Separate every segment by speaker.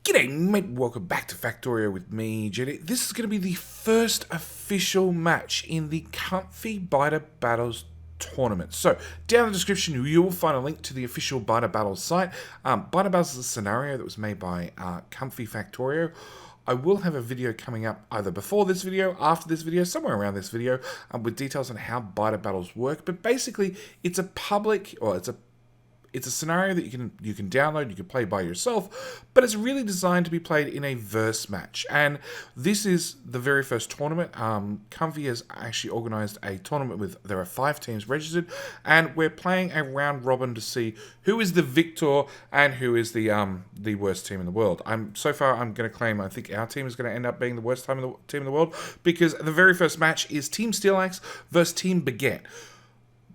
Speaker 1: G'day mate, welcome back to Factorio with me, JD. This is going to be the first official match in the Comfy Biter Battles tournament. So, down in the description you will find a link to the official Biter Battles site. Biter Battles is a scenario that was made by Comfy Factorio. I will have a video coming up either before this video, after this video, somewhere around this video, with details on how Biter Battles work. But basically, it's a public, or it's a scenario that you can download, you can play by yourself, but it's really designed to be played in a verse match. And this is the very first tournament. Comfy has actually organised a tournament with, there are 5 teams registered, and we're playing a round robin to see who is the victor and who is the worst team in the world. So far I'm going to claim I think our team is going to end up being the worst team in the world, because the very first match is Team Steelaxe versus Team Baguette.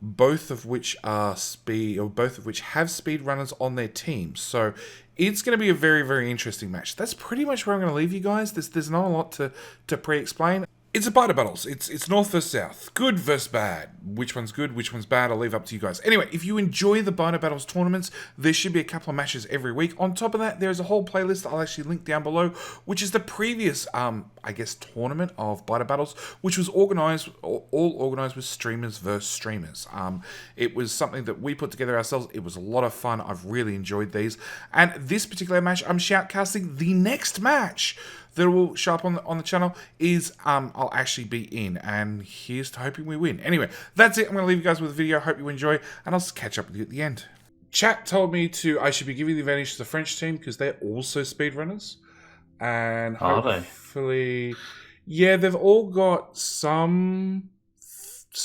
Speaker 1: Both of which have speed runners on their team. So it's going to be a very, very interesting match. That's pretty much where I'm going to leave you guys. There's not a lot to pre-explain. It's a Biter Battles. It's north versus south. Good versus bad. Which one's good, which one's bad, I'll leave up to you guys. Anyway, if you enjoy the Biter Battles tournaments, there should be a couple of matches every week. On top of that, there's a whole playlist I'll actually link down below, which is the previous, I guess, tournament of Biter Battles, which was all organized with streamers versus streamers. It was something that we put together ourselves. It was a lot of fun. I've really enjoyed these. And this particular match, I'm shoutcasting the next match that will show up on the channel is I'll actually be in, and here's to hoping we win. Anyway, that's it. I'm going to leave you guys with the video. Hope you enjoy, and I'll catch up with you at the end. Chat told me I should be giving the advantage to the French team because they're also speedrunners, and hopefully, yeah, they've all got some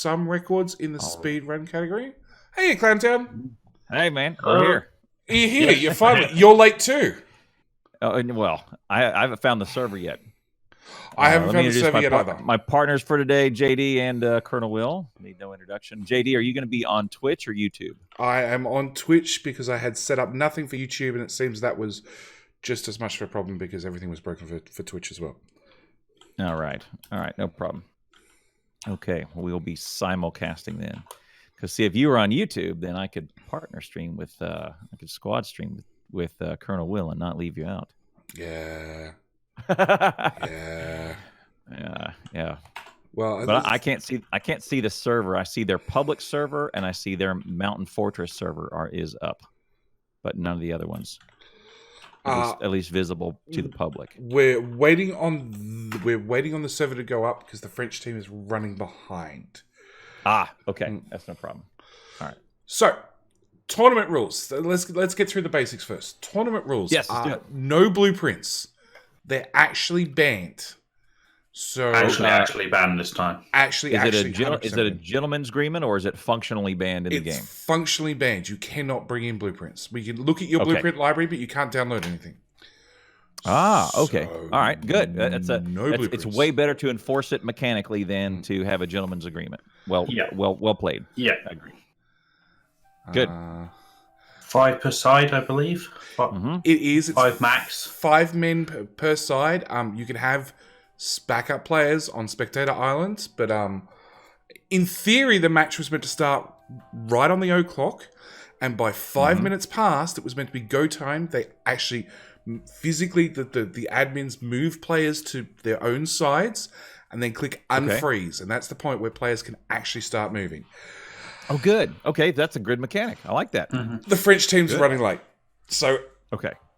Speaker 1: records in the speedrun category. Hey, Clowntown.
Speaker 2: Hey, man, we're here.
Speaker 1: You're here. You're finally. You're late too.
Speaker 2: Well, I haven't found the server yet.
Speaker 1: I haven't found the server yet either.
Speaker 2: My partners for today, JD and Colonel Will. Need no introduction. JD, are you going to be on Twitch or YouTube?
Speaker 1: I am on Twitch because I had set up nothing for YouTube, and it seems that was just as much of a problem because everything was broken for Twitch as well.
Speaker 2: All right, no problem. Okay, we'll be simulcasting then. Because see, if you were on YouTube, then I could partner stream with, I could squad stream with Colonel Will and not leave you out.
Speaker 1: Yeah.
Speaker 2: Yeah.
Speaker 1: Well,
Speaker 2: but I can't see the server. I see their public server and I see their Mountain Fortress server is up, but none of the other ones. At least visible to the public.
Speaker 1: We're waiting on the server to go up because the French team is running behind.
Speaker 2: Okay, that's no problem. All right.
Speaker 1: So, tournament rules. Let's get through the basics first. Tournament rules.
Speaker 2: Yes.
Speaker 1: No blueprints. They're actually banned. So
Speaker 3: actually banned this time.
Speaker 2: Is it a gentleman's agreement or is it functionally banned in the game?
Speaker 1: It's functionally banned. You cannot bring in blueprints. We can look at your blueprint library, but you can't download anything.
Speaker 2: Okay.
Speaker 1: So,
Speaker 2: all right. Good.
Speaker 1: No blueprints.
Speaker 2: It's way better to enforce it mechanically than to have a gentleman's agreement. Well played.
Speaker 3: Yeah,
Speaker 2: I agree. Good.
Speaker 3: 5 per side, I believe.
Speaker 1: It is. It's
Speaker 3: 5 max.
Speaker 1: 5 men per side. You can have backup players on Spectator Islands, but in theory, the match was meant to start right on the o'clock, and by 5 minutes past, it was meant to be go time. They actually physically, the admins move players to their own sides, and then click unfreeze, and that's the point where players can actually start moving.
Speaker 2: Oh, good. Okay, that's a good mechanic. I like that.
Speaker 1: The French team's running late, so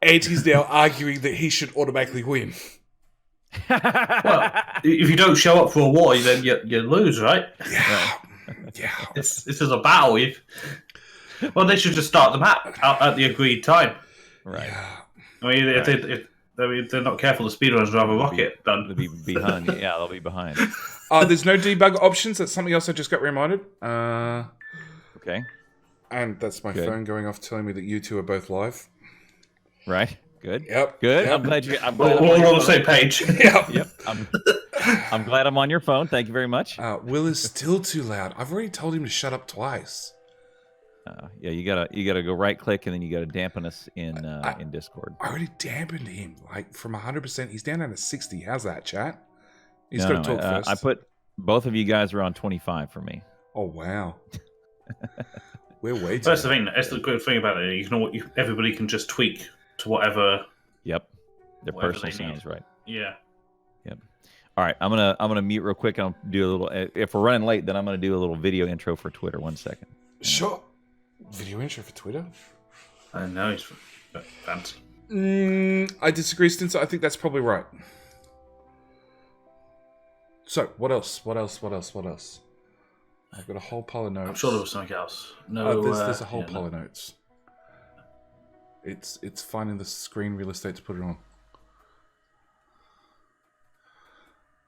Speaker 1: Eddie's now arguing that he should automatically win.
Speaker 3: Well, if you don't show up for a war, then you lose, right?
Speaker 1: Yeah.
Speaker 3: This is a battle. Well, they should just start the map at the agreed time.
Speaker 2: Right.
Speaker 1: Yeah.
Speaker 3: I mean, if they're not careful, the speedrunners will have a rocket done.
Speaker 2: They'll be behind. Yeah, they'll be behind.
Speaker 1: There's no debug options. That's something else I just got reminded.
Speaker 2: Okay.
Speaker 1: And that's my phone going off telling me that you two are both live.
Speaker 2: Right. Good.
Speaker 1: Yep.
Speaker 2: Good.
Speaker 1: Yep.
Speaker 2: I'm glad you.
Speaker 3: We're all on the same page.
Speaker 1: Yep.
Speaker 2: I'm glad I'm on your phone. Thank you very much.
Speaker 1: Will is still too loud. I've already told him to shut up twice.
Speaker 2: Yeah, you gotta go right click and then you gotta dampen us in Discord.
Speaker 1: I already dampened him from 100%. He's down to 60. How's that, chat? He's got to talk first.
Speaker 2: I put both of you guys are on 25 for me.
Speaker 1: Oh wow. We're way too.
Speaker 3: That's the thing. That's the good thing about it. Everybody can just tweak to whatever.
Speaker 2: Yep. Their
Speaker 3: whatever
Speaker 2: personal
Speaker 3: they need.
Speaker 2: sounds, right?
Speaker 3: Yeah.
Speaker 2: All right, I'm gonna mute real quick. I'll do a little. If we're running late, then I'm gonna do a little video intro for Twitter. 1 second.
Speaker 1: Sure. Video intro for Twitter.
Speaker 3: I know he's fancy.
Speaker 1: I disagree, Stinson. I think that's probably right. So, what else? I've got a whole pile of notes.
Speaker 3: I'm sure there was something else. No,
Speaker 1: there's a whole pile of notes. It's finding the screen real estate to put it on.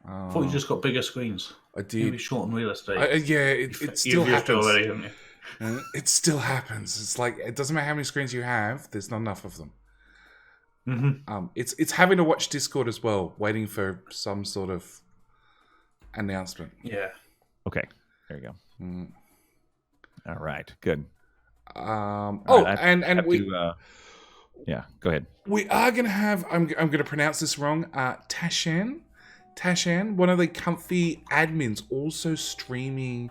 Speaker 3: I thought you just got bigger screens.
Speaker 1: I did.
Speaker 3: Maybe shorten real estate.
Speaker 1: It still
Speaker 3: You've
Speaker 1: happens.
Speaker 3: already, haven't you?
Speaker 1: It still happens. It's like it doesn't matter how many screens you have. There's not enough of them.
Speaker 3: Mm-hmm.
Speaker 1: It's having to watch Discord as well, waiting for some sort of announcement.
Speaker 3: Yeah.
Speaker 2: Okay, there you go. All right, good. Yeah, go ahead.
Speaker 1: We are gonna have. I'm gonna pronounce this wrong. Tashan, one of the comfy admins, also streaming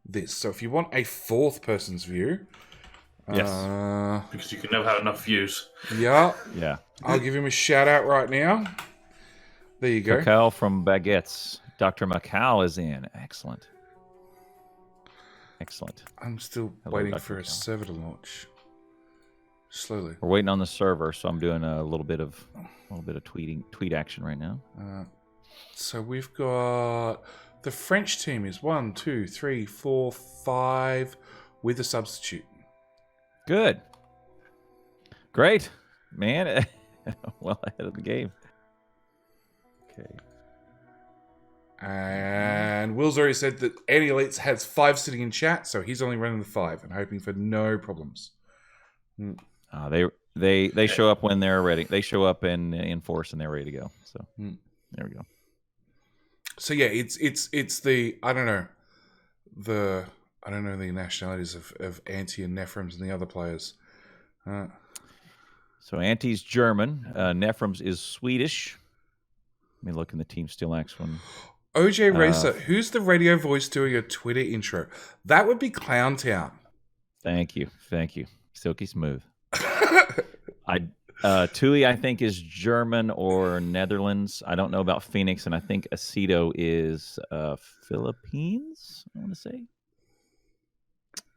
Speaker 1: this. So if you want a fourth person's view,
Speaker 2: yes,
Speaker 3: because you can never have enough views.
Speaker 1: Yeah,
Speaker 2: I'll
Speaker 1: give him a shout out right now. There you go.
Speaker 2: Cacao from Baguettes. Dr. Macau is in. Excellent.
Speaker 1: I'm still
Speaker 2: Hello,
Speaker 1: waiting
Speaker 2: Dr.
Speaker 1: for a
Speaker 2: Macau.
Speaker 1: server to launch. Slowly.
Speaker 2: We're waiting on the server, so I'm doing a little bit of tweet action right now.
Speaker 1: So we've got the French team is 1, 2, 3, 4, 5 with a substitute.
Speaker 2: Good. Great, man. Well ahead of the game. Okay.
Speaker 1: And Will's already said that Andy Elites has 5 sitting in chat, so he's only running the 5 and hoping for no problems.
Speaker 2: They show up when they're ready. They show up in force and they're ready to go. So there we go.
Speaker 1: So yeah, it's the I don't know the nationalities of Anti and Nephrons and the other players.
Speaker 2: So Anti's German, Nephrons is Swedish. Let me look in the Team Steelaxe one.
Speaker 1: OJ Racer, who's the radio voice doing a Twitter intro? That would be Clowntown.
Speaker 2: Thank you. Silky smooth. Tui, I think, is German or Netherlands. I don't know about Phoenix, and I think Aceto is Philippines, I want to say.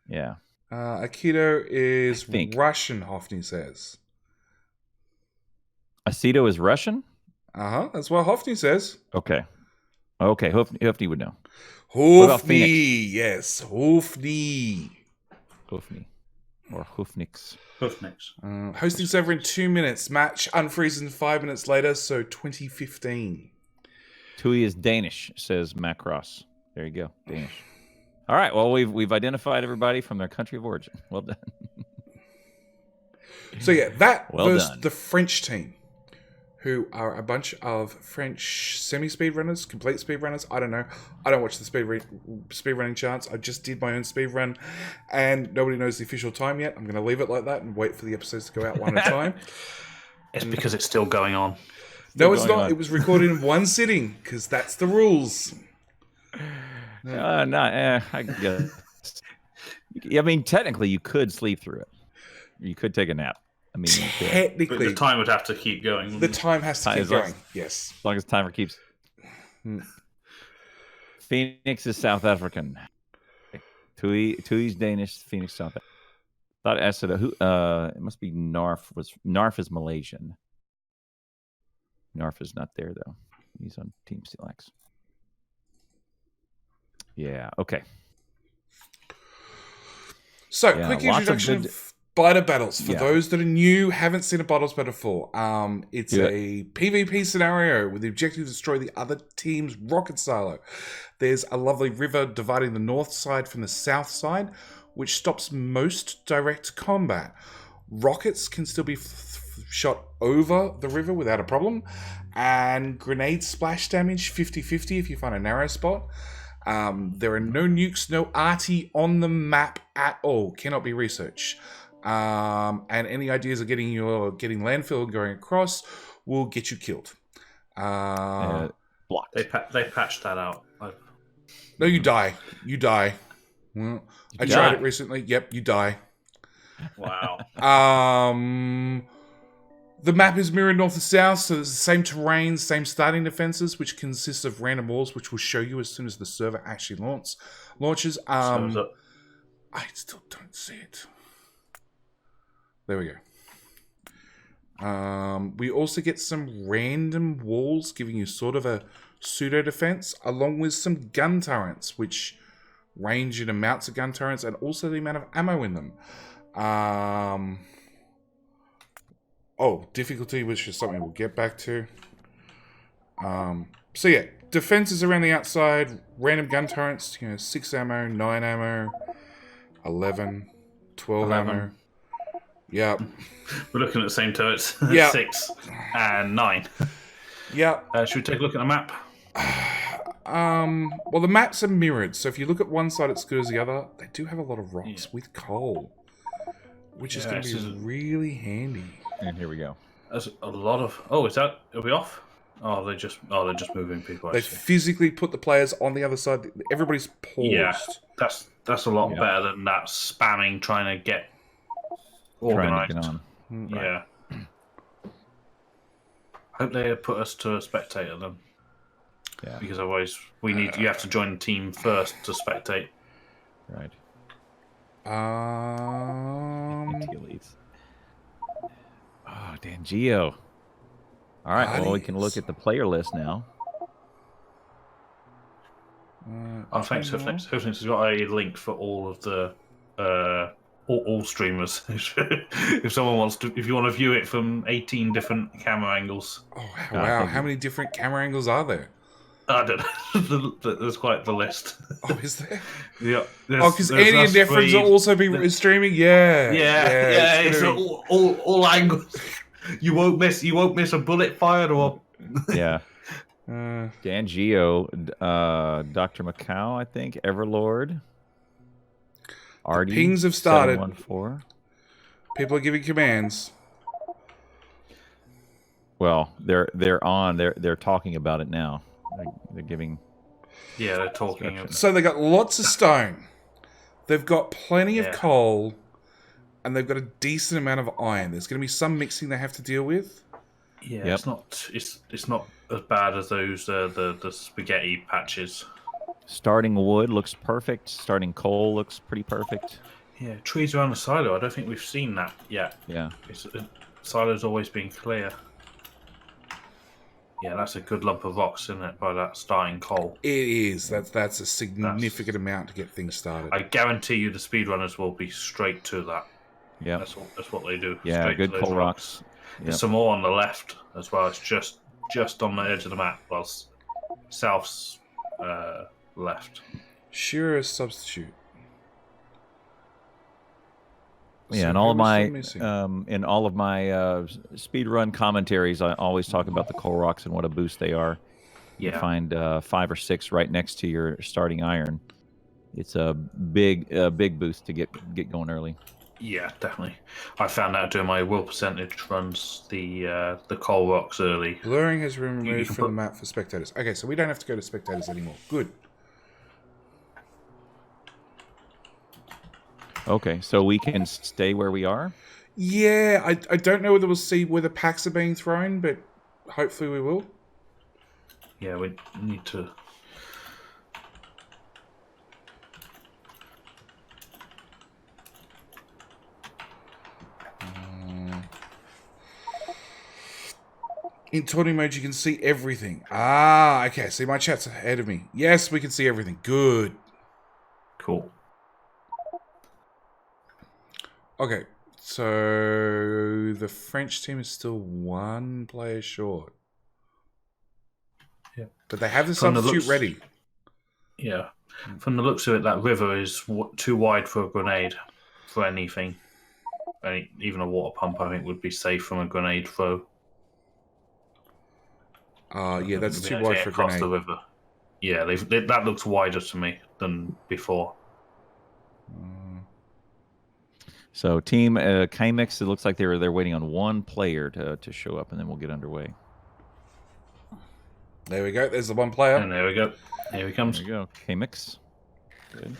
Speaker 2: Yeah.
Speaker 1: Aikido is Russian, Hoffney says.
Speaker 2: Aceto is Russian?
Speaker 1: That's what Hoffney says.
Speaker 2: Okay, Hoofney would know.
Speaker 1: Hoofney, yes. Hoofney.
Speaker 2: Or Hoofnix.
Speaker 1: Hosting server in 2 minutes. Match unfreezes in 5 minutes later, so 2015.
Speaker 2: Tui is Danish, says Macross. There you go, Danish. All right, well, we've identified everybody from their country of origin. Well done.
Speaker 1: So yeah, that was
Speaker 2: done.
Speaker 1: the French team, who are a bunch of French semi-speedrunners, complete speedrunners. I don't know. I don't watch the speedrunning charts. I just did my own speedrun, and nobody knows the official time yet. I'm going to leave it like that and wait for the episodes to go out one at a time.
Speaker 3: It's because it's still going on.
Speaker 1: No, it's not. It was recorded in one sitting, because that's the rules.
Speaker 2: I guess. I mean, technically, you could sleep through it. You could take a nap. I mean,
Speaker 1: Technically,
Speaker 3: but the time would have to keep going.
Speaker 1: The time has to keep going. Yes,
Speaker 2: as long as the timer keeps. Phoenix is South African. Tui's Danish. Phoenix South African. Thought Asada. It must be Narf. Narf is Malaysian. Narf is not there though. He's on Team Steelaxe. Yeah. Okay.
Speaker 1: So, quick introduction of Biter Battles. For those that are new, haven't seen a Battles Battle before, it's a PvP scenario with the objective to destroy the other team's rocket silo. There's a lovely river dividing the north side from the south side, which stops most direct combat. Rockets can still be shot over the river without a problem, and grenade splash damage 50-50 if you find a narrow spot. There are no nukes, no arty on the map at all. Cannot be researched. And any ideas of getting landfill and going across will get you killed.
Speaker 2: Blocked.
Speaker 3: They patched that out.
Speaker 1: No, you die. Well, I tried it recently. Yep, you die.
Speaker 3: Wow.
Speaker 1: The map is mirrored north and south, so it's the same terrain, same starting defenses, which consists of random walls, which we'll show you as soon as the server actually launches.
Speaker 3: So
Speaker 1: I still don't see it. There we go. We also get some random walls giving you sort of a pseudo defense, along with some gun turrets, which range in amounts of gun turrets and also the amount of ammo in them. Difficulty, which is something we'll get back to. So yeah, defenses around the outside, random gun turrets, 6 ammo, 9 ammo, 11, 12 ammo. Yep.
Speaker 3: We're looking at the same turrets.
Speaker 1: Yeah.
Speaker 3: 6 and 9.
Speaker 1: Yep.
Speaker 3: Should we take a look at the map?
Speaker 1: Well, the maps are mirrored, so if you look at one side, it's good as the other. They do have a lot of rocks with coal, which is going to be really handy.
Speaker 2: And here we go.
Speaker 3: There's a lot of. Oh, are we off? Oh, they're just moving people.
Speaker 1: They physically put the players on the other side. Everybody's paused.
Speaker 3: Yeah, that's a lot better than that spamming trying to get organized.
Speaker 2: Trying to get on.
Speaker 3: Yeah. Hope they put us to a spectator then.
Speaker 2: Yeah.
Speaker 3: Because otherwise, you have to join the team first to spectate.
Speaker 2: Right. Oh, Dangio. All right. Well, we can look at the player list now.
Speaker 3: Thanks. Hooflinks has got a link for all of the all streamers. If someone wants to, if you want to view it from 18 different camera angles.
Speaker 1: Oh wow! How many different camera angles are there?
Speaker 3: I don't know. There's quite the list.
Speaker 1: Oh, is there?
Speaker 3: Yeah.
Speaker 1: Because Andy and Difference will also be streaming. Yeah.
Speaker 3: It's all angles. You won't miss a bullet fired or.
Speaker 2: Yeah. Dangio, Dr. Macau, I think, Everlord. Artie,
Speaker 1: pings have started.
Speaker 2: 714.
Speaker 1: People are giving commands.
Speaker 2: Well, they're on. They're talking about it now. They're giving.
Speaker 3: Yeah, they're talking.
Speaker 1: So they got lots of stone. They've got plenty of coal, and they've got a decent amount of iron. There's going to be some mixing they have to deal with.
Speaker 3: Yeah, it's not as bad as those the spaghetti patches.
Speaker 2: Starting wood looks perfect. Starting coal looks pretty perfect.
Speaker 3: Yeah, trees around the silo. I don't think we've seen that yet.
Speaker 2: Yeah,
Speaker 3: silo's always been clear. Yeah, that's a good lump of rocks, isn't it? By that starting coal.
Speaker 1: It is. That's a significant amount to get things started.
Speaker 3: I guarantee you, the speedrunners will be straight to that.
Speaker 2: Yeah,
Speaker 3: that's what they do.
Speaker 2: Yeah,
Speaker 3: straight
Speaker 2: good
Speaker 3: to those
Speaker 2: coal rocks.
Speaker 3: There's some more on the left as well. It's just on the edge of the map, whilst south's left.
Speaker 1: Sure, substitute.
Speaker 2: Yeah, so in all of my speed run commentaries, I always talk about the coal rocks and what a boost they are.
Speaker 3: Yeah.
Speaker 2: You find 5 or 6 right next to your starting iron. It's a big boost to get going early.
Speaker 3: Yeah, definitely. I found out doing my will percentage runs the coal rocks early.
Speaker 1: Blurring has been removed from the map for spectators. Okay, so we don't have to go to spectators anymore. Good.
Speaker 2: Okay, so we can stay where we are?
Speaker 1: Yeah, I don't know whether we'll see where the packs are being thrown, but hopefully we will.
Speaker 3: Yeah, we need to...
Speaker 1: In tourney mode, you can see everything. Ah, okay. See, my chat's ahead of me. Yes, we can see everything. Good.
Speaker 3: Cool.
Speaker 1: Okay, so the French team is still 1 player short.
Speaker 3: Yeah.
Speaker 1: But they have the substitute ready.
Speaker 3: Yeah. From the looks of it, that river is too wide for a grenade, for anything. Even a water pump, I think, would be safe from a grenade throw.
Speaker 1: Yeah, that's too wide for a grenade.
Speaker 3: The river. Yeah, that looks wider to me than before.
Speaker 2: So team K-Mix, it looks like they're waiting on 1 player to show up, and then we'll get underway.
Speaker 1: There we go. There's the 1 player.
Speaker 3: And there we go. Here he comes.
Speaker 2: There we go. K-Mix. Good.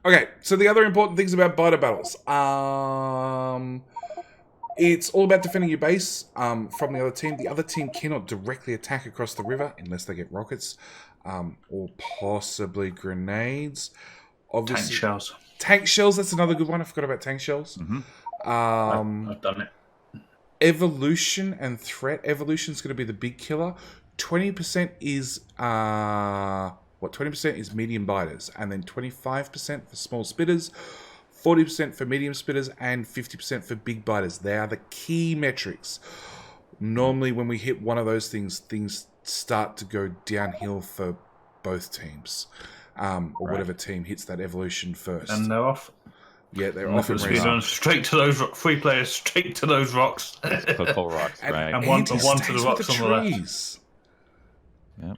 Speaker 1: Okay, so the other important things about biter battles. It's all about defending your base from the other team. The other team cannot directly attack across the river unless they get rockets or possibly grenades. Obviously,
Speaker 3: Tank shells.
Speaker 1: Tank shells, that's another good one. I forgot about tank shells.
Speaker 3: I've done it.
Speaker 1: Evolution and threat. Evolution is going to be the big killer. 20% is 20% is medium biters, and then 25% for small spitters, 40% for medium spitters, and 50% for big biters. They are the key metrics. Normally, when we hit one of those things start to go downhill for both teams, or whatever team hits that evolution first.
Speaker 3: And they're off.
Speaker 1: Yeah, they're
Speaker 3: Off
Speaker 1: off.
Speaker 3: and straight to those 3 players, straight to those rocks.
Speaker 2: Cocoa rocks, right?
Speaker 3: And one to the rocks on the left.
Speaker 2: Yep.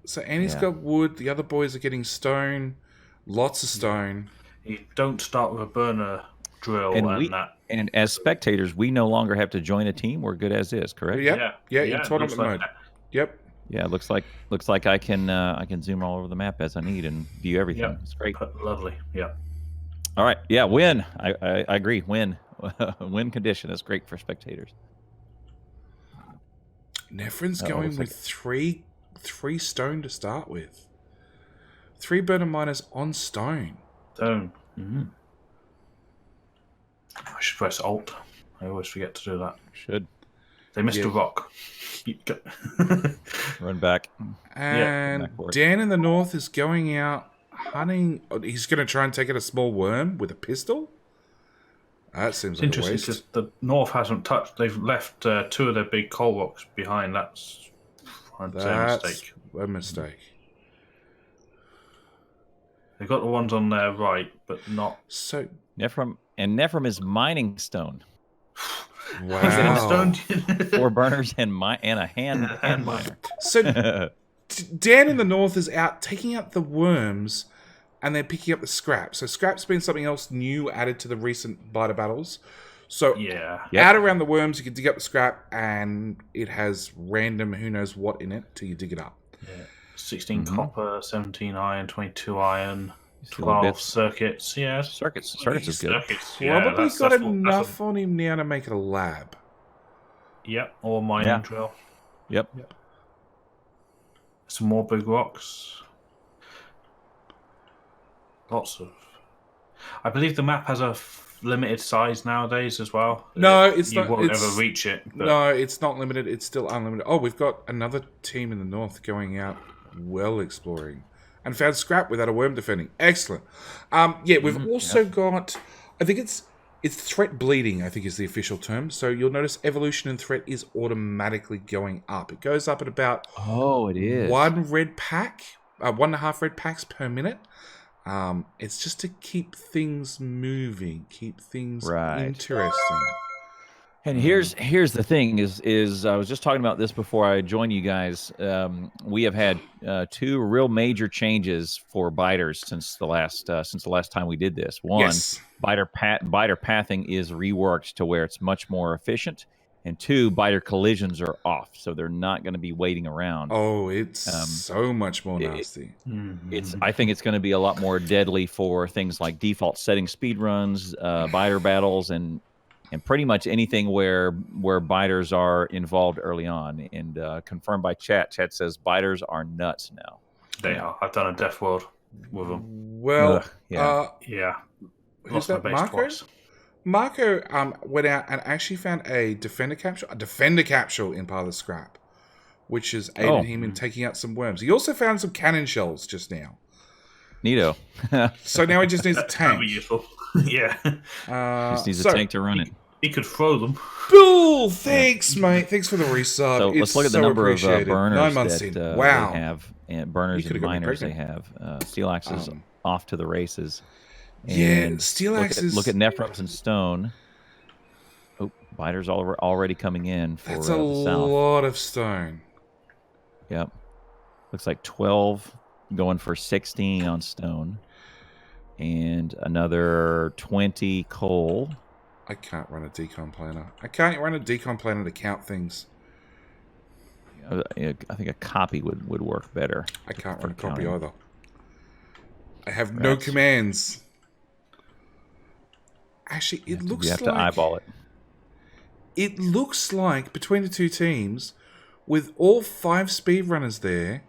Speaker 1: So Annie's got wood. The other boys are getting stone. Lots of stone.
Speaker 3: You don't start with a burner drill and that.
Speaker 2: And as spectators, we no longer have to join a team. We're good as is, correct?
Speaker 1: Yep. Yeah, in tournament mode. Yep.
Speaker 2: Yeah, it looks like I can zoom all over the map as I need and view everything.
Speaker 3: Yep.
Speaker 2: It's great.
Speaker 3: Lovely. Yeah.
Speaker 2: All right. Yeah, win. I agree. Win. Win condition is great for spectators.
Speaker 1: Nefrin's going with three stone to start with. 3 burner miners on stone.
Speaker 3: Stone. Mm-hmm. I should press Alt. I always forget to do that.
Speaker 2: Should.
Speaker 3: They missed a rock.
Speaker 2: Run back.
Speaker 1: And Dan in the north is going out hunting. He's going to try and take out a small worm with a pistol. That seems like a waste.
Speaker 3: Because the north hasn't touched. They've left 2 of their big coal rocks behind. That's a mistake.
Speaker 1: A mistake.
Speaker 3: They've got the ones on their right, but not.
Speaker 1: So
Speaker 2: Nephrim is mining stone.
Speaker 1: Wow.
Speaker 2: 4 burners and a hand miner.
Speaker 1: So Dan in the north is out taking out the worms, and they're picking up the scrap. So scrap's been something else new added to the recent biter battles. So out around the worms, you can dig up the scrap, and it has random who knows what in it till you dig it up.
Speaker 3: Yeah. 16 copper, 17 iron, 22 iron, 12 circuits. Yeah,
Speaker 2: circuits is good.
Speaker 1: Probably got enough on him now to make it a lab.
Speaker 3: Yep, or mining drill.
Speaker 2: Yep.
Speaker 3: Some more big rocks. Lots of. I believe the map has a limited size nowadays as well.
Speaker 1: No, it's
Speaker 3: you
Speaker 1: not.
Speaker 3: You won't ever reach it. But...
Speaker 1: No, it's not limited. It's still unlimited. Oh, we've got another team in the north going out well exploring and found scrap without a worm defending. Excellent. We've also got. I think it's threat bleeding. I think is the official term. So you'll notice evolution and threat is automatically going up. It goes up at about.
Speaker 2: Oh, it is
Speaker 1: 1 red pack, 1.5 red packs per minute. It's just to keep things moving, keep things interesting.
Speaker 2: And here's the thing is I was just talking about this before I joined you guys. We have had 2 real major changes for biters since the last time we did this. One, biter pathing is reworked to where it's much more efficient. And 2, biter collisions are off, so they're not going to be waiting around.
Speaker 1: Oh, it's so much more nasty.
Speaker 2: I think it's going to be a lot more deadly for things like default setting speedruns, biter battles, and pretty much anything where biters are involved early on. And confirmed by chat. Chat says biters are nuts now.
Speaker 3: They are. I've done a death world with them.
Speaker 1: Well,
Speaker 3: Who's that,
Speaker 1: Marco?
Speaker 3: Twice.
Speaker 1: Marco went out and actually found a defender capsule in part of the scrap, which has aided him in taking out some worms. He also found some cannon shells just now.
Speaker 2: Neato.
Speaker 1: So now he just needs a tank.
Speaker 3: That'd be useful. Yeah.
Speaker 2: Just needs a tank to run it.
Speaker 3: He could throw them.
Speaker 1: Cool. Thanks, mate. Thanks for the resub.
Speaker 2: So let's look at the number of burners
Speaker 1: 9 months
Speaker 2: that
Speaker 1: in. Wow.
Speaker 2: They have, and burners and miners they have. Steelaxe is off to the races. And
Speaker 1: Steelaxe
Speaker 2: look at Nephrims and stone. Oh, biters already coming in for
Speaker 1: That's
Speaker 2: the
Speaker 1: a
Speaker 2: south.
Speaker 1: lot of stone.
Speaker 2: Yep. Looks like 12 going for 16 on stone. And another 20 coal.
Speaker 1: I can't run a decon planner. I can't run a decon planner to count things.
Speaker 2: I think a copy would work better.
Speaker 1: I can't run a copy either. I have no commands. Actually, it looks like...
Speaker 2: You have to eyeball it.
Speaker 1: it looks like between the two teams, with all 5 speedrunners there,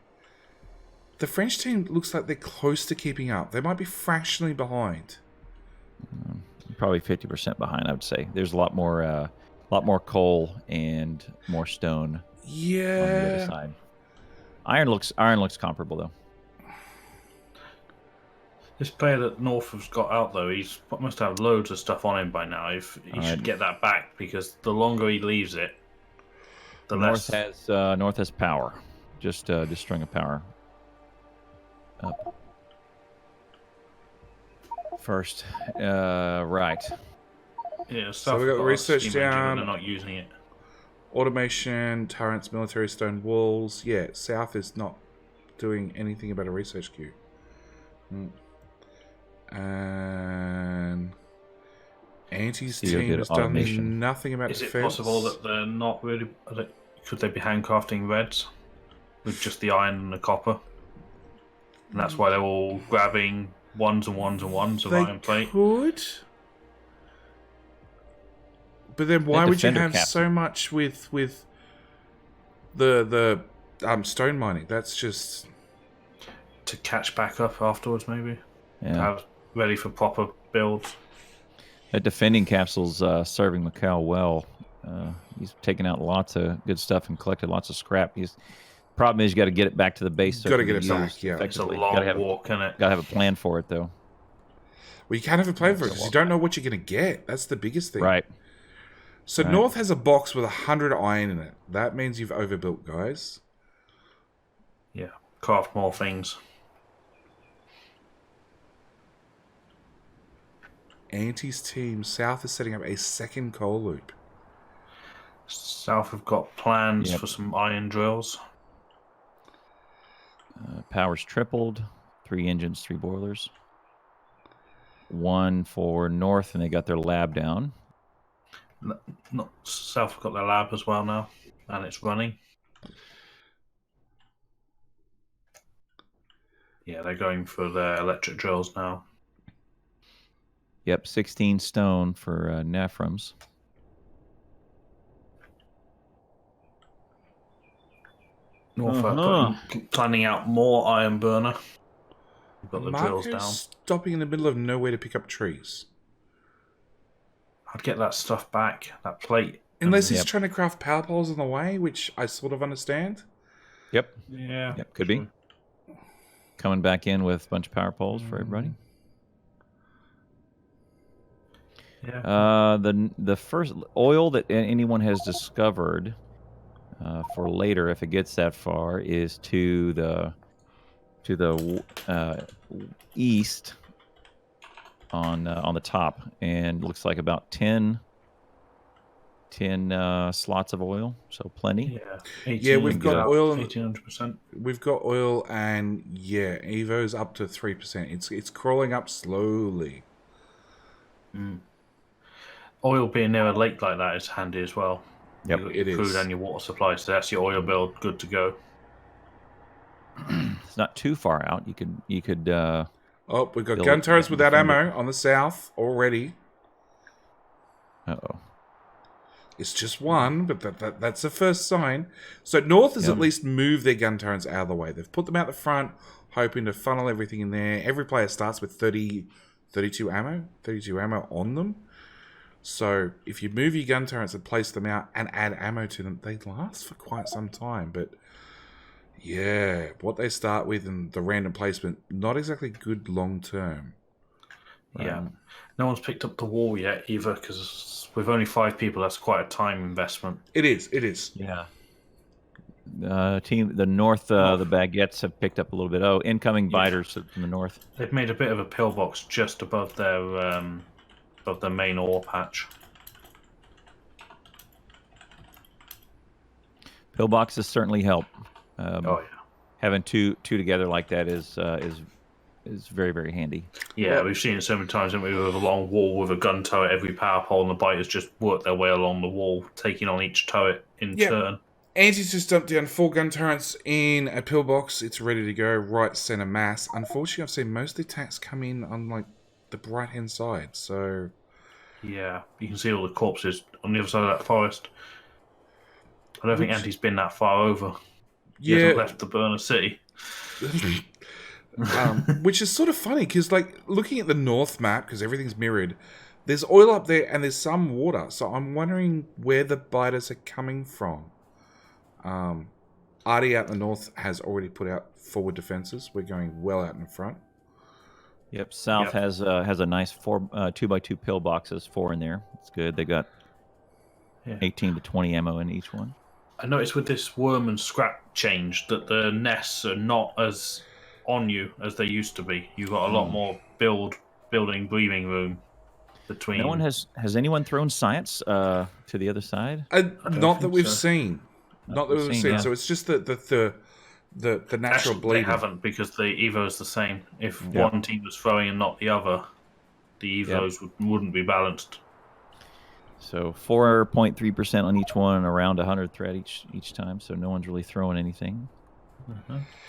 Speaker 1: the French team looks like they're close to keeping up. They might be fractionally behind.
Speaker 2: Probably 50% behind, I would say. There's a lot more coal and more stone on the other
Speaker 1: Yeah.
Speaker 2: side. Iron looks comparable though.
Speaker 3: This player that North has got out though, he's must have loads of stuff on him by now. If he should get that back, because the longer he leaves it, the
Speaker 2: North
Speaker 3: less.
Speaker 2: has power. Just string of power up. First, right.
Speaker 3: Yeah,
Speaker 1: So we got research
Speaker 3: steam engine,
Speaker 1: down.
Speaker 3: and they're not using it.
Speaker 1: Automation, turrets, military stone walls. Yeah, South is not doing anything about a research queue. And Anti's
Speaker 2: Steel
Speaker 1: team
Speaker 2: did
Speaker 1: has done
Speaker 2: automation.
Speaker 1: nothing about
Speaker 3: Is it
Speaker 1: defense.
Speaker 3: possible that they're not really? Could they be handcrafting reds with just the iron and the copper? And that's why they're all grabbing ones and ones and ones of
Speaker 1: They
Speaker 3: iron plate.
Speaker 1: could. But then why would you have
Speaker 2: capsule.
Speaker 1: so much with the stone mining? That's just
Speaker 3: To catch back up afterwards, maybe.
Speaker 2: Yeah.
Speaker 3: Have ready for proper builds.
Speaker 2: That defending capsule's serving Macau well. He's taken out lots of good stuff and collected lots of scrap. Problem is, you got to get it back to the base.
Speaker 1: Gotta get it back, yeah.
Speaker 3: It's a long walk, isn't it?
Speaker 2: Got to have a plan for it, though.
Speaker 1: well, you can't have a plan for it because you don't know what you're going to get. That's the biggest thing.
Speaker 2: Right.
Speaker 1: So North has a box with 100 iron in it. That means you've overbuilt, guys.
Speaker 3: Yeah, craft more things.
Speaker 1: Anti's team, South, is setting up a second coal loop.
Speaker 3: South have got plans for some iron drills.
Speaker 2: Power's tripled. 3 engines, 3 boilers. 1 for North, and they got their lab down.
Speaker 3: South have got their lab as well now, and it's running. Yeah, they're going for their electric drills now.
Speaker 2: Yep, 16 stone for Nephrons.
Speaker 3: Norfolk planning out more iron burner. We've got the drills down.
Speaker 1: Stopping in the middle of nowhere to pick up trees.
Speaker 3: I'd get that stuff back, that plate.
Speaker 1: Unless he's trying to craft power poles on the way, which I sort of understand.
Speaker 2: Yep.
Speaker 3: Yeah.
Speaker 2: Yep, could be. Coming back in with a bunch of power poles for everybody.
Speaker 3: Yeah.
Speaker 2: The first oil that anyone has discovered for later, if it gets that far, is to the east on the top, and looks like about 10 slots of oil, so plenty.
Speaker 3: Yeah,
Speaker 1: we've got oil.
Speaker 3: 1800%.
Speaker 1: We've got oil, and Evo's up to 3%. It's crawling up slowly.
Speaker 3: Oil being near a lake like that is handy as well.
Speaker 2: Yep,
Speaker 3: it is. Food and your water supply, so that's your oil build good to go.
Speaker 2: It's not too far out. You could.
Speaker 1: Oh, we've got gun turrets without ammo on the south already.
Speaker 2: Uh-oh.
Speaker 1: It's just one, but that's the first sign. So North has at least moved their gun turrets out of the way. They've put them out the front, hoping to funnel everything in there. Every player starts with 32 ammo on them. So if you move your gun turrets and place them out and add ammo to them, they last for quite some time. But yeah, what they start with and the random placement, not exactly good long term.
Speaker 3: Yeah. No one's picked up the wall yet either, because with only 5 people, that's quite a time investment.
Speaker 1: It is.
Speaker 2: Yeah. The north, the Baguettes have picked up a little bit. Oh, incoming biters from the north.
Speaker 3: They've made a bit of a pillbox just above their main ore patch.
Speaker 2: Pillboxes certainly help. Having two together like that is very, very handy.
Speaker 3: Yeah, we've seen it so many times, haven't we, with a long wall with a gun turret, every power pole, and the biters just work their way along the wall, taking on each turret in turn.
Speaker 1: Anti's just dumped down 4 gun turrets in a pillbox. It's ready to go, right center mass. Unfortunately, I've seen most of the attacks come in on like the right hand side, so
Speaker 3: yeah, you can see all the corpses on the other side of that forest. I don't think Andy's been that far over. He
Speaker 1: Yeah,
Speaker 3: hasn't left the burner city.
Speaker 1: which is sort of funny because, like, looking at the north map, because everything's mirrored, there's oil up there and there's some water. So I'm wondering where the biters are coming from. Artie out in the north has already put out forward defenses. We're going well out in front.
Speaker 2: Yep. South has a nice 2x2 pillboxes, 4 in there. It's good. They got 18 to 20 ammo in each one.
Speaker 3: I noticed with this worm and scrap change that the nests are not as on you as they used to be. You've got a lot more building, breathing room between.
Speaker 2: No one has anyone thrown science to the other side?
Speaker 1: Not that we've seen. Not that we've seen.
Speaker 2: Yeah.
Speaker 1: So it's just the natural
Speaker 3: Actually,
Speaker 1: bleeding.
Speaker 3: They haven't, because the Evo is the same. If one team was throwing and not the other, the Evos wouldn't be balanced.
Speaker 2: So 4.3% on each one, around 100 thread each time. So no one's really throwing anything.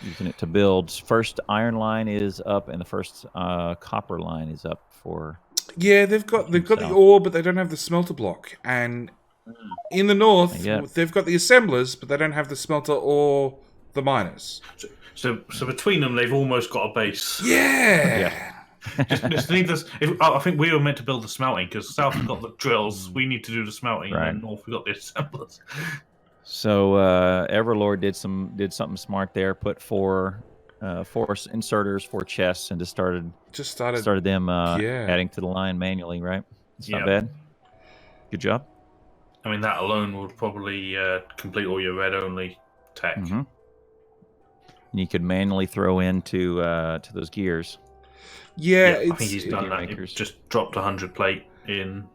Speaker 2: Using it to build. First iron line is up, and the first copper line is up for.
Speaker 1: Yeah, they've got the ore, but they don't have the smelter block. And in the north, they've got the assemblers, but they don't have the smelter or the miners.
Speaker 3: So between them, they've almost got a base.
Speaker 1: Yeah.
Speaker 3: Just need this. I think we were meant to build the smelting, because South have got the drills. We need to do the smelting, and North we got the assemblers.
Speaker 2: So Everlord did something smart there. Put four inserters, 4 chests, and just started them adding to the line manually. Right? It's not bad. Good job.
Speaker 3: I mean, that alone would probably complete all your red only tech.
Speaker 2: And you could manually throw into to those gears.
Speaker 1: Yeah,
Speaker 3: I think he's done that. He just dropped 100 plate in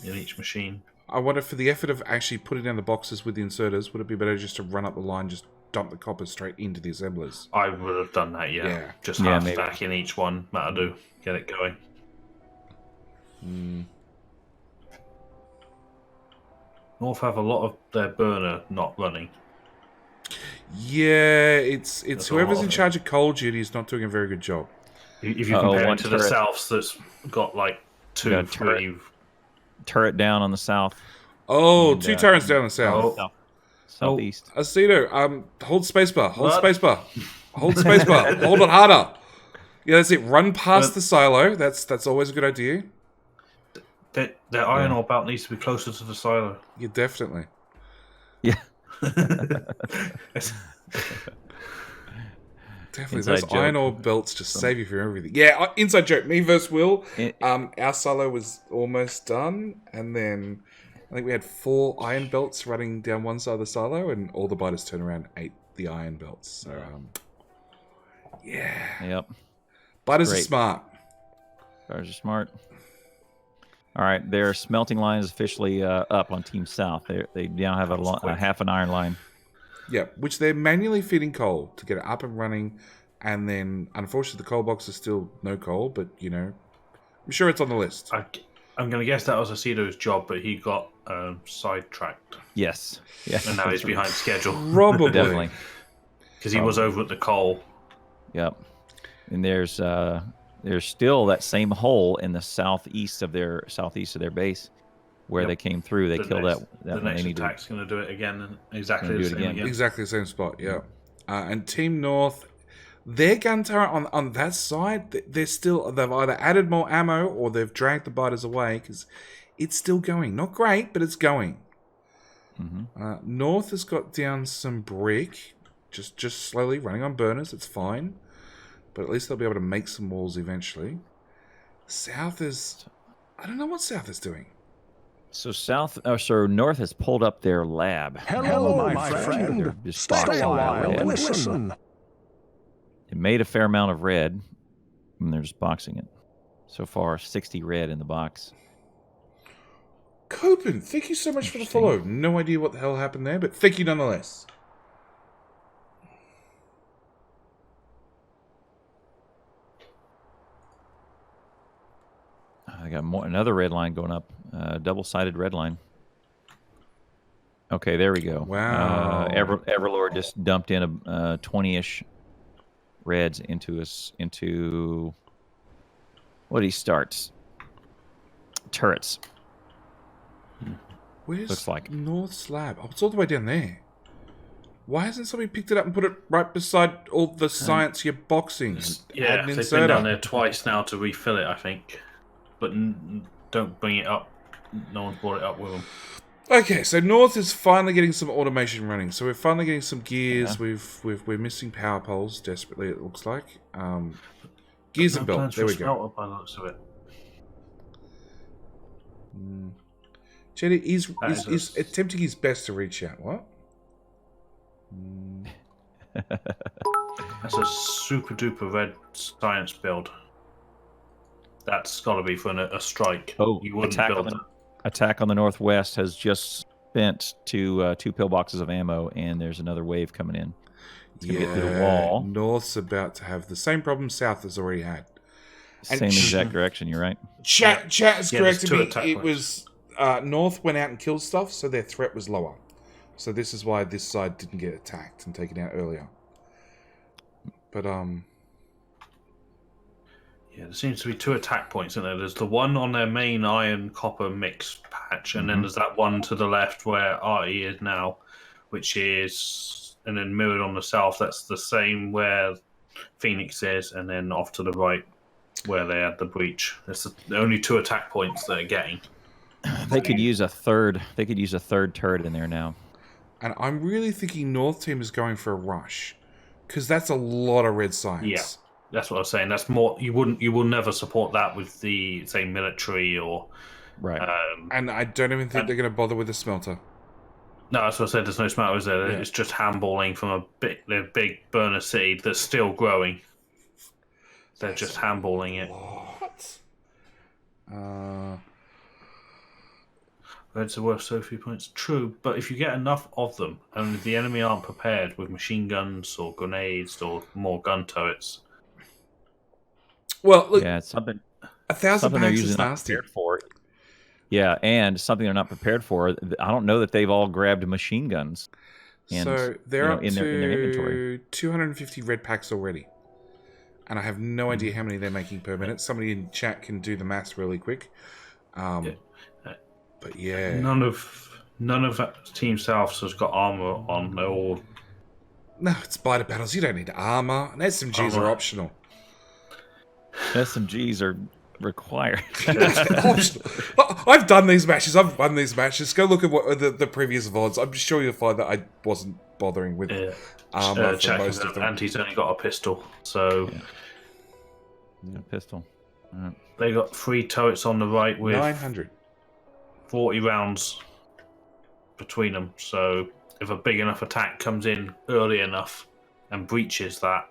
Speaker 3: each machine.
Speaker 1: I wonder, for the effort of actually putting down the boxes with the inserters, would it be better just to run up the line, just dump the copper straight into the assemblers?
Speaker 3: I would have done that, Just half stack in each one. That'll do. Get it going. North have a lot of their burner not running.
Speaker 1: Yeah, it's whoever's in charge of coal duty is not doing a very good job.
Speaker 3: If you compare it to the South, that's got like 2, 3...
Speaker 2: Turret down on the south.
Speaker 1: Oh, and, 2 turrets down the south.
Speaker 2: Southeast.
Speaker 1: Aceto, hold spacebar. Hold spacebar. Hold spacebar. Hold it harder. Yeah, that's it. Run past the silo. That's always a good idea.
Speaker 3: Their iron ore belt needs to be closer to the silo.
Speaker 1: Yeah, definitely.
Speaker 2: Yeah.
Speaker 1: Definitely, those iron ore belts just save you from everything. Yeah, inside joke. Me versus Will. Our silo was almost done, and then I think we had 4 iron belts running down one side of the silo, and all the biters turned around and ate the iron belts. So,
Speaker 2: Yep.
Speaker 1: Biters are smart.
Speaker 2: Biters are smart. All right, their smelting line is officially up on Team South. They now have a half an iron line.
Speaker 1: Yeah, which they're manually feeding coal to get it up and running, and then unfortunately the coal box is still no coal, but I'm sure it's on the list.
Speaker 3: I'm going to guess that was Aceto's job, but he got sidetracked.
Speaker 2: Yes.
Speaker 3: And now he's behind schedule.
Speaker 1: Probably.
Speaker 2: Definitely.
Speaker 3: Because he was over at the coal.
Speaker 2: Yep. And there's still that same hole in the southeast of their base where they came through. They killed that.
Speaker 3: The next attack's going to do it again, and exactly the same again.
Speaker 1: Exactly the same spot, yeah. And Team North, their gun turret on that side, they've either added more ammo or they've dragged the biters away, because it's still going. Not great, but it's going. North has got down some brick, just slowly running on burners. It's fine, but at least they'll be able to make some walls eventually. South is, I don't know what South is doing.
Speaker 2: So North has pulled up their lab.
Speaker 4: Hello, my friend. Stay a while and listen.
Speaker 2: It made a fair amount of red, and they're just boxing it. So far, 60 red in the box.
Speaker 1: Copen, thank you so much for the follow. No idea what the hell happened there, but thank you nonetheless.
Speaker 2: I got another red line going up, double-sided red line. Okay, there we go.
Speaker 1: Wow.
Speaker 2: Everlord just dumped in a 20-ish reds into what he starts turrets.
Speaker 1: Where's
Speaker 2: Looks like.
Speaker 1: North Slab? Oh, it's all the way down there. Why hasn't somebody picked it up and put it right beside all the science you're boxing?
Speaker 3: Yeah,
Speaker 1: Add an
Speaker 3: they've been down
Speaker 1: inserter.
Speaker 3: there twice now to refill it, I think. But don't bring it up. No one's brought it up with them.
Speaker 1: Okay, so North is finally getting some automation running. So we're finally getting some gears.
Speaker 2: Yeah.
Speaker 1: We're missing power poles desperately. It looks like gears
Speaker 3: No
Speaker 1: and belt.
Speaker 3: plans
Speaker 1: There
Speaker 3: for
Speaker 1: we
Speaker 3: a
Speaker 1: go.
Speaker 3: smelter by the looks of it.
Speaker 1: Jetty is
Speaker 3: That is
Speaker 1: attempting his best to reach out. What?
Speaker 3: That's a super duper red science build. That's got to be for a strike.
Speaker 2: Oh,
Speaker 3: you wouldn't
Speaker 2: attack
Speaker 3: build
Speaker 2: on
Speaker 3: that.
Speaker 2: Attack on the Northwest has just spent two pillboxes of ammo, and there's another wave coming in. It's going to get through the wall.
Speaker 1: North's about to have the same problem South has already had. And
Speaker 2: Same exact direction, you're right.
Speaker 1: Chat has
Speaker 3: Yeah, there's
Speaker 1: corrected
Speaker 3: two
Speaker 1: me.
Speaker 3: attack
Speaker 1: It
Speaker 3: points.
Speaker 1: was North went out and killed stuff, so their threat was lower. So this is why this side didn't get attacked and taken out earlier. But
Speaker 3: Yeah, there seems to be two attack points in there. There's the one on their main iron copper mix patch, and then there's that one to the left where RE is now, which is, and then mirrored on the south. That's the same where Phoenix is, and then off to the right where they had the breach. There's the only two attack points they're getting.
Speaker 2: They could use a third. They could use a third turret in there now.
Speaker 1: and I'm really thinking North team is going for a rush, because that's a lot of red science.
Speaker 3: Yeah. That's what I was saying. That's more. You will never support that with the say military or
Speaker 2: Right.
Speaker 1: And I don't even think they're going to bother with the smelter.
Speaker 3: No, that's what I said. There's no smelters there.
Speaker 1: Yeah.
Speaker 3: It's just handballing from a big burner city that's still growing. They're just handballing it.
Speaker 1: What?
Speaker 3: Red's are worth so few points. True, but if you get enough of them, and the enemy aren't prepared with machine guns or grenades or more gun turrets.
Speaker 1: Well, look,
Speaker 2: Yeah, it's something.
Speaker 1: 1,000
Speaker 2: Something they're
Speaker 1: packs
Speaker 2: usually
Speaker 1: is
Speaker 2: not
Speaker 1: nasty.
Speaker 2: prepared for. Yeah, and something they're not prepared for. I don't know that they've all grabbed machine guns. And,
Speaker 1: So they're
Speaker 2: you know,
Speaker 1: up
Speaker 2: in their inventory.
Speaker 1: to 250 red packs already. And I have no idea how many they're making per minute. Somebody in chat can do the maths really quick. But yeah.
Speaker 3: None of Team South's has got armor on. They're all
Speaker 1: No, it's spider battles. You don't need armor. And SMGs are optional.
Speaker 2: SMGs are required.
Speaker 1: Optional. I've done these matches. I've won these matches. Go look at what the previous VODs. I'm sure you'll find that I wasn't bothering with armor for
Speaker 3: check
Speaker 1: most of them.
Speaker 3: and he's only got a pistol, so
Speaker 2: A pistol.
Speaker 3: they got 3 turrets on the right with
Speaker 1: 900.
Speaker 3: 40 rounds between them. So if a big enough attack comes in early enough and breaches that,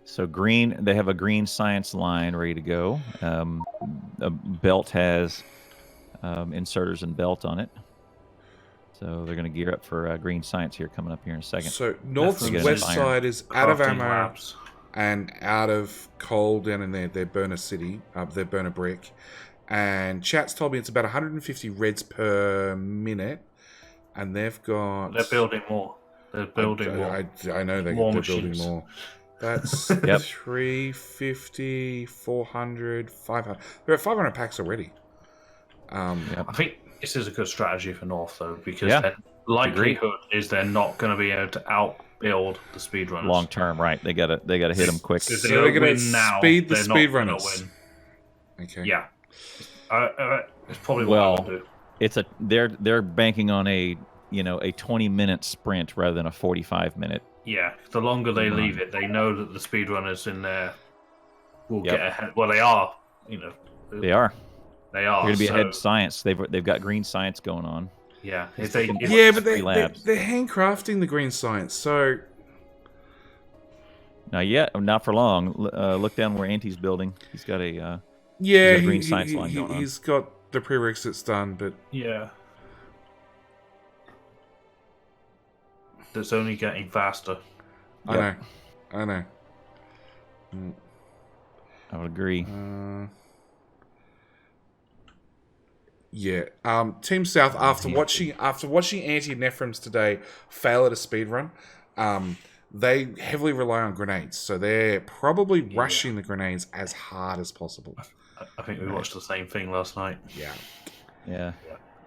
Speaker 2: So green, they have a green science line ready to go. A belt has inserters and belt on it. So they're going to gear up for green science here coming up here in a second.
Speaker 1: So North's
Speaker 3: Definitely
Speaker 1: west
Speaker 2: iron.
Speaker 1: side is out of
Speaker 3: crafting
Speaker 1: ammo
Speaker 3: labs.
Speaker 1: and out of coal down in their burner city, their burner brick. And chat's told me it's about 150 reds per minute. And they've got...
Speaker 3: They're building more. They're building more.
Speaker 1: I know they're
Speaker 3: More
Speaker 1: building
Speaker 3: machines.
Speaker 1: more. That's
Speaker 2: Yep.
Speaker 1: 350, 400, 500. They're at 500 packs already.
Speaker 2: Yep.
Speaker 3: I think this is a good strategy for North, though, because
Speaker 2: Yeah.
Speaker 3: their likelihood is they're not going to be able to outbuild the speedrunners.
Speaker 2: Long term, right? They got to hit them quick.
Speaker 3: If they
Speaker 1: So
Speaker 3: don't
Speaker 1: they're gonna
Speaker 3: win now,
Speaker 1: speed the
Speaker 3: they're not gonna
Speaker 1: speedrunners.
Speaker 3: win.
Speaker 1: Okay.
Speaker 3: Yeah, it's probably what
Speaker 2: Well,
Speaker 3: I'll do.
Speaker 2: It's they're banking on a 20-minute sprint rather than a 45-minute.
Speaker 3: Yeah, the longer they
Speaker 2: Run.
Speaker 3: leave it, they know that the speedrunners in there will
Speaker 2: Yep.
Speaker 3: get ahead. Well, they are.
Speaker 2: They are.
Speaker 3: They are.
Speaker 2: They're going to be
Speaker 3: so,
Speaker 2: ahead. Science. They've got green science going on.
Speaker 3: Yeah, if
Speaker 1: Yeah, but
Speaker 2: Free labs.
Speaker 1: they're handcrafting the green science, so...
Speaker 2: Not yet. Not for long. Look down where Auntie's building. He's got a.
Speaker 1: Yeah,
Speaker 2: There's a green science line going on.
Speaker 1: he's got the prerequisites done, but...
Speaker 3: yeah, that's only getting faster.
Speaker 2: Yep.
Speaker 1: I know.
Speaker 2: I would agree.
Speaker 1: Yeah. Team South, after watching Anti and Nephrons today fail at a speed run, they heavily rely on grenades. So they're probably rushing the grenades as hard as possible.
Speaker 3: I think we watched the same thing last night.
Speaker 1: Yeah.
Speaker 2: Yeah.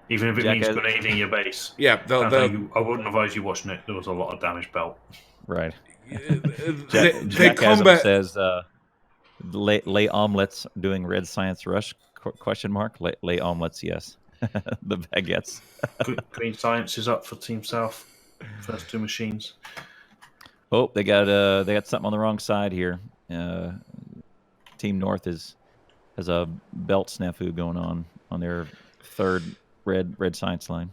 Speaker 3: Even if it means grenading your base.
Speaker 1: Yeah,
Speaker 3: I wouldn't advise you watching it. There was a lot of damage belt.
Speaker 2: Right.
Speaker 1: they
Speaker 2: Jack
Speaker 1: combat.
Speaker 2: says, lay omelets doing red science rush? Question mark. Lay omelets, yes. The baguettes.
Speaker 3: Green Science is up for Team South. First 2 machines.
Speaker 2: Oh, they got something on the wrong side here. Team North has a belt snafu going on their third red science line.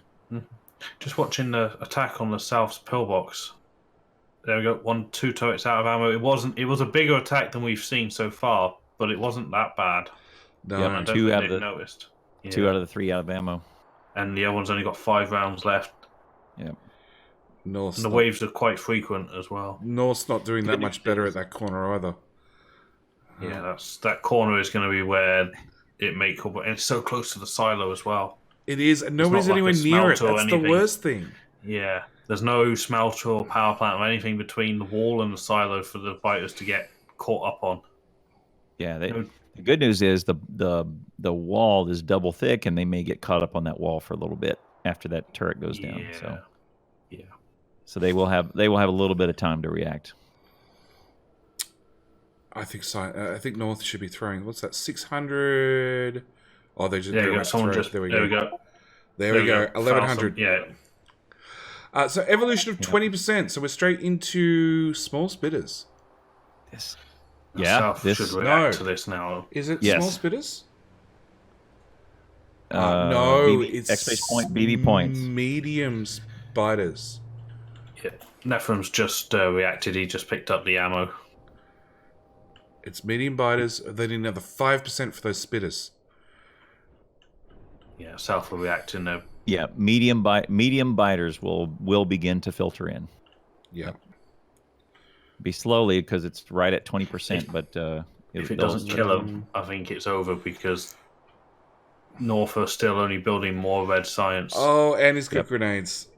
Speaker 3: Just watching the attack on the South's pillbox. There we go. 2 turrets out of ammo. It was a bigger attack than we've seen so far, but it wasn't that bad.
Speaker 1: No,
Speaker 2: yep,
Speaker 3: I don't think they've noticed.
Speaker 2: 2 out of the 3 out of ammo.
Speaker 3: And the other one's only got 5 rounds left.
Speaker 2: Yeah.
Speaker 1: North's
Speaker 3: and the waves are quite frequent as well.
Speaker 1: North's not doing that much better at that corner either.
Speaker 3: Yeah, that corner is going to be where it may come, and it's so close to the silo as well.
Speaker 1: It is, and nobody's anywhere near it. That's the worst thing.
Speaker 3: Yeah, there's no smelter or power plant or anything between the wall and the silo for the fighters to get caught up on.
Speaker 2: Yeah, the good news is the wall is double thick, and they may get caught up on that wall for a little bit after that turret goes down. So they will have a little bit of time to react.
Speaker 1: I think North should be throwing. What's that? 600. Oh, they just.
Speaker 3: There we go. There we go.
Speaker 1: There we go. 1100.
Speaker 3: Yeah.
Speaker 1: So evolution of 20%. So we're straight into small spitters.
Speaker 2: This.
Speaker 3: South should react to this now.
Speaker 1: Is it small spitters?
Speaker 2: No,
Speaker 1: it's
Speaker 2: X-base point, BB points.
Speaker 1: Medium spiders.
Speaker 3: Yeah, Nephrim's just reacted. He just picked up the ammo.
Speaker 1: It's medium biters. They need another 5% for those spitters.
Speaker 3: Yeah, South will react in there.
Speaker 2: Yeah, medium biters will begin to filter in.
Speaker 1: Yeah.
Speaker 2: Be slowly because it's right at 20%, but
Speaker 3: if it doesn't kill them, I think it's over because North are still only building more red science.
Speaker 1: Oh, and he's got grenades.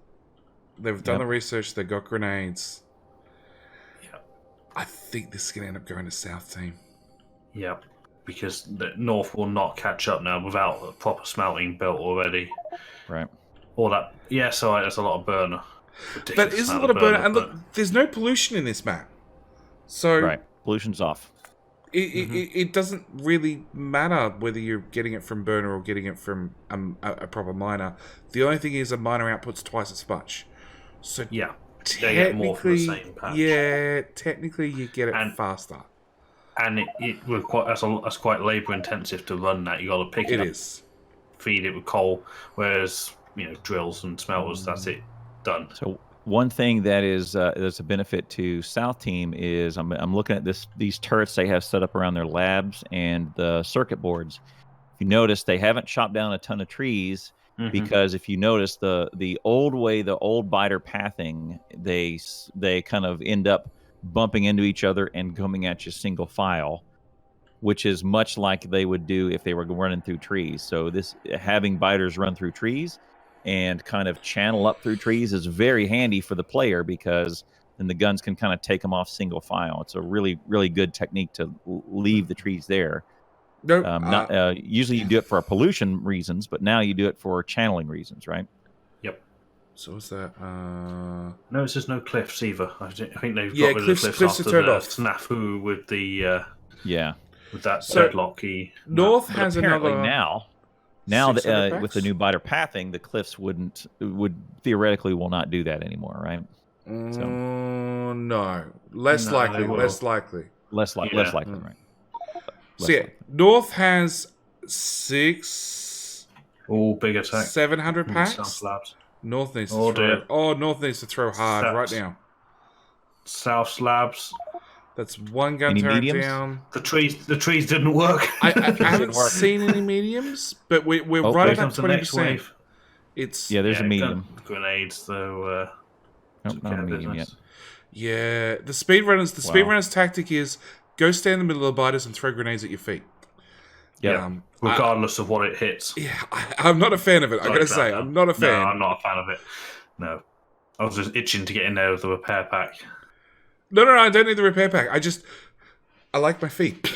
Speaker 1: They've done the research. They got grenades.
Speaker 3: Yeah.
Speaker 1: I think this is going to end up going to South team.
Speaker 3: Yeah, because the North will not catch up now without a proper smelting built already.
Speaker 2: Right.
Speaker 3: All that. Yeah, so that's a lot of burner.
Speaker 1: That is a lot of burner. And look, there's no pollution in this map. So
Speaker 2: right. Pollution's off.
Speaker 1: It doesn't really matter whether you're getting it from burner or getting it from a proper miner. The only thing is a miner outputs twice as much. So
Speaker 3: yeah, they get more from the same patch.
Speaker 1: Yeah, technically you get it faster.
Speaker 3: And it was that's quite labour intensive to run that. You got to pick it up, feed it with coal. Whereas drills and smelters, that's it, done.
Speaker 2: So one thing that is there's a benefit to South Team is I'm looking at these turrets they have set up around their labs and the circuit boards. If you notice, they haven't chopped down a ton of trees. Because if you notice the old way, the old biter pathing, they kind of end up bumping into each other and coming at you single file, which is much like they would do if they were running through trees. So this having biters run through trees and kind of channel up through trees is very handy for the player because then the guns can kind of take them off single file. It's a really, really good technique to leave the trees there.
Speaker 1: Nope.
Speaker 2: Usually you do it for pollution reasons, but now you do it for channeling reasons, right?
Speaker 3: Yep.
Speaker 1: So what's that?
Speaker 3: No, it says no cliffs either. I think they've got rid of the cliffs after the snafu with the with that deadlock key.
Speaker 1: North has another
Speaker 2: now with the new biter pathing, the cliffs would theoretically will not do that anymore, right?
Speaker 1: No, less likely, right? So yeah, North has 6
Speaker 3: big attack.
Speaker 1: 700 packs.
Speaker 3: South Labs.
Speaker 1: North needs to throw. Oh, North needs to throw hard right now.
Speaker 3: South Slabs.
Speaker 1: That's one gun turret down.
Speaker 3: The trees didn't work.
Speaker 1: I haven't seen any mediums, but we're right at 20%.
Speaker 2: There's a medium.
Speaker 3: Grenades though.
Speaker 2: Nope, not a medium yet.
Speaker 1: Yeah, the speedrunners' tactic is go stand in the middle of the biters and throw grenades at your feet.
Speaker 3: Yeah, regardless of what it hits.
Speaker 1: Yeah, I'm not a fan of it. I gotta say, I'm not a fan.
Speaker 3: No, I'm not a fan of it. No, I was just itching to get in there with the repair pack.
Speaker 1: No, I don't need the repair pack. I like my feet.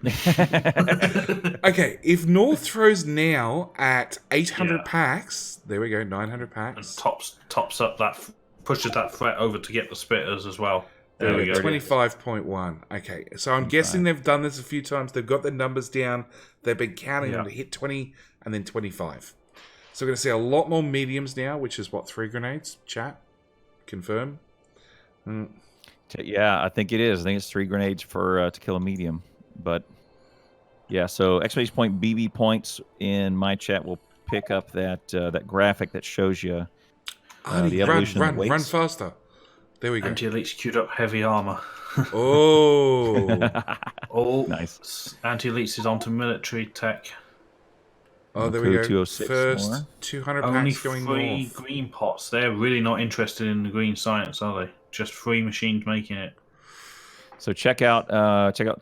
Speaker 1: Okay, if North throws now at 800
Speaker 3: Yeah.
Speaker 1: packs, there we go, 900
Speaker 3: And
Speaker 1: packs.
Speaker 3: tops up that, pushes that threat over to get the spitters as well.
Speaker 1: There we go,
Speaker 2: there it is.
Speaker 1: 25.1. Okay, so I'm guessing they've done this a few times. They've got their numbers down. They've been counting them to hit 20 and then 25. So we're going to see a lot more mediums now, which is what, 3 grenades? Chat? Confirm?
Speaker 2: Yeah, I think it is. I think it's 3 grenades for to kill a medium. But yeah, so exclamation point BB points in my chat will pick up that that graphic that shows you the evolution of the weights.
Speaker 1: Run faster. There we go.
Speaker 3: Anti-Elite's queued up heavy armor.
Speaker 1: Oh.
Speaker 3: Oh,
Speaker 2: Nice.
Speaker 3: Anti-Elites is onto military tech.
Speaker 1: Oh, there we go.
Speaker 2: 206
Speaker 1: First
Speaker 2: more.
Speaker 1: 200
Speaker 3: Only
Speaker 1: packs going
Speaker 3: 3
Speaker 1: north.
Speaker 3: green pots. They're really not interested in the green science, are they? Just 3 machines making it.
Speaker 2: So check out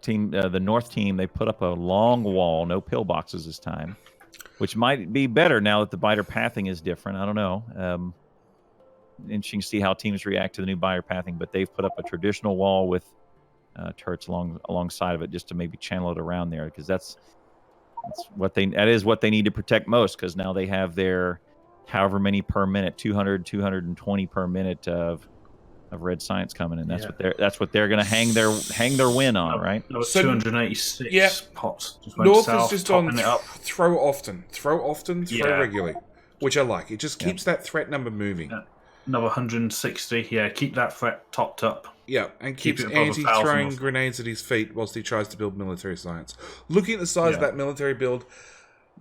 Speaker 2: team the North team. They put up a long wall, no pillboxes this time, which might be better now that the biter pathing is different. I don't know. Interesting to see how teams react to the new biter pathing, but they've put up a traditional wall with turrets alongside of it just to maybe channel it around there, because that is what they need to protect most, because now they have their however many per minute, 200, 220 per minute of red science coming, and that's what they're going to hang their win on, right?
Speaker 3: That was
Speaker 1: So-
Speaker 3: 286 pots. Just went
Speaker 1: North
Speaker 3: south,
Speaker 1: is just on
Speaker 3: topping it up.
Speaker 1: throw often, throw
Speaker 3: Yeah.
Speaker 1: regularly, which I like. It just keeps that threat number moving.
Speaker 3: Yeah. Another 160. Yeah, keep that threat topped up.
Speaker 1: Yeah, and
Speaker 3: Keep
Speaker 1: keeps
Speaker 3: it above
Speaker 1: Anti
Speaker 3: 1,000
Speaker 1: throwing
Speaker 3: or so.
Speaker 1: grenades at his feet whilst he tries to build military science. Looking at the size of
Speaker 3: Yeah.
Speaker 1: that military build,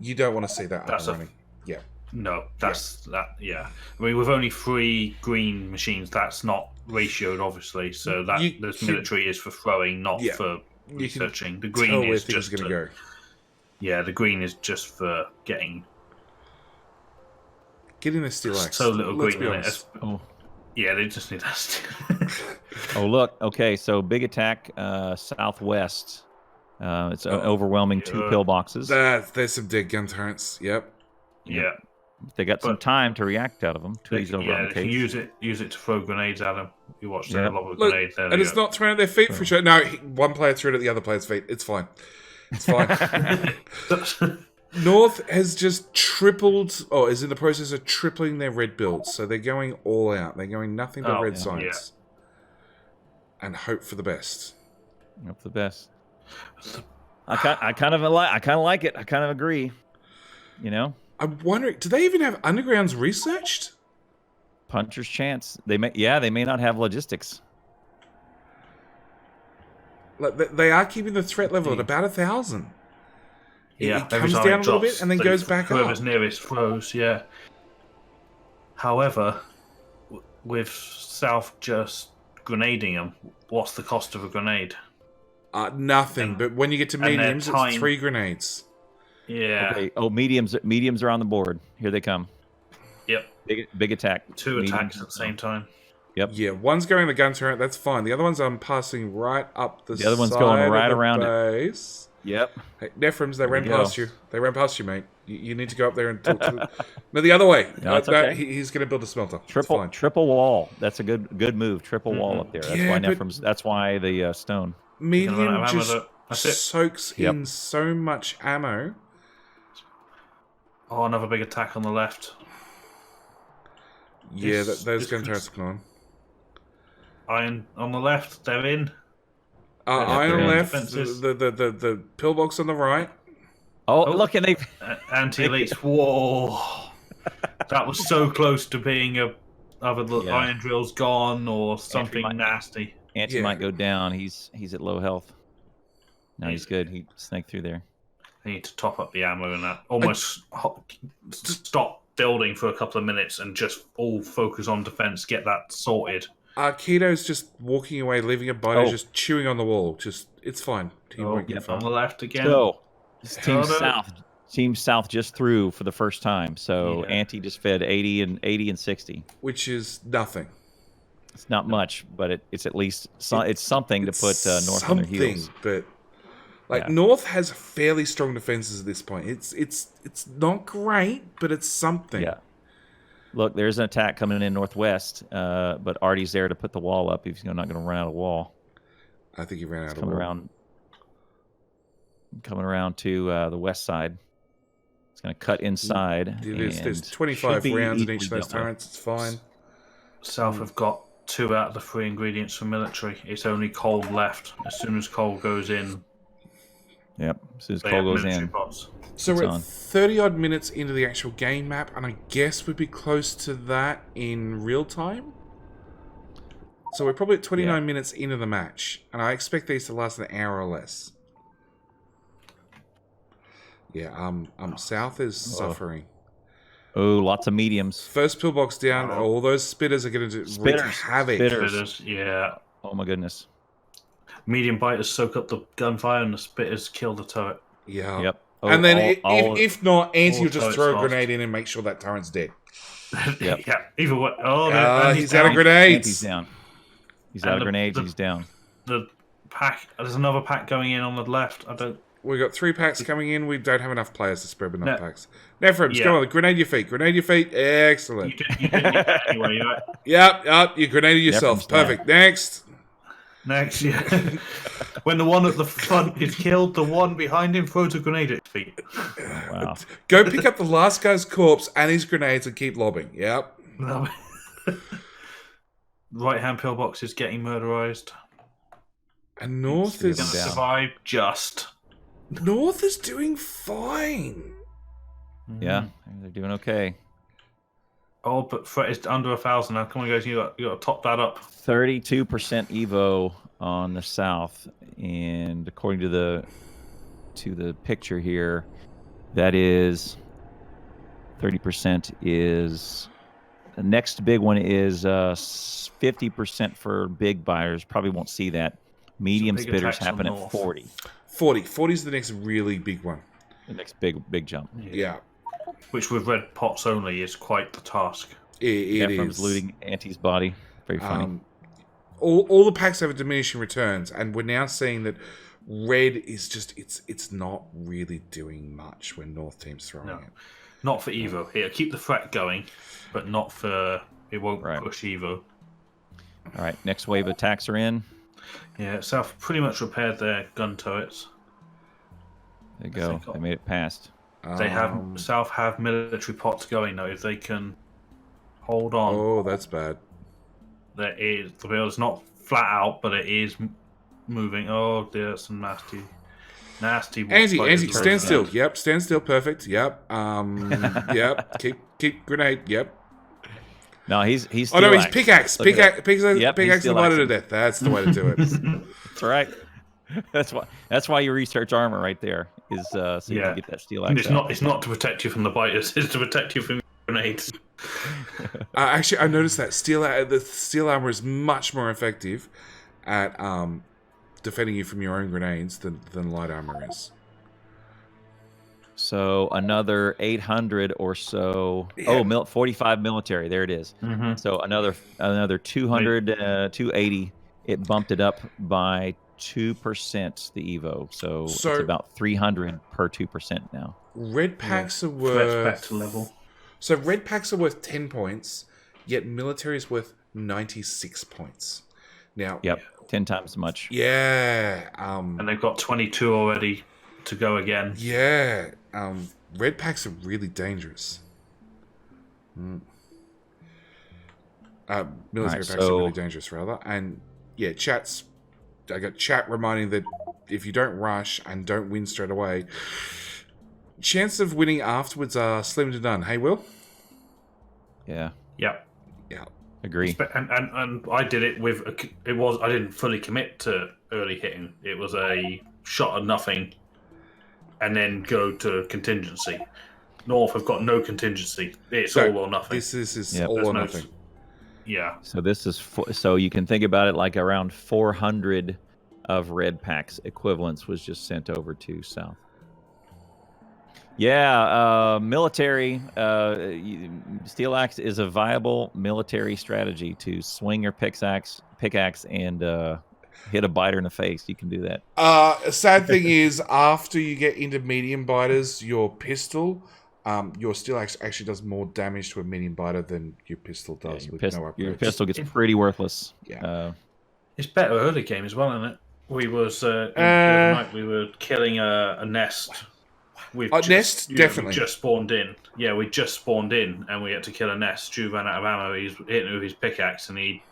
Speaker 1: you don't want to see that up
Speaker 3: That's
Speaker 1: and
Speaker 3: a-
Speaker 1: running. Yeah.
Speaker 3: No, that's that. Yeah, I mean, with only 3 green machines, that's not ratioed, obviously. So that
Speaker 1: You
Speaker 3: this
Speaker 1: can-
Speaker 3: military is for throwing, not
Speaker 1: Yeah.
Speaker 3: for
Speaker 1: You can
Speaker 3: researching. The
Speaker 1: Tell
Speaker 3: green
Speaker 1: where
Speaker 3: is
Speaker 1: things
Speaker 3: just
Speaker 1: are going to go.
Speaker 3: Yeah, the green is just for getting
Speaker 1: Getting the Steelaxe.
Speaker 3: so little
Speaker 1: Let's
Speaker 3: green
Speaker 1: be
Speaker 3: in
Speaker 1: honest.
Speaker 3: it. Yeah, they just need that.
Speaker 2: Oh, look. Okay, so big attack southwest. It's an overwhelming 2 pillboxes.
Speaker 1: There's some dead gun turrets. Yep.
Speaker 3: Yeah,
Speaker 2: They got some
Speaker 3: but-
Speaker 2: time to react out of them. Two of these over on
Speaker 3: yeah,
Speaker 2: the
Speaker 3: they can
Speaker 2: case.
Speaker 3: use it to throw grenades at them. You watch a
Speaker 2: Yep.
Speaker 3: lot of
Speaker 1: Look,
Speaker 3: grenades there.
Speaker 1: and it's not thrown at their feet for sure. No, one player threw it at the other player's feet. It's fine. It's fine. North has just tripled, or is in the process of tripling their red builds. So they're going all out. They're going nothing but red science. And hope for the best.
Speaker 2: Hope for the best. I kind of like it. I kind of agree. You know,
Speaker 1: I'm wondering, do they even have undergrounds researched?
Speaker 2: puncher's chance. They may not have logistics.
Speaker 1: Like they are keeping the threat level at about 1,000.
Speaker 3: Yeah,
Speaker 1: it
Speaker 3: every
Speaker 1: comes
Speaker 3: time
Speaker 1: down
Speaker 3: it
Speaker 1: a little
Speaker 3: drops,
Speaker 1: bit and then
Speaker 3: they-
Speaker 1: goes back
Speaker 3: whoever's
Speaker 1: up.
Speaker 3: nearest throws. Yeah. However, with South just grenading them, what's the cost of a grenade?
Speaker 1: Nothing. But when you get to
Speaker 3: and their
Speaker 1: mediums, it's
Speaker 3: time-
Speaker 1: 3 grenades.
Speaker 3: Yeah.
Speaker 2: Okay. Oh, mediums are on the board. Here they come.
Speaker 3: Yep.
Speaker 2: Big attack.
Speaker 3: 2
Speaker 2: Mediums.
Speaker 3: attacks at the same time.
Speaker 2: Yep.
Speaker 1: Yeah, one's going the gun turret. That's fine. The other one's passing right up the side.
Speaker 2: The other one's going
Speaker 1: of
Speaker 2: right
Speaker 1: the
Speaker 2: around it.
Speaker 1: base.
Speaker 2: Yep.
Speaker 1: Hey, Nephrons, they
Speaker 2: There
Speaker 1: ran
Speaker 2: we go.
Speaker 1: past you. They ran past you, mate. You need to go up there and talk to them. No, the other way.
Speaker 2: No, it's okay.
Speaker 1: He's going to build a smelter. It's
Speaker 2: Triple
Speaker 1: fine.
Speaker 2: wall. That's a good move. Triple wall up there. That's
Speaker 1: Yeah,
Speaker 2: why
Speaker 1: but-
Speaker 2: Nephrons. That's why the stone.
Speaker 1: Medium
Speaker 3: run out of ammo,
Speaker 1: just
Speaker 3: though. That's it.
Speaker 1: soaks
Speaker 2: Yep.
Speaker 1: in so much ammo.
Speaker 3: Oh, another big attack on the left.
Speaker 1: Yeah,
Speaker 3: This-
Speaker 1: those
Speaker 3: this
Speaker 1: gun
Speaker 3: could-
Speaker 1: turrets are gone.
Speaker 3: Iron on the left, they're in.
Speaker 1: Iron
Speaker 2: they're in.
Speaker 1: left,
Speaker 3: Defenses.
Speaker 1: the pillbox on the right.
Speaker 2: Oh,
Speaker 3: Oh.
Speaker 2: look, and they.
Speaker 3: Anti-elites. Whoa. That was so close to being a either the
Speaker 2: Yeah.
Speaker 3: iron drill's gone or something
Speaker 2: might-
Speaker 3: nasty.
Speaker 2: Anti
Speaker 1: Yeah.
Speaker 2: might go down. He's at low health. No, he's good. He snaked through there.
Speaker 3: They need to top up the ammo and that. Almost stop building for a couple of minutes and just all focus on defense. Get that sorted.
Speaker 1: Keto's just walking away, leaving a biter
Speaker 2: Oh.
Speaker 1: just chewing on the wall. It's fine. He won't get far.
Speaker 3: On the left again.
Speaker 2: So, this
Speaker 3: Held it.
Speaker 2: Team South just threw for the first time. So
Speaker 3: Yeah.
Speaker 2: Anti just fed 80 and 60.
Speaker 1: Which is nothing.
Speaker 2: It's not much, but it's at least it's something to put North on their heels.
Speaker 1: But like
Speaker 2: Yeah.
Speaker 1: North has fairly strong defenses at this point. It's not great, but it's something.
Speaker 2: Yeah. Look, there's an attack coming in northwest, but Artie's there to put the wall up. He's not going to run out of wall.
Speaker 1: I think he ran out of
Speaker 2: Coming
Speaker 1: wall.
Speaker 2: around. coming around to the west side. It's going to cut inside.
Speaker 1: There's
Speaker 2: and
Speaker 1: 25
Speaker 2: should be
Speaker 1: rounds in
Speaker 2: easily
Speaker 1: each of those
Speaker 2: dealt with.
Speaker 1: turrets. It's fine.
Speaker 3: South have got 2 out of the 3 ingredients for military. It's only cold left. As soon as cold goes in,
Speaker 2: Yep. As soon as
Speaker 3: they
Speaker 2: coal
Speaker 3: have
Speaker 2: goes
Speaker 3: military
Speaker 2: in.
Speaker 3: pots.
Speaker 1: So
Speaker 2: It's
Speaker 1: we're at
Speaker 2: on.
Speaker 1: 30 odd minutes into the actual game map, and I guess we'd be close to that in real time. So we're probably at 29 minutes into the match, and I expect these to last an hour or less. Yeah, South is suffering.
Speaker 2: Oh, lots of mediums.
Speaker 1: First pillbox down,
Speaker 3: Oh.
Speaker 1: all those spitters are going to wreak
Speaker 2: Spitters.
Speaker 1: havoc.
Speaker 3: Spitters, yeah.
Speaker 2: Oh my goodness.
Speaker 3: Medium biters soak up the gunfire and the spitters kill the turret.
Speaker 1: Yeah.
Speaker 2: Yep. Oh,
Speaker 1: And then if not, Anti
Speaker 3: all
Speaker 1: will just
Speaker 3: turrets
Speaker 1: throw a
Speaker 3: lost.
Speaker 1: grenade in and make sure that turret's dead.
Speaker 2: Yep.
Speaker 3: Yeah, either way. Oh, and
Speaker 1: He's out of
Speaker 3: down.
Speaker 1: grenades.
Speaker 2: He's down. He's
Speaker 3: And
Speaker 2: out of
Speaker 3: the-
Speaker 2: grenades.
Speaker 3: the-
Speaker 2: He's down.
Speaker 3: The pack. There's another pack going in on the left. I don't.
Speaker 1: We've got 3 packs coming in. We don't have enough players to spread enough
Speaker 3: No.
Speaker 1: packs. Nephrons,
Speaker 3: Yeah.
Speaker 1: come on. Grenade your feet. Grenade your feet. Excellent.
Speaker 3: You didn't get that anyway, right?
Speaker 1: Yep. You grenaded yourself.
Speaker 2: Nephrons down.
Speaker 1: Perfect. Next.
Speaker 3: Next, yeah. When the one at the front is killed, the one behind him throws a grenade at his feet.
Speaker 2: Wow.
Speaker 1: Go pick up the last guy's corpse and his grenades and keep lobbing. Yep.
Speaker 3: Right hand pillbox is getting murderized.
Speaker 1: And North
Speaker 2: He's
Speaker 1: is
Speaker 3: Gonna
Speaker 2: down.
Speaker 3: survive just.
Speaker 1: North is doing fine.
Speaker 2: Yeah, they're doing okay.
Speaker 3: Oh, but Fret is under 1,000 now. Come on, guys, you got to top that up.
Speaker 2: 32% Evo on the south, and according to the picture here, that is 30% is the next big one is 50% for big buyers. Probably won't see that. Medium
Speaker 3: big
Speaker 2: spitters
Speaker 3: attacks on
Speaker 2: happen at
Speaker 3: north.
Speaker 2: 40.
Speaker 1: 40. 40 is the next really big one.
Speaker 2: The next big jump.
Speaker 1: Yeah.
Speaker 3: Which with red pots only is quite the task.
Speaker 1: It
Speaker 2: Ephraim's
Speaker 1: is.
Speaker 2: looting Auntie's body. Very funny.
Speaker 1: All the packs have a diminishing returns, and we're now seeing that red is just it's not really doing much when North team's throwing
Speaker 3: No.
Speaker 1: it.
Speaker 3: Not for Evo. It'll keep the threat going, but not for. It won't
Speaker 2: Right.
Speaker 3: push Evo.
Speaker 2: All right, next wave of attacks are in.
Speaker 3: Yeah, South pretty much repaired their gun turrets.
Speaker 2: There you go. They made it past.
Speaker 3: They have South have military pots going though. If they can hold on,
Speaker 1: Oh, that's bad.
Speaker 3: there is the build is not flat out, but it is moving. Oh dear, some nasty.
Speaker 1: Anti,
Speaker 3: fighters
Speaker 1: stand
Speaker 3: going
Speaker 1: still.
Speaker 3: down.
Speaker 1: Yep, stand still. Perfect. Yep. Yep. Keep grenade. Yep.
Speaker 2: No, he's.
Speaker 1: Oh no, he's
Speaker 2: Steelaxe.
Speaker 1: pickaxe.
Speaker 2: Look at that.
Speaker 1: Pickaxe.
Speaker 2: Yep, he's
Speaker 1: Pickaxe the body to
Speaker 2: Steelaxing.
Speaker 1: death. That's the way to do it.
Speaker 2: That's right. That's why you research armor right there. Is so you
Speaker 3: Yeah.
Speaker 2: can get that Steelaxe
Speaker 3: It's
Speaker 2: out.
Speaker 3: not to protect you from the biters. It's to protect you from grenades.
Speaker 1: Actually, I noticed that the steel armor is much more effective at defending you from your own grenades than light armor is.
Speaker 2: So another 800 or so.
Speaker 1: Yeah.
Speaker 2: Oh, 45 military. There it is.
Speaker 3: Mm-hmm.
Speaker 2: So another 200, 280. It bumped it up by 2% the Evo. So it's
Speaker 1: So-
Speaker 2: about 300 per 2% now.
Speaker 1: Red packs are
Speaker 3: Threats back
Speaker 1: worth.
Speaker 3: to level.
Speaker 1: So red packs are worth 10 points, yet military is worth 96 points. Now,
Speaker 2: Yep, 10 times as much.
Speaker 1: yeah,
Speaker 3: And they've got 22 already to go again.
Speaker 1: yeah, red packs are really dangerous. Military
Speaker 2: Alright,
Speaker 1: packs are
Speaker 2: so-
Speaker 1: really dangerous, rather. And yeah, I got chat reminding that if you don't rush and don't win straight away, chances of winning afterwards are slim to none. Hey, Will?
Speaker 2: Yeah,
Speaker 3: Yep.
Speaker 1: Yeah.
Speaker 2: agree.
Speaker 3: And I did it with I didn't fully commit to early hitting. It was a shot of nothing, and then go to contingency. North have got no contingency. It's
Speaker 1: So,
Speaker 3: all or nothing.
Speaker 1: This is
Speaker 2: Yep.
Speaker 1: all
Speaker 3: There's
Speaker 1: or
Speaker 3: no-
Speaker 1: nothing.
Speaker 3: Yeah.
Speaker 2: So this is so you can think about it like around 400 of red packs equivalents was just sent over to South. Yeah, military. Steelaxe is a viable military strategy to swing your pickaxe and hit a biter in the face. You can do that.
Speaker 1: A sad thing is, after you get into medium biters, your pistol, your Steelaxe actually does more damage to a medium biter than your pistol does with no upgrades.
Speaker 2: Your pistol gets pretty worthless.
Speaker 1: Yeah.
Speaker 3: It's better early game as well, isn't it? We was the other night we were killing a nest.
Speaker 1: Nest, definitely.
Speaker 3: We just spawned in. Yeah, we just spawned in, and we had to kill a nest. Stu ran out of ammo. He's hitting it with his pickaxe, and he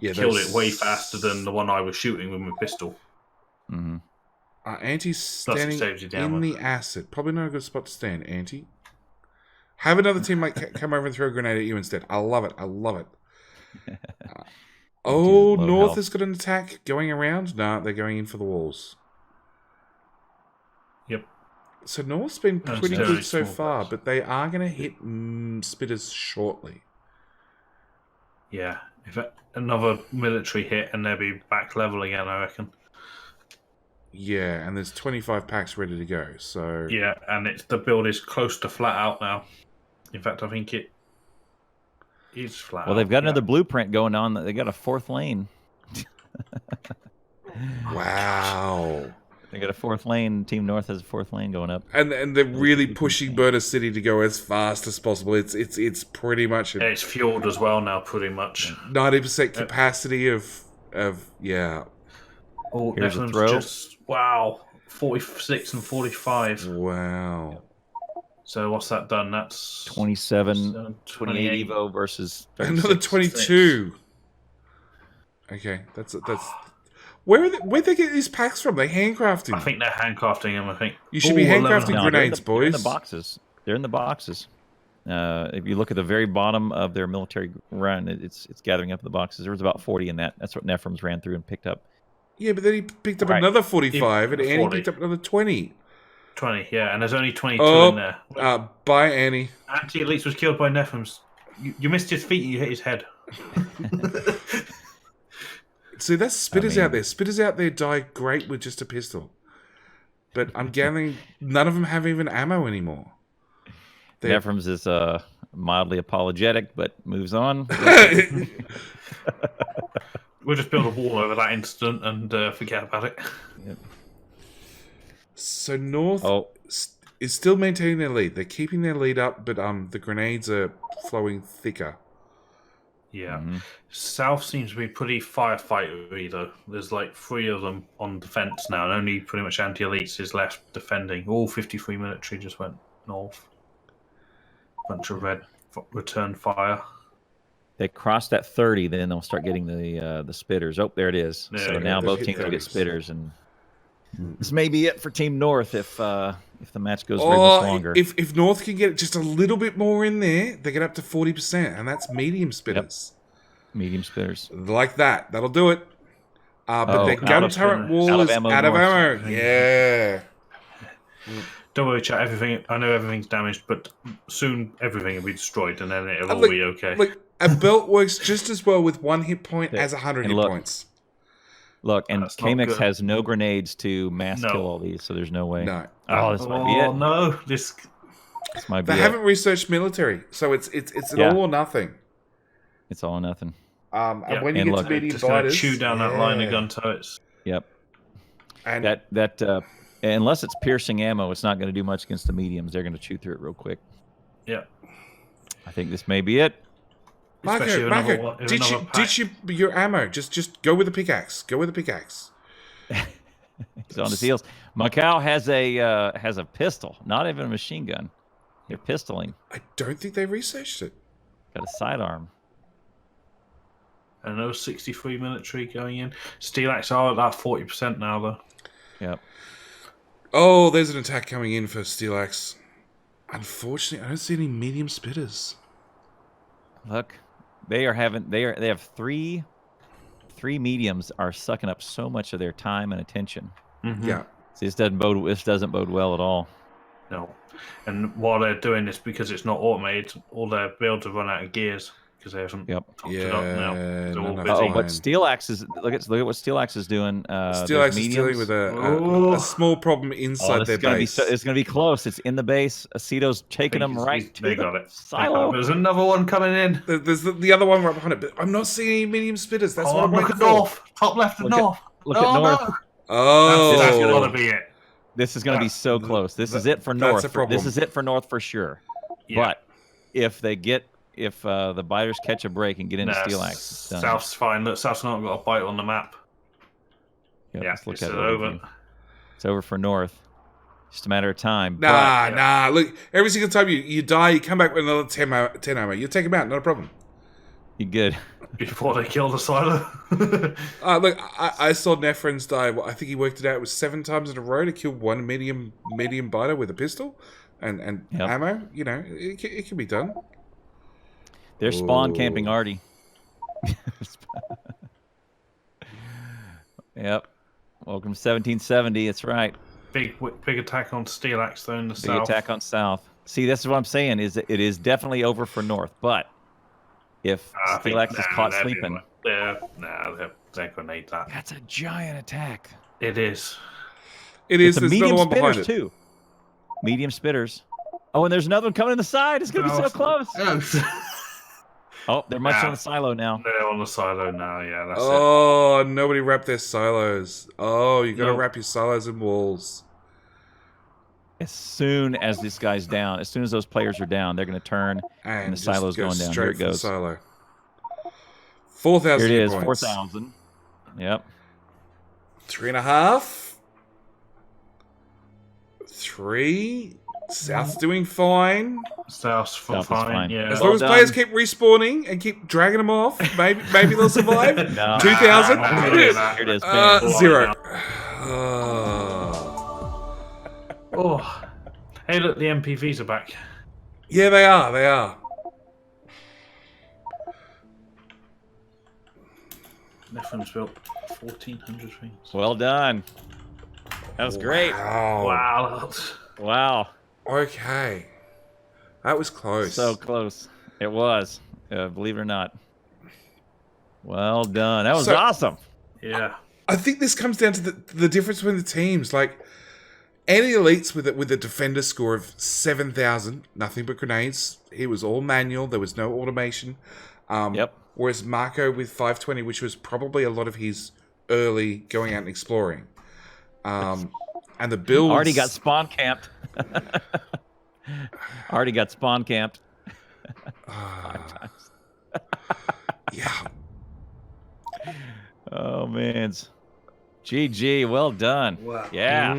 Speaker 3: killed it way faster than the one I was shooting with my pistol.
Speaker 2: Mm-hmm.
Speaker 1: Auntie's
Speaker 3: Plus it
Speaker 1: standing
Speaker 3: saves you
Speaker 1: in
Speaker 3: damage.
Speaker 1: the acid. Probably not a good spot to stand, Auntie. Have another teammate come over and throw a grenade at you instead. I love it. I love it.
Speaker 2: Low
Speaker 1: North
Speaker 2: health.
Speaker 1: has got an attack going around. No, they're going in for the walls.
Speaker 3: Yep.
Speaker 1: So North's been
Speaker 3: No,
Speaker 1: pretty
Speaker 3: it's
Speaker 1: good so
Speaker 3: small
Speaker 1: far,
Speaker 3: place.
Speaker 1: but they are going to hit spitters shortly.
Speaker 3: Yeah. If another military hit, and they'll be back level again, I reckon.
Speaker 1: Yeah, and there's 25 packs ready to go. So
Speaker 3: Yeah, and the build is close to flat out now. In fact, I think it is flat.
Speaker 2: Well, they've got another blueprint going on. They got a 4th lane.
Speaker 1: Wow.
Speaker 2: They got a 4th lane. Team North has a 4th lane going up.
Speaker 1: And they're really pushing Burner City to go as fast as possible. It's pretty much
Speaker 3: Yeah, it's fueled as well now, pretty much.
Speaker 1: 90% capacity of yeah.
Speaker 3: Oh,
Speaker 2: Here's a
Speaker 3: Neffen's
Speaker 2: throw.
Speaker 3: just wow, 46 and 45.
Speaker 1: Wow.
Speaker 3: So what's that done? That's
Speaker 2: 27, 28 Evo versus 36.
Speaker 1: Another 22. Okay, that's where'd they get these packs from? They handcrafting.
Speaker 3: I think they're handcrafting them. I think
Speaker 1: You should be handcrafting
Speaker 2: No,
Speaker 1: grenades,
Speaker 2: they're in the
Speaker 1: boys.
Speaker 2: boxes. They're in the boxes. If you look at the very bottom of their military run, it's gathering up the boxes. There was about 40 in that. That's what Nephrem's ran through and picked up.
Speaker 1: Yeah, but then he picked up
Speaker 2: Right.
Speaker 1: another 45, and Annie
Speaker 3: 40.
Speaker 1: picked up another 20.
Speaker 3: 20. Yeah, and there's only 22
Speaker 1: Oh,
Speaker 3: in there.
Speaker 1: bye, Annie.
Speaker 3: Anti-Elites was killed by Nephrem's. You missed his feet and you hit his head.
Speaker 1: See, that's spitters out there. Spitters out there die great with just a pistol. But I'm gathering none of them have even ammo anymore.
Speaker 2: Nephrem's is mildly apologetic, but moves on.
Speaker 3: We'll just build a wall over that incident and forget about it.
Speaker 2: Yep.
Speaker 1: So North
Speaker 2: Oh,
Speaker 1: is still maintaining their lead. They're keeping their lead up, but the grenades are flowing thicker.
Speaker 3: Yeah.
Speaker 2: mhm.
Speaker 3: South seems to be pretty firefighter-y, though. There's like 3 of them on defense now, and only pretty much anti-elites is left defending. All 53 military just went north. Bunch of red return fire.
Speaker 2: They crossed that 30, then they'll start getting the spitters. Oh, there it is.
Speaker 3: There
Speaker 2: So
Speaker 3: you go.
Speaker 2: now
Speaker 1: They've
Speaker 2: both
Speaker 1: hit
Speaker 2: teams will get
Speaker 1: 30s.
Speaker 2: spitters, and this may be it for Team North if the match goes very much longer.
Speaker 1: If North can get just a little bit more in there, they get up to 40%, and that's medium spitters.
Speaker 2: Medium spitters.
Speaker 1: Like that. That'll do it. But
Speaker 2: Oh,
Speaker 1: their
Speaker 2: out
Speaker 1: gun
Speaker 3: of-
Speaker 1: turret wall
Speaker 2: out of
Speaker 1: is
Speaker 2: ammo
Speaker 1: out of
Speaker 2: north.
Speaker 1: ammo. Yeah.
Speaker 3: Don't worry, chat. I know everything's damaged, but soon everything will be destroyed, and then it'll all
Speaker 1: Look-
Speaker 3: be okay.
Speaker 1: Look, a belt works just as well with 1 hit point
Speaker 2: Yeah,
Speaker 1: as 100
Speaker 2: and
Speaker 1: hit
Speaker 2: look,
Speaker 1: points.
Speaker 2: Look, and
Speaker 3: That's not
Speaker 2: Kamex
Speaker 3: good.
Speaker 2: has no grenades to mass
Speaker 3: No.
Speaker 2: kill all these, so there's no way.
Speaker 1: No.
Speaker 2: Oh, this might be it.
Speaker 3: no! This
Speaker 2: This might be
Speaker 1: They
Speaker 2: it.
Speaker 1: haven't researched military, so it's an
Speaker 2: Yeah.
Speaker 1: all or nothing.
Speaker 2: It's all or nothing.
Speaker 1: And
Speaker 3: Yeah.
Speaker 1: when you
Speaker 2: And
Speaker 1: get
Speaker 2: look,
Speaker 1: to medium
Speaker 3: just going to
Speaker 1: fighters,
Speaker 3: chew down that line of
Speaker 1: yeah.
Speaker 3: gun turrets.
Speaker 2: Yep.
Speaker 1: And
Speaker 2: That unless it's piercing ammo, it's not going to do much against the mediums. They're going to chew through it real quick.
Speaker 3: Yeah.
Speaker 2: I think this may be it.
Speaker 3: Especially
Speaker 1: Marco,
Speaker 3: if another
Speaker 1: ditch your ammo. Just go with the pickaxe. Go with the pickaxe.
Speaker 2: He's on his heels. Macau has a pistol, not even a machine gun. They're pistoling.
Speaker 1: I don't think they researched it.
Speaker 2: Got a sidearm.
Speaker 3: And those 63 military going in. Steelaxe are at that 40% now, though.
Speaker 2: Yep.
Speaker 1: Oh, there's an attack coming in for Steelaxe. Unfortunately, I don't see any medium spitters.
Speaker 2: Look, they have three mediums are sucking up so much of their time and attention.
Speaker 3: Mm-hmm.
Speaker 1: Yeah.
Speaker 2: See, this doesn't bode well at all.
Speaker 3: No. And while they're doing this, because it's not automated, all their builds have run out of gears because they haven't
Speaker 2: Yep.
Speaker 3: topped it up now.
Speaker 1: Yeah,
Speaker 3: They're all
Speaker 1: no,
Speaker 3: busy.
Speaker 2: Oh,
Speaker 1: fine.
Speaker 2: but Steelaxe is look at what Steelaxe is doing.
Speaker 1: Steelaxe is dealing with
Speaker 3: Oh.
Speaker 1: a small problem inside their base.
Speaker 2: It's gonna be close. It's in the base. Aceto's taking them right to
Speaker 3: They
Speaker 2: the
Speaker 3: got it.
Speaker 2: silo.
Speaker 3: There's another one coming in.
Speaker 1: There's the other one right behind it, but I'm not seeing any medium spitters. That's what I'm
Speaker 3: look
Speaker 1: waiting
Speaker 3: at
Speaker 1: for.
Speaker 3: north. Top left of
Speaker 2: Look at-
Speaker 3: north.
Speaker 2: Look at north.
Speaker 3: No.
Speaker 1: Oh,
Speaker 3: That's got to be it.
Speaker 2: This is going to be so close. This is it for
Speaker 1: that's
Speaker 2: North.
Speaker 1: a problem.
Speaker 2: This is it for North for sure.
Speaker 3: Yeah.
Speaker 2: But if the biters catch a break and get into
Speaker 3: Nah,
Speaker 2: Steelaxe, it's done.
Speaker 3: South's fine. Look, South's not got a bite on the map.
Speaker 2: Yep,
Speaker 3: Yeah,
Speaker 2: let's look
Speaker 3: it's
Speaker 2: at it.
Speaker 3: over.
Speaker 2: It's over for North. Just a matter of time.
Speaker 1: Nah. Look, every single time you die, you come back with another 10 ammo. You take them out, not a problem.
Speaker 2: You good?
Speaker 3: Before they kill the silo.
Speaker 1: Look, I saw Nefrons die. I think he worked it out. It was 7 times in a row to kill one medium biter with a pistol and
Speaker 2: Yep.
Speaker 1: ammo. You know, it can be done.
Speaker 2: They're spawn camping Artie. Yep. Welcome to 1770. That's right.
Speaker 3: Big attack on Steelaxe though in the
Speaker 2: Big
Speaker 3: south.
Speaker 2: attack on South. See, this is what I'm saying. Is it is definitely over for North, but if Steelaxe is caught sleeping,
Speaker 3: they're gonna need that.
Speaker 2: that's a giant attack.
Speaker 3: It is.
Speaker 1: It
Speaker 2: It's
Speaker 1: is.
Speaker 2: a
Speaker 1: There's
Speaker 2: medium
Speaker 1: another one behind
Speaker 2: spitters
Speaker 1: it.
Speaker 2: too. Medium spitters. Oh, and there's another one coming in the side. It's gonna be so close. Oh, they're much on the silo now.
Speaker 3: They're on the silo now. Yeah, that's it.
Speaker 1: Oh, nobody wrapped their silos. Oh, you got to
Speaker 3: Nope.
Speaker 1: wrap your silos in walls.
Speaker 2: As soon as this guy's down, as soon as those players are down, they're going to turn, and the
Speaker 1: just
Speaker 2: silo's
Speaker 1: go
Speaker 2: going down.
Speaker 1: straight
Speaker 2: Here it
Speaker 1: for the
Speaker 2: goes.
Speaker 1: silo. 4,000
Speaker 2: Here it is,
Speaker 1: points.
Speaker 2: 4,000. Yep.
Speaker 1: 3.5. 3. South's doing fine.
Speaker 3: South's
Speaker 2: South is
Speaker 3: fine.
Speaker 2: fine.
Speaker 3: Yeah.
Speaker 1: As
Speaker 2: Well
Speaker 1: long as
Speaker 2: done.
Speaker 1: players keep respawning and keep dragging them off, maybe they'll survive.
Speaker 2: No.
Speaker 1: 2,000.
Speaker 2: Here it is. Bam.
Speaker 1: 0.
Speaker 3: Oh. Hey, look, the MPVs are back.
Speaker 1: Yeah, they are. They are.
Speaker 3: Nefron's built 1,400 things.
Speaker 2: Well done. That was great.
Speaker 1: Wow.
Speaker 2: Wow.
Speaker 1: Okay. That was close.
Speaker 2: So close. It was. Believe it or not. Well done. That was awesome.
Speaker 3: Yeah.
Speaker 1: I think this comes down to the difference between the teams. Like, any elites with a defender score of 7,000, nothing but grenades. He was all manual. There was no automation.
Speaker 2: Yep.
Speaker 1: Whereas Marco with 520, which was probably a lot of his early going out and exploring. And the builds...
Speaker 2: Already got spawn camped. Already got spawn camped. 5 times.
Speaker 1: Yeah.
Speaker 2: Oh, man. GG. Well done.
Speaker 3: Wow.
Speaker 2: Yeah.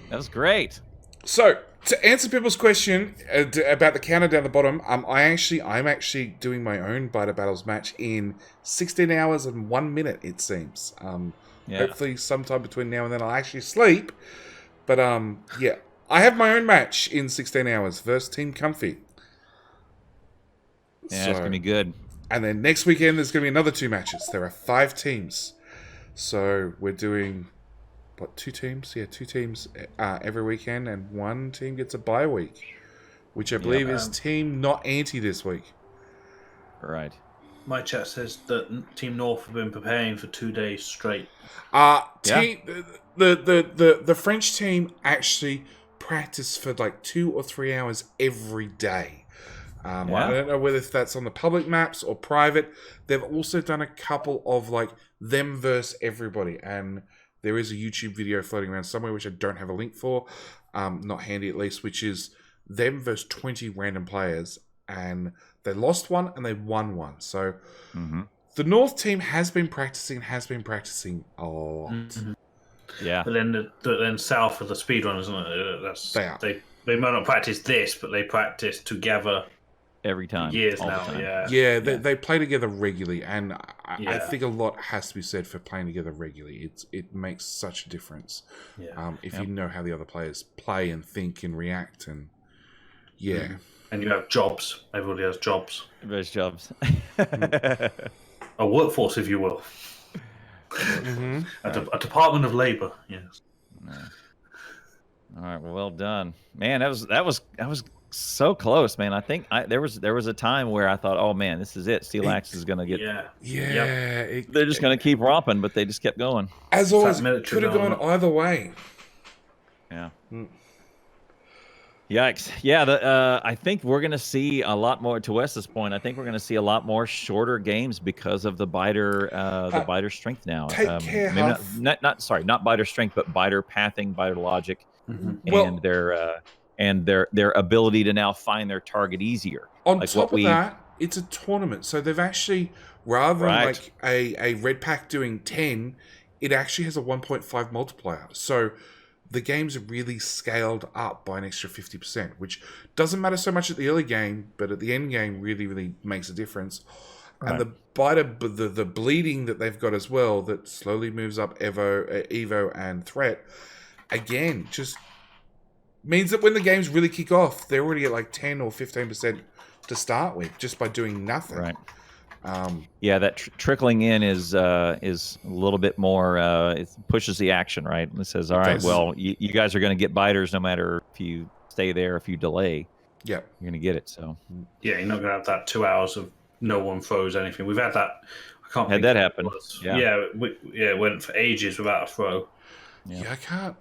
Speaker 2: That was great.
Speaker 1: So, to answer people's question about the counter down the bottom, I'm actually doing my own Biter Battles match in 16 hours and 1 minute, it seems. Hopefully sometime between now and then I'll actually sleep. But, yeah. I have my own match in 16 hours versus Team Comfy.
Speaker 2: Yeah, it's going to be good.
Speaker 1: And then next weekend, there's going to be another 2 matches. There are 5 teams. So, we're doing... What, 2 teams? Yeah, 2 teams every weekend, and 1 team gets a bye week, which I believe is Team Not Anti this week.
Speaker 2: Right.
Speaker 3: My chat says that Team North have been preparing for 2 days straight.
Speaker 1: The French team actually practice for like 2 or 3 hours every day. I don't know whether that's on the public maps or private. They've also done a couple of like them versus everybody, and there is a YouTube video floating around somewhere which I don't have a link for, not handy at least, which is them versus 20 random players, and they lost 1 and they won 1. So the North team has been practicing a lot.
Speaker 2: Yeah.
Speaker 3: But then South are the speedrunners, isn't it?
Speaker 1: They are.
Speaker 3: They might not practice this, but they practice together
Speaker 2: Every time.
Speaker 3: years
Speaker 2: all the
Speaker 3: now.
Speaker 2: time.
Speaker 1: Yeah, they play together regularly, and I think a lot has to be said for playing together regularly. It makes such a difference.
Speaker 3: Yeah.
Speaker 1: If you know how the other players play and think and react, and
Speaker 3: And you have jobs. Everybody has jobs.
Speaker 2: Everybody's jobs.
Speaker 3: A workforce, if you will. A Department of Labor. Yes.
Speaker 2: All right. Well done, man. That was so close, man. I think there was a time where I thought, oh man, this is it. Steelaxe is gonna get. They're just gonna keep romping, but they just kept going.
Speaker 1: As always, could have gone either way.
Speaker 2: Yeah. Yikes! Yeah, I think we're going to see a lot more. To Wes's point, I think we're going to see a lot more shorter games because of the biter strength now.
Speaker 1: Take care,
Speaker 2: not biter strength, but biter pathing, biter logic,
Speaker 1: Mm-hmm.
Speaker 2: and their ability to now find their target easier.
Speaker 1: On top of that, it's a tournament, so they've actually rather than like a red pack doing 10, it actually has a 1.5 multiplier. So the game's really scaled up by an extra 50%, which doesn't matter so much at the early game, but at the end game really, really makes a difference.
Speaker 2: Right.
Speaker 1: And the biter, the bleeding that they've got as well, that slowly moves up Evo and Threat, again, just means that when the games really kick off, they're already at like 10 or 15% to start with, just by doing nothing.
Speaker 2: Right. Yeah, that trickling in is a little bit more. It pushes the action, right? It says, "All right,
Speaker 1: does.
Speaker 2: well, you guys are going to get biters no matter if you stay there, if you delay.
Speaker 1: Yeah,
Speaker 2: You're going to get it." So
Speaker 3: Yeah, you're not going to have that 2 hours of no one throws anything. We've had that. I can't.
Speaker 2: Had
Speaker 3: think
Speaker 2: that
Speaker 3: what it
Speaker 2: happen.
Speaker 3: was.
Speaker 2: Yeah.
Speaker 3: It went for ages without a throw.
Speaker 1: yeah, I can't.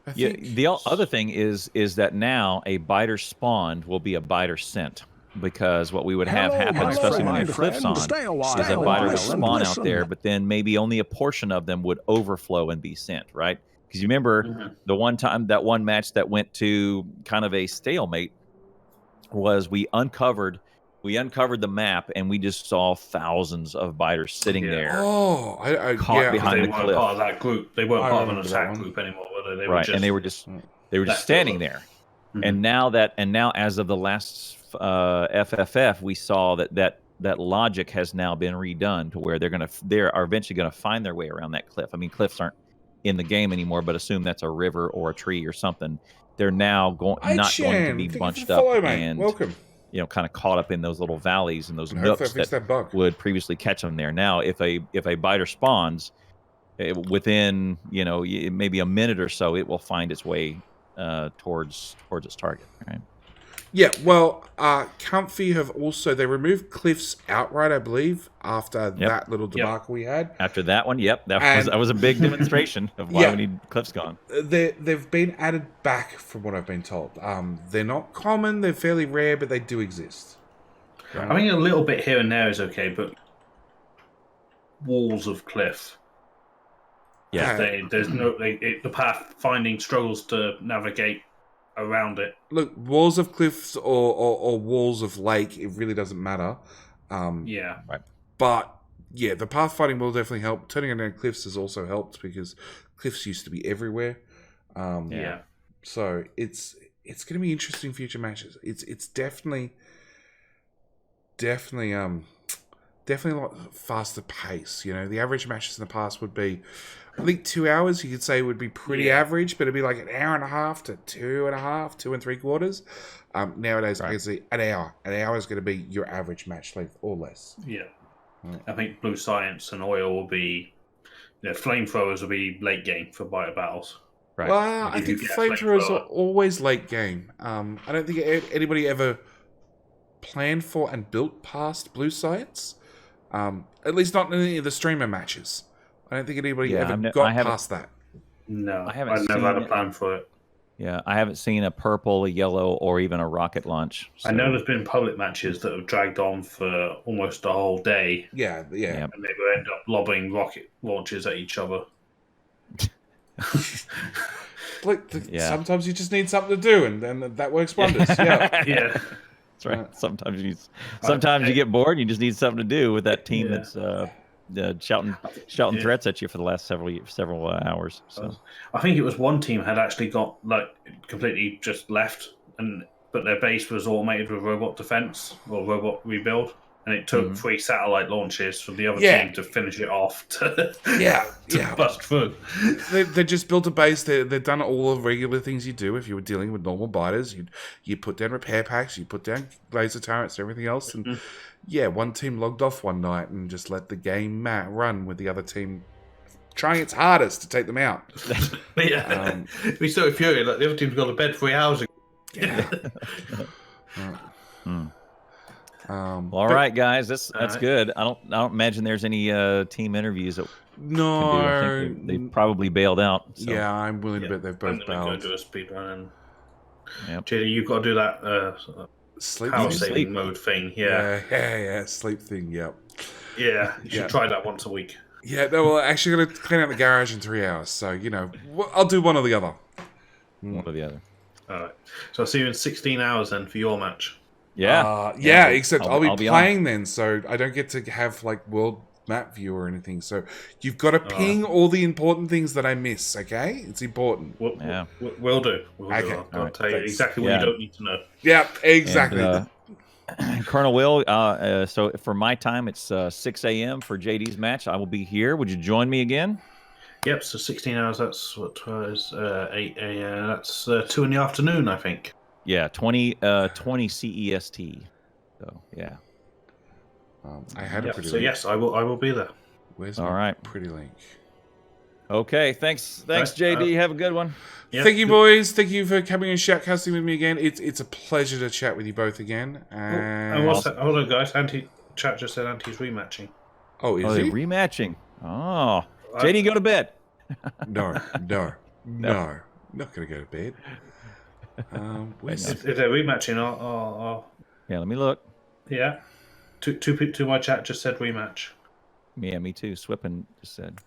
Speaker 1: I
Speaker 2: Yeah,
Speaker 1: think
Speaker 2: the other thing is that now a biter spawned will be a biter sent, because what we would have
Speaker 4: Hello,
Speaker 2: happen,
Speaker 4: my
Speaker 2: especially when
Speaker 4: friend.
Speaker 2: they cliffs on,
Speaker 4: Stay a while
Speaker 2: is a biter would
Speaker 4: listen,
Speaker 2: spawn out
Speaker 4: listen.
Speaker 2: there, but then maybe only a portion of them would overflow and be sent, right? Because you remember the one time, that one match that went to kind of a stalemate was we uncovered the map and we just saw thousands of biters sitting there.
Speaker 1: Oh, I
Speaker 2: Caught
Speaker 1: yeah,
Speaker 2: behind
Speaker 3: They
Speaker 2: the
Speaker 3: weren't
Speaker 2: cliff.
Speaker 3: part of that group. They weren't
Speaker 1: I
Speaker 3: part of an
Speaker 1: remember that
Speaker 3: attack
Speaker 1: one.
Speaker 3: group anymore, were they?
Speaker 2: Right, and they were just
Speaker 3: left
Speaker 2: standing
Speaker 3: over.
Speaker 2: there. And now as of the last FFF, we saw that logic has now been redone to where they are eventually gonna find their way around that cliff. I mean, cliffs aren't in the game anymore, but assume that's a river or a tree or something. They're now not going to be
Speaker 1: Thank you for
Speaker 2: bunched
Speaker 1: the
Speaker 2: up
Speaker 1: follow, mate.
Speaker 2: and
Speaker 1: Welcome.
Speaker 2: kind of caught up in those little valleys and those
Speaker 1: And hopefully I
Speaker 2: nooks
Speaker 1: fixed that bug.
Speaker 2: would previously catch them there. Now, if a biter spawns within maybe a minute or so, it will find its way towards its target. Right.
Speaker 1: Yeah, well, Comfy have also, they removed cliffs outright, I believe, after that little debacle we had.
Speaker 2: After that one, that
Speaker 1: And-
Speaker 2: was a big demonstration of why
Speaker 1: Yeah.
Speaker 2: we need cliffs gone.
Speaker 1: They've been added back, from what I've been told. They're not common, they're fairly rare, but they do exist.
Speaker 3: I think a little bit here and there is okay, but walls of cliff.
Speaker 2: Yeah.
Speaker 3: There's no the path finding struggles to navigate around it.
Speaker 1: Look, walls of cliffs or walls of lake, it really doesn't matter.
Speaker 3: Yeah.
Speaker 2: Right.
Speaker 1: But yeah, the pathfinding will definitely help. Turning around cliffs has also helped because cliffs used to be everywhere.
Speaker 3: Yeah.
Speaker 1: So it's going to be interesting future matches. It's definitely a lot faster pace. You know, the average matches in the past would be, I think 2 hours. You could say would be pretty average, but it'd be like an hour and a half to 2.5, 2 3/4. Nowadays, I can see an hour. An hour is going to be your average match length or less.
Speaker 3: Yeah. I think Blue Science and Oil will be, flamethrowers will be late game for biter battles.
Speaker 2: Right.
Speaker 1: Well, I
Speaker 3: If you
Speaker 1: think
Speaker 3: get a
Speaker 1: flamethrowers are
Speaker 3: flamethrower.
Speaker 1: always late game. I don't think anybody ever planned for and built past Blue Science. At least not in any of the streamer matches. I don't think anybody ever got past that.
Speaker 3: No,
Speaker 2: I haven't
Speaker 3: I've never had
Speaker 2: seen
Speaker 3: a plan for it.
Speaker 2: Yeah, I haven't seen a purple, a yellow, or even a rocket launch.
Speaker 3: I know there's been public matches that have dragged on for almost a whole day,
Speaker 1: Yeah.
Speaker 2: Yeah.
Speaker 3: and they will end up lobbing rocket launches at each other.
Speaker 1: Like,
Speaker 2: Yeah.
Speaker 1: sometimes you just need something to do, and then that works wonders. Yeah.
Speaker 3: Yeah.
Speaker 2: That's right. Sometimes you get bored. You just need something to do with that team that's shouting threats at you for the last several hours. So
Speaker 3: I think it was one team had actually got completely just left, but their base was automated with robot defense or robot rebuild, and it took 3 satellite launches for the other team to finish it off to bust through.
Speaker 1: They just built a base. They've done all the regular things you do if you were dealing with normal biters. You put down repair packs, you put down laser turrets, everything else, and one team logged off one night and just let the game run with the other team trying its hardest to take them out.
Speaker 3: We so infuriated. Like the other team's gone to bed 3 hours ago.
Speaker 2: all right, guys, that's good. I don't imagine there's any team interviews that
Speaker 1: No,
Speaker 2: can do. I think they probably bailed out. So.
Speaker 1: Yeah, I'm willing to bet they've both
Speaker 3: I'm going
Speaker 1: bailed.
Speaker 3: to do a speed run.
Speaker 2: Yep.
Speaker 3: JD, you've got to do that
Speaker 1: Sleep
Speaker 3: power
Speaker 1: thing?
Speaker 3: saving mode thing. Yeah.
Speaker 1: Sleep thing. Yep.
Speaker 3: Yeah, you should try that once a week.
Speaker 1: Yeah, no, well, actually, going to clean out the garage in 3 hours. So, I'll do one or the other.
Speaker 2: One or the other.
Speaker 3: All right. So I'll see you in 16 hours then for your match.
Speaker 2: Yeah.
Speaker 1: Except I'll be
Speaker 2: I'll
Speaker 1: playing then, so I don't get to have world map view or anything. So you've got to ping all the important things that I miss. Okay, it's important.
Speaker 3: We'll do.
Speaker 1: Okay.
Speaker 3: I'll tell you
Speaker 1: Thanks.
Speaker 3: exactly what you don't need to know.
Speaker 1: Yeah, exactly.
Speaker 2: And, Colonel Will, so for my time, it's 6 a.m. for JD's match. I will be here. Would you join me again?
Speaker 3: Yep, so 16 hours, that's what is 8 a.m. That's 2 in the afternoon, I think.
Speaker 2: Yeah, 20 CEST. So, yeah.
Speaker 1: I had a pretty
Speaker 3: so
Speaker 1: link.
Speaker 3: yes, I will be there.
Speaker 1: Where's
Speaker 2: All
Speaker 1: my
Speaker 2: right.
Speaker 1: pretty link?
Speaker 2: Okay, thanks, JD. Have a good one.
Speaker 3: Yeah,
Speaker 1: Thank you, boys. Thank you for coming and shoutcasting with me again. It's a pleasure to chat with you both again.
Speaker 3: And what's that? Hold on, guys. Chat just said Anti's rematching.
Speaker 1: Oh, is
Speaker 2: they're
Speaker 1: he?
Speaker 2: rematching. Oh, JD, go to bed.
Speaker 1: No. Not gonna go to bed.
Speaker 3: If they're rematching, I'll
Speaker 2: Yeah, let me look.
Speaker 3: yeah. To my chat just said rematch.
Speaker 2: Yeah, me too. Swippin just said.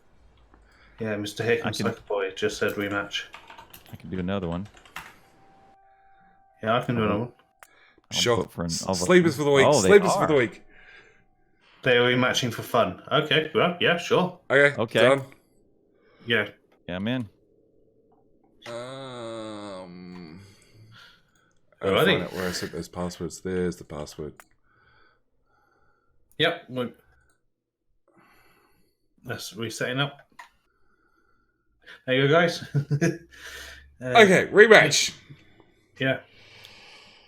Speaker 3: Yeah, Mr. Hickman Boy just said rematch.
Speaker 2: I can do another one.
Speaker 3: Yeah, I can do another one.
Speaker 1: Sure. Sleepers for the week.
Speaker 2: Oh,
Speaker 1: Sleepers for the week.
Speaker 3: They're rematching for fun. Okay, well, yeah, sure.
Speaker 1: Okay. Done.
Speaker 3: Yeah.
Speaker 2: Yeah, I'm in.
Speaker 1: I'll find out where I set those passwords. There's the password.
Speaker 3: Yep. That's resetting up. There you go, guys.
Speaker 1: Okay, rematch.
Speaker 3: Yeah.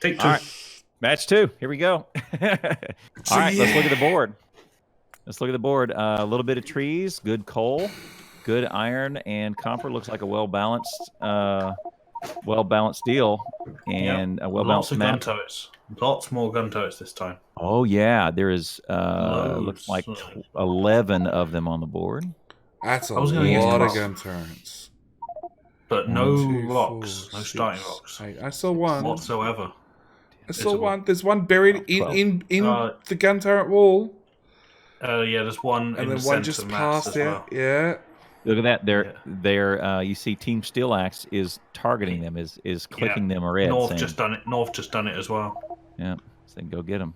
Speaker 3: Take 2.
Speaker 2: All right. Match 2. Here we go. All right, let's look at the board. A little bit of trees, good coal, good iron and copper. Looks like a well-balanced deal, and a well-balanced map.
Speaker 3: Lots of gun turrets. Lots more gun turrets this time.
Speaker 2: Oh yeah, there is looks like 11 of them on the board.
Speaker 1: That's a lot of gun turrets.
Speaker 3: But no rocks, no starting rocks.
Speaker 1: I saw one
Speaker 3: whatsoever.
Speaker 1: I saw one. There's one buried in the gun turret wall.
Speaker 3: Yeah, there's one
Speaker 1: and
Speaker 3: in
Speaker 1: then
Speaker 3: the
Speaker 1: one
Speaker 3: center
Speaker 1: just
Speaker 3: mass
Speaker 1: passed
Speaker 3: as
Speaker 1: out.
Speaker 3: well.
Speaker 1: Yeah.
Speaker 2: Look at that. You see Team Steelaxe is targeting them, is clicking them red.
Speaker 3: North just done it as well.
Speaker 2: Yeah, so go get them.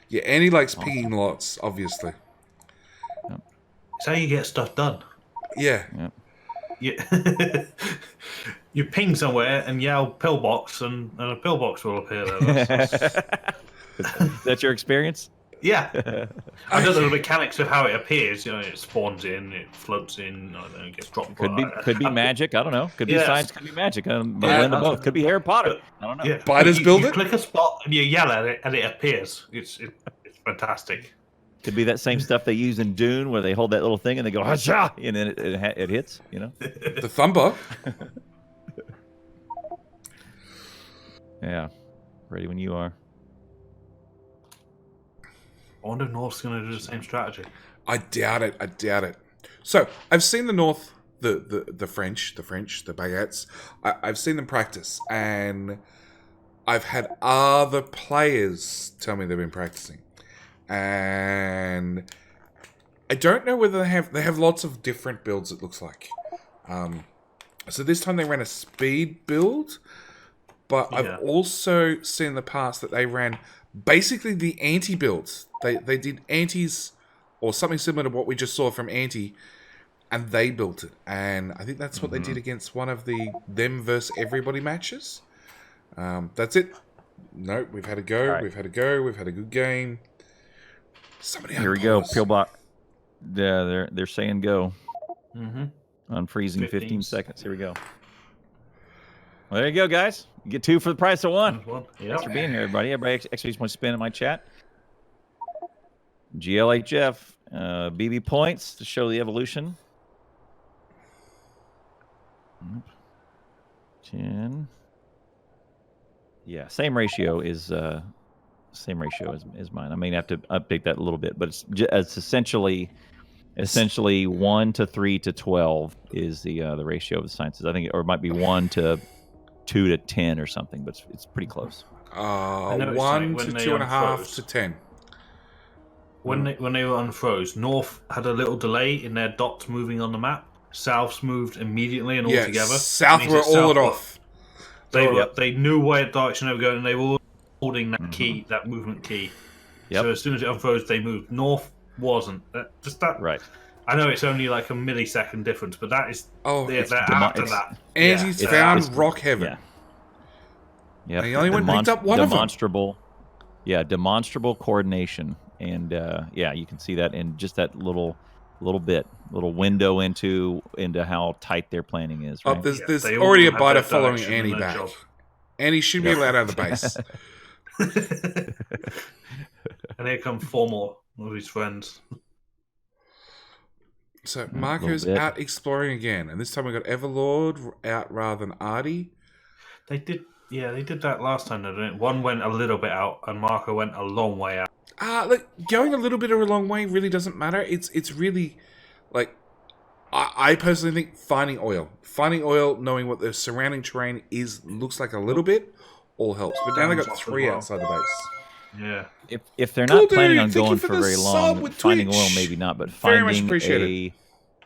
Speaker 1: Yeah, and he likes picking lots, obviously.
Speaker 2: Yep.
Speaker 3: It's how you get stuff done.
Speaker 1: Yeah.
Speaker 2: Yep.
Speaker 3: Yeah. You ping somewhere and yell pillbox, and a pillbox will appear there.
Speaker 2: Is that your experience?
Speaker 3: Yeah. I don't know the mechanics of how it appears. You know, it spawns in, it floats in, it gets dropped.
Speaker 2: Could be magic. I don't know. Could be science. Could be magic. Blend of both. Could be Harry Potter. I don't know.
Speaker 3: Yeah.
Speaker 1: Spiders build it.
Speaker 3: You click a spot and you yell at it, and it appears. It's fantastic.
Speaker 2: Could be that same stuff they use in Dune, where they hold that little thing and they go "Hacha!" and then it hits. You know.
Speaker 1: The thumper.
Speaker 2: Yeah. Ready when you are.
Speaker 3: I wonder if North's going to do the same strategy.
Speaker 1: I doubt it. So I've seen the North, the French, the Baguettes. I've seen them practice, and I've had other players tell me they've been practicing, and I don't know whether they have lots of different builds. It looks like. So this time they ran a speed build, but I've also seen in the past that they ran basically the anti builds. They did antis or something similar to what we just saw from anti, and they built it. And I think that's what they did against one of the them versus everybody matches. That's it. No, we've had a go. Right. We've had a go. We've had a good game. Somebody
Speaker 2: here we go. Pillbot. Yeah, they're saying go. Unfreezing 15 seconds. Here we go. Well, there you go, guys. You get 2 for the price of 1. Thanks for being here, everybody. Everybody actually just wants to spin in my chat. GLHF, BB points to show the evolution. 10. Yeah, same ratio as mine. I may have to update that a little bit, but it's essentially 1 to 3 to 12 is the ratio of the sciences. I think, or it might be 1 to 2 to 10 or something, but it's pretty close.
Speaker 1: 1 to 2.5 to 10.
Speaker 3: When they were unfroze, North had a little delay in their dots moving on the map. South's moved immediately and all together.
Speaker 1: South were all off.
Speaker 3: They knew where direction they were going, and they were holding that key, that movement key. So as soon as it unfroze, they moved. North wasn't. Just that.
Speaker 2: Right.
Speaker 3: I know it's only like a millisecond difference, but that is.
Speaker 1: It's
Speaker 3: after that.
Speaker 1: Andy's found rock heaven.
Speaker 2: Yeah. Yep.
Speaker 1: And he only went and picked up one of them.
Speaker 2: Yeah, demonstrable coordination, and you can see that in just that little window into how tight their planning is. Right?
Speaker 1: There's already a biter following Andy back.
Speaker 3: Job.
Speaker 1: Andy should be allowed out of the base.
Speaker 3: And here come 4 more of his friends.
Speaker 1: So Marco's out exploring again, and this time we got Everlord out rather than Artie.
Speaker 3: They did that last time, didn't it? One went a little bit out, and Marco went a long way out.
Speaker 1: Look, going a little bit or a long way really doesn't matter. It's really, like, I personally think finding oil, knowing what the surrounding terrain looks like a little bit, all helps. But now they got 3 outside the base.
Speaker 3: Yeah.
Speaker 2: If they're not planning on going for very long, finding oil maybe not, but finding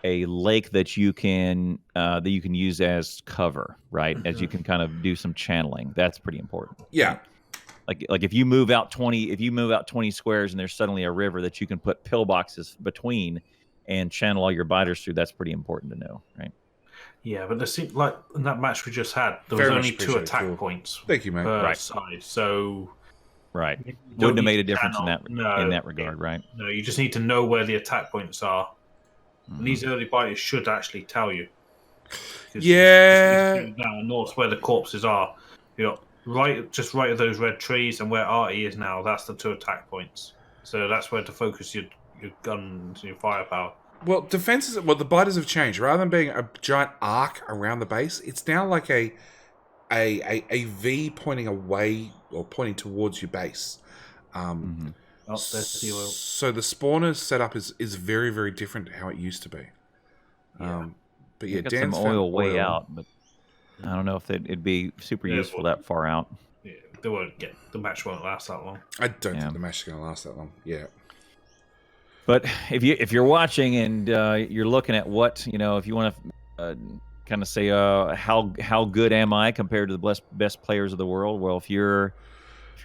Speaker 2: a lake that you can use as cover, right? As you can kind of do some channeling. That's pretty important.
Speaker 1: Yeah.
Speaker 2: Like if you move out 20 squares and there's suddenly a river that you can put pillboxes between and channel all your biters through, that's pretty important to know, right?
Speaker 3: Yeah, but there seemed like in that match we just had, there was only 2 attack points.
Speaker 1: Thank you, mate.
Speaker 3: Per side, so
Speaker 2: wouldn't have made a difference in that regard, right?
Speaker 3: No, you just need to know where the attack points are.
Speaker 2: Mm-hmm.
Speaker 3: And these early biters should actually tell you.
Speaker 1: Yeah.
Speaker 3: Down north where the corpses are, right of those red trees, and where Artie is now, that's the 2 attack points. So that's where to focus your guns and your firepower.
Speaker 1: Well, the biters have changed. Rather than being a giant arc around the base, it's now like a V pointing away or pointing towards your base. So the spawner setup is very, very different to how it used to be. But yeah, Dan's
Speaker 2: some oil way out, but I don't know if it'd be super useful that far out.
Speaker 3: Yeah, the match won't last that long.
Speaker 1: I don't think the match is going to last that long. Yeah.
Speaker 2: But if you're watching and you're looking at what if you want to kind of say how good am I compared to the best players of the world? Well, if you're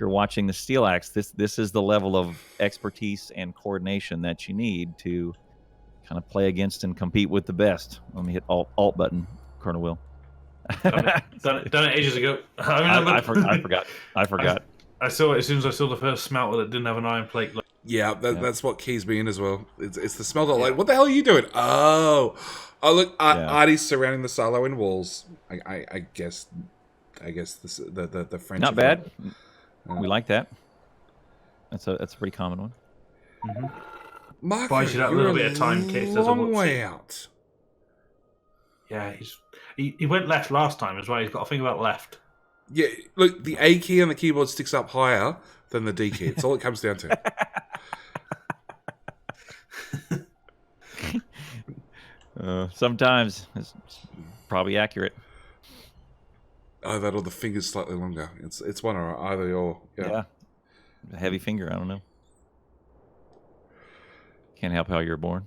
Speaker 2: watching the Steelaxe, this is the level of expertise and coordination that you need to kind of play against and compete with the best. Let me hit Alt button, Colonel Will.
Speaker 3: Done it ages ago.
Speaker 2: I forgot.
Speaker 3: I saw it as soon as I saw the first smelter that didn't have an iron plate.
Speaker 1: Yeah, that's what keys me in as well. It's the smelter. Like, what the hell are you doing? Oh, look, Artie's surrounding the silo in walls. I guess the French.
Speaker 2: Not bad. We like that. That's a pretty common one.
Speaker 3: Mm-hmm.
Speaker 1: Marco,
Speaker 3: buys you that little bit of time in case there's a
Speaker 1: long way out.
Speaker 3: Yeah, he went left last time as well. He's got to think about left.
Speaker 1: Yeah, look, the A key on the keyboard sticks up higher than the D key. It's all it comes down to.
Speaker 2: Sometimes it's probably accurate.
Speaker 1: That or the finger's slightly longer. It's one or either or. Yeah.
Speaker 2: A heavy finger. I don't know. Can't help how you're born.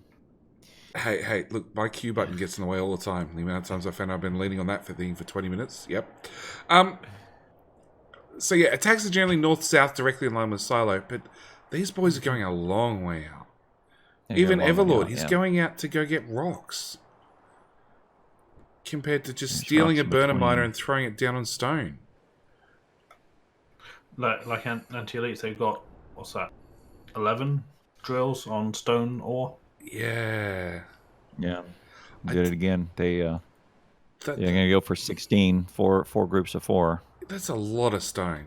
Speaker 1: Hey! Look, my Q button gets in the way all the time. The amount of times I found I've been leaning on that thing for 20 minutes. Yep. So yeah, attacks are generally north-south, directly in line with Silo, but these boys are going a long way out. Even Everlord, he's going out to go get rocks, compared to just stealing a burner miner and throwing it down on stone.
Speaker 3: Like anti-elites, they've got, what's that, 11 drills on stone ore?
Speaker 1: Yeah.
Speaker 2: Did it again. They're going to go for 16, four groups of 4.
Speaker 1: That's a lot of stone.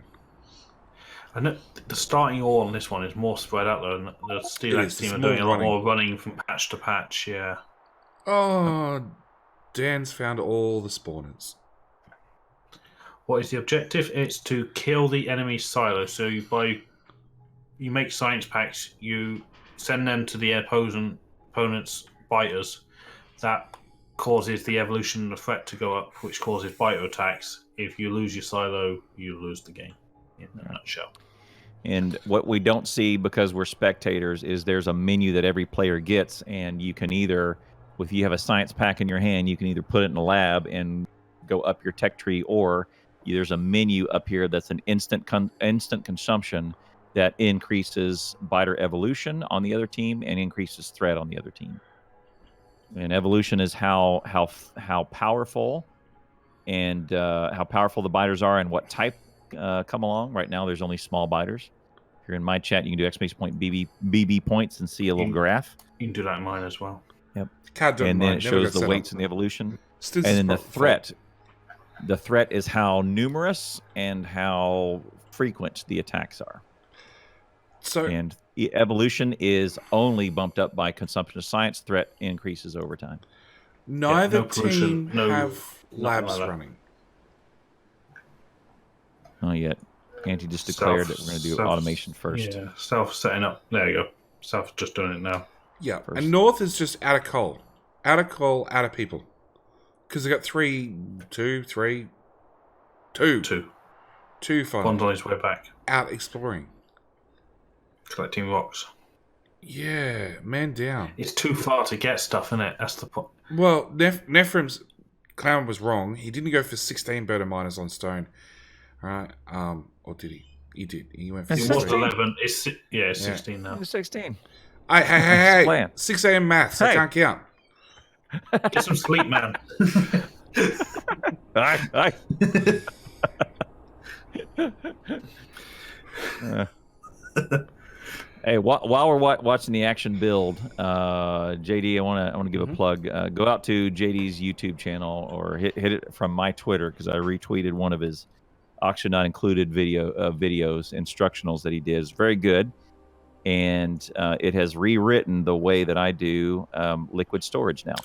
Speaker 3: I know the starting ore on this one is more spread out though, and the Steelaxe team are doing a lot more running from patch to patch, yeah.
Speaker 1: Oh, Dan's found all the spawners.
Speaker 3: What is the objective? It's to kill the enemy silo. So you make science packs, you send them to the opponent's biters. That causes the evolution of the threat to go up, which causes biter attacks. If you lose your silo, you lose the game, in a nutshell.
Speaker 2: And what we don't see because we're spectators is there's a menu that every player gets, and you can either, if you have a science pack in your hand, you can either put it in a lab and go up your tech tree, or there's a menu up here that's an instant consumption that increases biter evolution on the other team and increases threat on the other team. And evolution is how powerful and how powerful the biters are and what type come along. Right now, there's only small biters. If you're in my chat, you can do exclamation point BB points and see a little graph.
Speaker 3: You can do that in mine as well.
Speaker 2: Yep.
Speaker 1: Can't do it in
Speaker 2: And then
Speaker 1: mine.
Speaker 2: it
Speaker 1: Never
Speaker 2: shows
Speaker 1: got
Speaker 2: the
Speaker 1: set
Speaker 2: weights
Speaker 1: up.
Speaker 2: and the evolution.
Speaker 1: Still
Speaker 2: And then the
Speaker 1: fault.
Speaker 2: threat. The threat is how numerous and how frequent the attacks are.
Speaker 1: So
Speaker 2: And evolution is only bumped up by consumption of science. Threat increases over time.
Speaker 1: neither
Speaker 3: no pollution,
Speaker 1: team
Speaker 3: no-
Speaker 1: have
Speaker 3: nothing
Speaker 1: labs
Speaker 3: like that.
Speaker 1: running.
Speaker 2: Not yet. Anti just declared that we're going to do automation first.
Speaker 3: Yeah, self setting up. There you go. Self just doing it now.
Speaker 1: Yeah,
Speaker 2: First.
Speaker 1: and North is just out of coal. Out of coal, out of people. Because they got two finally
Speaker 3: One's on his way back,
Speaker 1: out exploring.
Speaker 3: collecting rocks.
Speaker 1: Yeah, man down.
Speaker 3: It's too far to get stuff, isn't it? That's the point.
Speaker 1: Well, Nephrim's clown was wrong. He didn't go for 16 bird miners on stone. Right? Or did he? He did. He went for
Speaker 3: It
Speaker 2: It's
Speaker 3: was
Speaker 2: 16.
Speaker 3: 11. It's 16 now.
Speaker 2: 16.
Speaker 1: Hey,
Speaker 2: Plan.
Speaker 1: 6 a.m. maths. I
Speaker 2: Hey.
Speaker 1: can't count.
Speaker 3: Get some sleep, man.
Speaker 2: Aye. Hey, while we're watching the action build, JD, I want to give a plug. Go out to JD's YouTube channel or hit it from my Twitter because I retweeted one of his auction not included videos, instructionals that he did. It's very good, and it has rewritten the way that I do liquid storage now.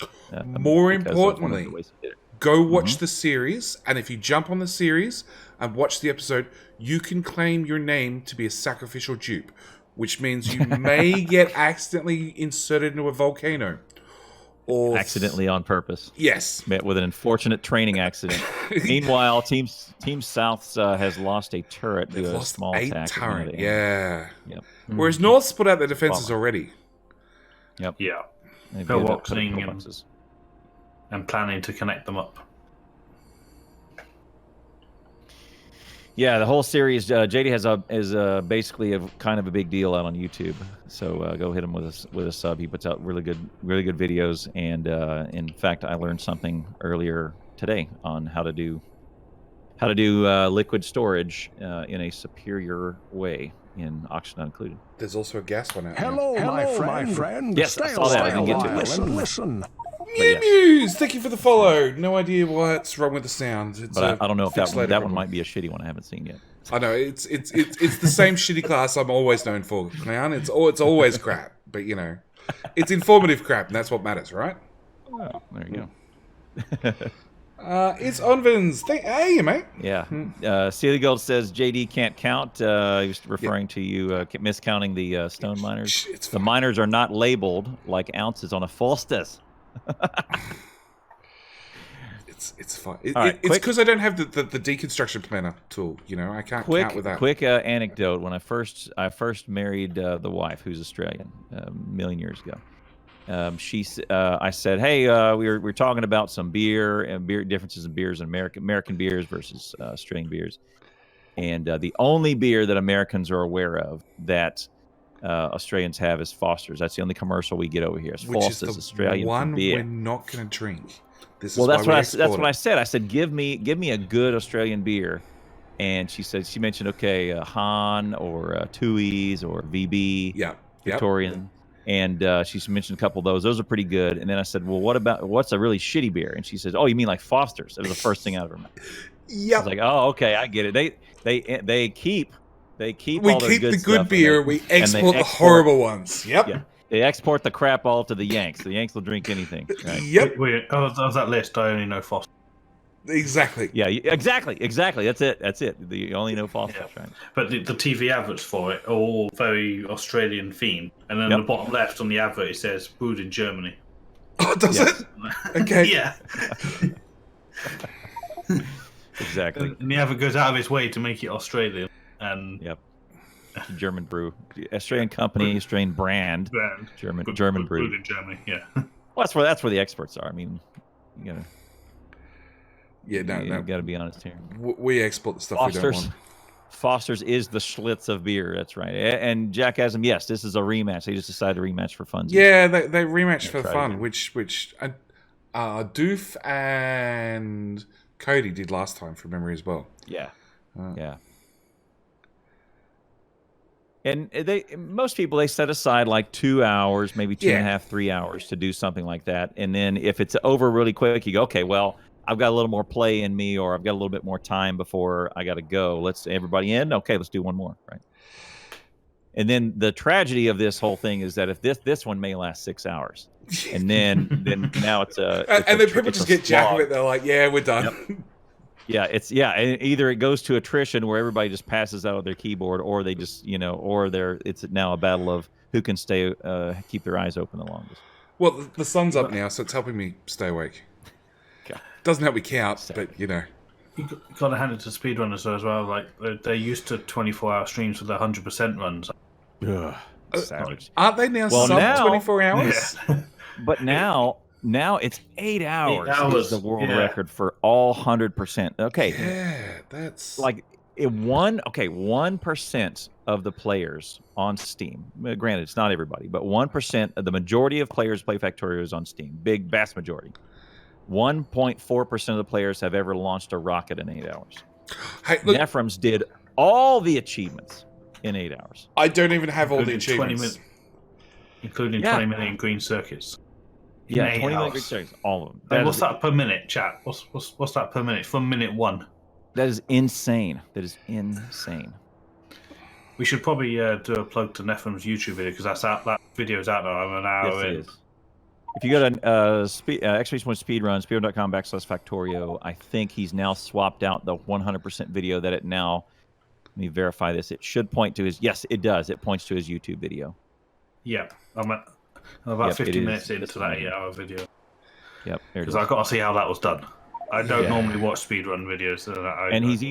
Speaker 1: More
Speaker 2: because of one of the
Speaker 1: importantly,
Speaker 2: ways he did it.
Speaker 1: go watch the series, and if you jump on the series and watch the episode, you can claim your name to be a sacrificial dupe, which means you may get accidentally inserted into a volcano. Or
Speaker 2: Accidentally on purpose.
Speaker 1: Yes.
Speaker 2: Met with an unfortunate training accident. Meanwhile, Team South has lost a turret
Speaker 1: They've
Speaker 2: to a
Speaker 1: lost
Speaker 2: small
Speaker 1: 8
Speaker 2: attack.
Speaker 1: turret, yeah.
Speaker 2: Yep.
Speaker 1: Whereas North's put out their defenses already.
Speaker 2: Yep.
Speaker 3: Yeah.
Speaker 2: They've
Speaker 3: Pillboxing
Speaker 2: got
Speaker 3: and-
Speaker 2: pillboxes.
Speaker 3: And planning to connect them up.
Speaker 2: Yeah, the whole series. JD is basically kind of a big deal out on YouTube. So go hit him with a sub. He puts out really good videos. And in fact, I learned something earlier today on how to do liquid storage in a superior way in auction not included.
Speaker 1: There's also a gas one out
Speaker 4: Hello, my friend.
Speaker 2: Yes, I saw that. I didn't get to it.
Speaker 4: Listen.
Speaker 1: Mew Mews! Thank you for the follow. No idea what's wrong with the sound. It's
Speaker 2: But I don't know if that
Speaker 1: fixed later
Speaker 2: one
Speaker 1: problem.
Speaker 2: might be a shitty one I haven't seen yet.
Speaker 1: I know it's the same shitty class I'm always known for, clown. It's always crap, but you know, it's informative crap, and that's what matters, right?
Speaker 2: Oh, there you
Speaker 1: go. It's Onvins. Hey, mate.
Speaker 2: Yeah. Sealy Gold says JD can't count. He was referring to you miscounting the stone miners. The miners are not labeled like ounces on a Faustus.
Speaker 1: It's fine.
Speaker 2: Right,
Speaker 1: it's because I don't have the deconstruction planner tool. You know, I can't count with that.
Speaker 2: Quick anecdote: when I first married the wife, who's Australian, a million years ago. I said, hey, we were talking about some beer and beer differences in beers and American beers versus Australian beers, and the only beer that Americans are aware of that Australians have is Foster's. That's the only commercial we get over here. It's
Speaker 1: Which
Speaker 2: Foster's
Speaker 1: is the
Speaker 2: Australian
Speaker 1: one
Speaker 2: beer.
Speaker 1: we're not going to drink. This
Speaker 2: Well,
Speaker 1: is
Speaker 2: that's what I said. I said, give me a good Australian beer, and she mentioned Han or Tui's or VB, Victorian. And she mentioned a couple of those. Those are pretty good. And then I said, well, what's a really shitty beer? And she said, oh, you mean like Foster's? That was the first thing out of her mouth.
Speaker 1: Yep.
Speaker 2: I was like, oh, okay, I get it. They keep
Speaker 1: we
Speaker 2: all their
Speaker 1: keep
Speaker 2: good
Speaker 1: the
Speaker 2: stuff,
Speaker 1: good beer. We export the horrible ones. Yep.
Speaker 2: Yeah. They export the crap all to the Yanks. The Yanks will drink anything. Right?
Speaker 1: Yep.
Speaker 3: Of that list, I only know Foster.
Speaker 1: Exactly.
Speaker 2: Yeah, exactly. That's it. You only know Foster's, right?
Speaker 3: But the TV adverts for it are all very Australian themed. And then the bottom left on the advert, it says, brewed in Germany.
Speaker 1: Oh, does it? Okay.
Speaker 3: Yeah.
Speaker 2: Exactly.
Speaker 3: And the advert goes out of its way to make it Australian. And
Speaker 2: German brew, Australian company, Australian brand. German brew.
Speaker 3: Brewed in Germany, yeah.
Speaker 2: Well, that's where the experts are. I mean, you gotta.
Speaker 1: Yeah, no.
Speaker 2: Got to be honest here.
Speaker 1: We export the stuff
Speaker 2: Foster's.
Speaker 1: we don't want.
Speaker 2: Foster's is the Schlitz of beer. That's right. And Jack Asm, yes, this is a rematch. They just decided to rematch for fun.
Speaker 1: Yeah, they rematched for fun,
Speaker 3: again.
Speaker 1: which Doof and Cody did last time from memory as well.
Speaker 2: Yeah. Yeah. And most people, they set aside like 2 hours, maybe two and a half, 3 hours to do something like that. And then if it's over really quick, you go, okay, well, I've got a little more play in me, or I've got a little bit more time before I got to go. Let's everybody in. Okay, let's do one more. Right. And then the tragedy of this whole thing is that if this one may last 6 hours, and then now it's a
Speaker 1: and then people just get jack of it. They're like, yeah, we're done.
Speaker 2: Yep. Yeah, and either it goes to attrition where everybody just passes out of their keyboard, or they just it's now a battle of who can stay keep their eyes open the longest.
Speaker 1: Well, the sun's up now, so it's helping me stay awake.
Speaker 2: Okay.
Speaker 1: Doesn't help me count, but
Speaker 3: You got to hand it to speedrunners as well. Like they're used to 24-hour streams with 100% runs.
Speaker 2: Ugh, savage.
Speaker 1: Aren't they now
Speaker 2: Well,
Speaker 1: sub
Speaker 2: now-
Speaker 1: 24 hours?
Speaker 3: Yeah.
Speaker 2: But now it's 8 hours.
Speaker 3: 8 hours,
Speaker 2: Is the world record for all 100%. Okay,
Speaker 1: Yeah, that's
Speaker 2: like 1% of the players on Steam. Granted, it's not everybody, but 1% of the majority of players play Factorio is on Steam. Vast majority. 1.4% of the players have ever launched a rocket in 8 hours.
Speaker 1: Hey, look,
Speaker 2: Nephrons did all the achievements in 8 hours.
Speaker 1: I don't even have all the
Speaker 3: Including
Speaker 1: achievements.
Speaker 3: including 20 million green circuits. In
Speaker 2: Yeah,
Speaker 3: 8
Speaker 2: 20 million
Speaker 3: hours.
Speaker 2: good seconds, all of them.
Speaker 3: And what's that per minute, chat? What's that per minute? From minute 1.
Speaker 2: That is insane. That is insane.
Speaker 3: We should probably do a plug to Nepham's YouTube video because that video's out now. I'm an hour
Speaker 2: Yes,
Speaker 3: in.
Speaker 2: it is. If you go to Expedition Speedrun, speedrun.com/Factorio, I think he's now swapped out the 100% video that it now, let me verify this, it should point to his, yes, it does. It points to his YouTube video.
Speaker 3: Yeah, I'm about 50
Speaker 2: it
Speaker 3: minutes
Speaker 2: is.
Speaker 3: into
Speaker 2: It's
Speaker 3: that
Speaker 2: amazing.
Speaker 3: 8-hour video
Speaker 2: Yep, there it
Speaker 3: because
Speaker 2: is.
Speaker 3: I've got to see how that was done. I don't
Speaker 1: Yeah.
Speaker 3: normally watch speedrun videos.
Speaker 2: And he's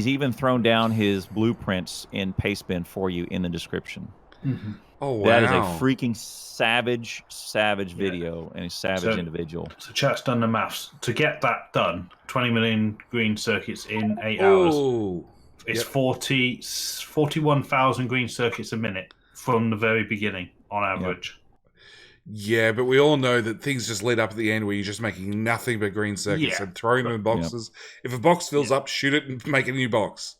Speaker 2: even thrown down his blueprints in Pastebin for you in the description.
Speaker 3: Mhm.
Speaker 1: Oh, wow.
Speaker 2: That is a freaking savage video and a savage individual.
Speaker 3: So chat's done the maths. To get that done, 20 million green circuits in 8 hours.
Speaker 1: Ooh.
Speaker 3: It's 41,000 green circuits a minute from the very beginning on average.
Speaker 1: Yeah, but we all know that things just lead up at the end where you're just making nothing but green circuits
Speaker 3: Yeah.
Speaker 1: and throwing them in boxes. If a box fills up, shoot it and make a new box.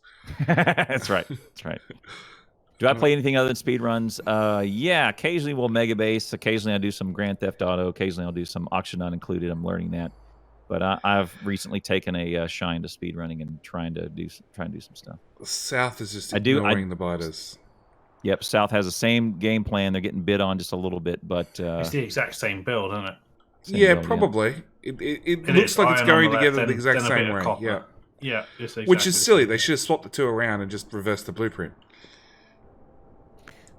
Speaker 2: That's right. That's right. Do I play anything other than speedruns? Yeah, occasionally we'll Mega Base. Occasionally I do some Grand Theft Auto. Occasionally I'll do some Auction Not Included. I'm learning that. But I've recently taken a shine to speedrunning and trying to do some stuff.
Speaker 1: The South is just
Speaker 2: I do-
Speaker 1: ignoring the biters.
Speaker 2: Yep, South has the same game plan. They're getting bid on just a little bit, but
Speaker 3: It's the exact same build, isn't it?
Speaker 1: Yeah,
Speaker 2: build,
Speaker 1: probably. It
Speaker 3: It
Speaker 1: looks
Speaker 3: is
Speaker 1: like it's
Speaker 3: iron on
Speaker 1: going
Speaker 3: the left,
Speaker 1: together the
Speaker 3: then-
Speaker 1: exact
Speaker 3: then a bit
Speaker 1: same
Speaker 3: of
Speaker 1: way.
Speaker 3: copper.
Speaker 1: Yeah.
Speaker 3: Yeah, it's exactly
Speaker 1: Which is
Speaker 3: the
Speaker 1: silly.
Speaker 3: same.
Speaker 1: They should have swapped the two around and just reversed the blueprint.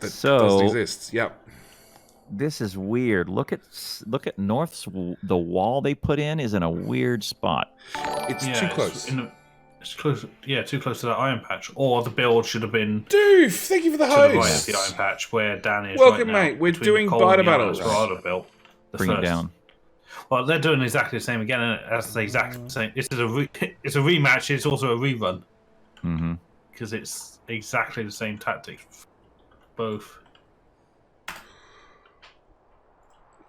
Speaker 1: That
Speaker 2: So-
Speaker 1: doesn't exist. Yep.
Speaker 2: this is weird. Look at North's the wall they put in is in a weird spot.
Speaker 1: It's
Speaker 3: Yeah,
Speaker 1: too close.
Speaker 3: It's close. Yeah, too close to that iron patch. Or the build should have been
Speaker 1: Doof, thank you for the
Speaker 3: to the right of
Speaker 1: host.
Speaker 3: the iron patch where Dan is.
Speaker 1: Welcome,
Speaker 3: right now,
Speaker 1: mate. We're
Speaker 3: between
Speaker 1: doing
Speaker 3: the coal
Speaker 1: biter
Speaker 3: and the iron.
Speaker 1: battles.
Speaker 3: That's what I'd have built. The
Speaker 2: Bring it
Speaker 3: first.
Speaker 2: down.
Speaker 3: Well, they're doing exactly the same again. And that's the exact same. This is it's a rematch. It's also a rerun
Speaker 2: Mm-hmm.
Speaker 3: because it's exactly the same tactics. Both.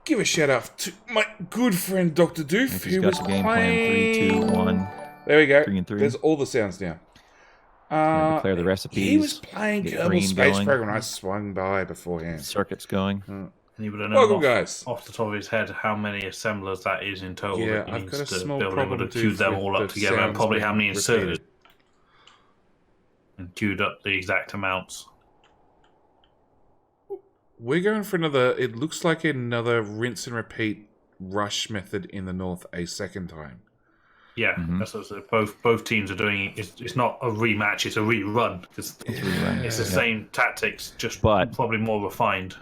Speaker 1: Give a shout out to my good friend Dr. Doof,
Speaker 2: He's
Speaker 1: who
Speaker 2: got
Speaker 1: was
Speaker 2: the game
Speaker 1: playing.
Speaker 2: plan 3, 2, 1.
Speaker 1: There we go.
Speaker 2: 3 and 3.
Speaker 1: There's all the sounds now.
Speaker 2: Declare the recipes.
Speaker 1: He was playing
Speaker 2: get
Speaker 1: Kerbal
Speaker 2: green
Speaker 1: Space
Speaker 2: going.
Speaker 1: Program. I swung by beforehand.
Speaker 2: Circuits going.
Speaker 3: And you would have
Speaker 1: Welcome,
Speaker 3: known
Speaker 1: guys.
Speaker 3: off the top of his head how many assemblers that is in total.
Speaker 1: Yeah,
Speaker 3: that he
Speaker 1: I've
Speaker 3: needs
Speaker 1: got a
Speaker 3: to
Speaker 1: small
Speaker 3: build
Speaker 1: problem
Speaker 3: able to
Speaker 1: to
Speaker 3: queue them
Speaker 1: with
Speaker 3: all up
Speaker 1: the
Speaker 3: together, and
Speaker 1: sounds
Speaker 3: probably how many
Speaker 1: being
Speaker 3: inserters.
Speaker 1: repeated.
Speaker 3: And queued up the exact amounts.
Speaker 1: We're going for another. It looks like another rinse and repeat rush method in the north a second time.
Speaker 3: Yeah,
Speaker 2: Mhm.
Speaker 3: that's what both teams are doing. It's not a rematch; it's a rerun because it's the same tactics, just
Speaker 2: But-
Speaker 3: probably more refined.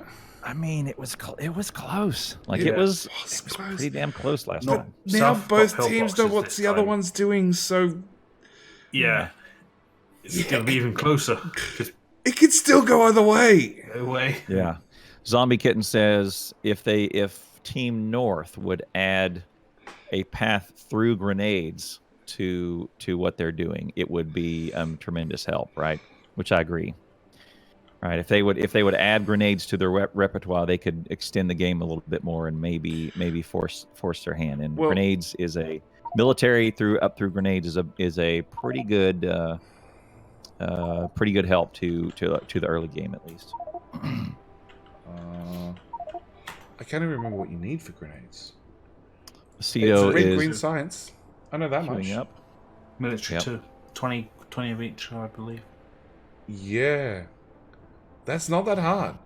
Speaker 2: I mean, it was close. Like
Speaker 1: It
Speaker 2: it was
Speaker 1: was close.
Speaker 2: pretty damn close last
Speaker 3: Not-
Speaker 2: time.
Speaker 1: Now
Speaker 3: South
Speaker 1: both
Speaker 3: got
Speaker 1: teams know
Speaker 3: pillboxes
Speaker 1: what
Speaker 3: this
Speaker 1: the other
Speaker 3: time.
Speaker 1: one's doing, so
Speaker 3: Yeah, it's going to be even closer. 'Cause
Speaker 1: it could still go either way.
Speaker 3: no way.
Speaker 2: Yeah. Zombie Kitten says if Team North would add a path through grenades to what they're doing, it would be tremendous help, right? Which I agree. Right, if they would add grenades to their repertoire, they could extend the game a little bit more and maybe force their hand. And
Speaker 1: Well-
Speaker 2: grenades is a military up through grenades is a pretty good help to the early game at least.
Speaker 1: I can't even remember what you need for grenades.
Speaker 2: Aceto
Speaker 1: It's red,
Speaker 2: is
Speaker 1: green science. I know that much.
Speaker 2: queuing up.
Speaker 3: Military
Speaker 2: Yep.
Speaker 3: 2. 20 of each, I believe.
Speaker 1: Yeah. That's not that hard.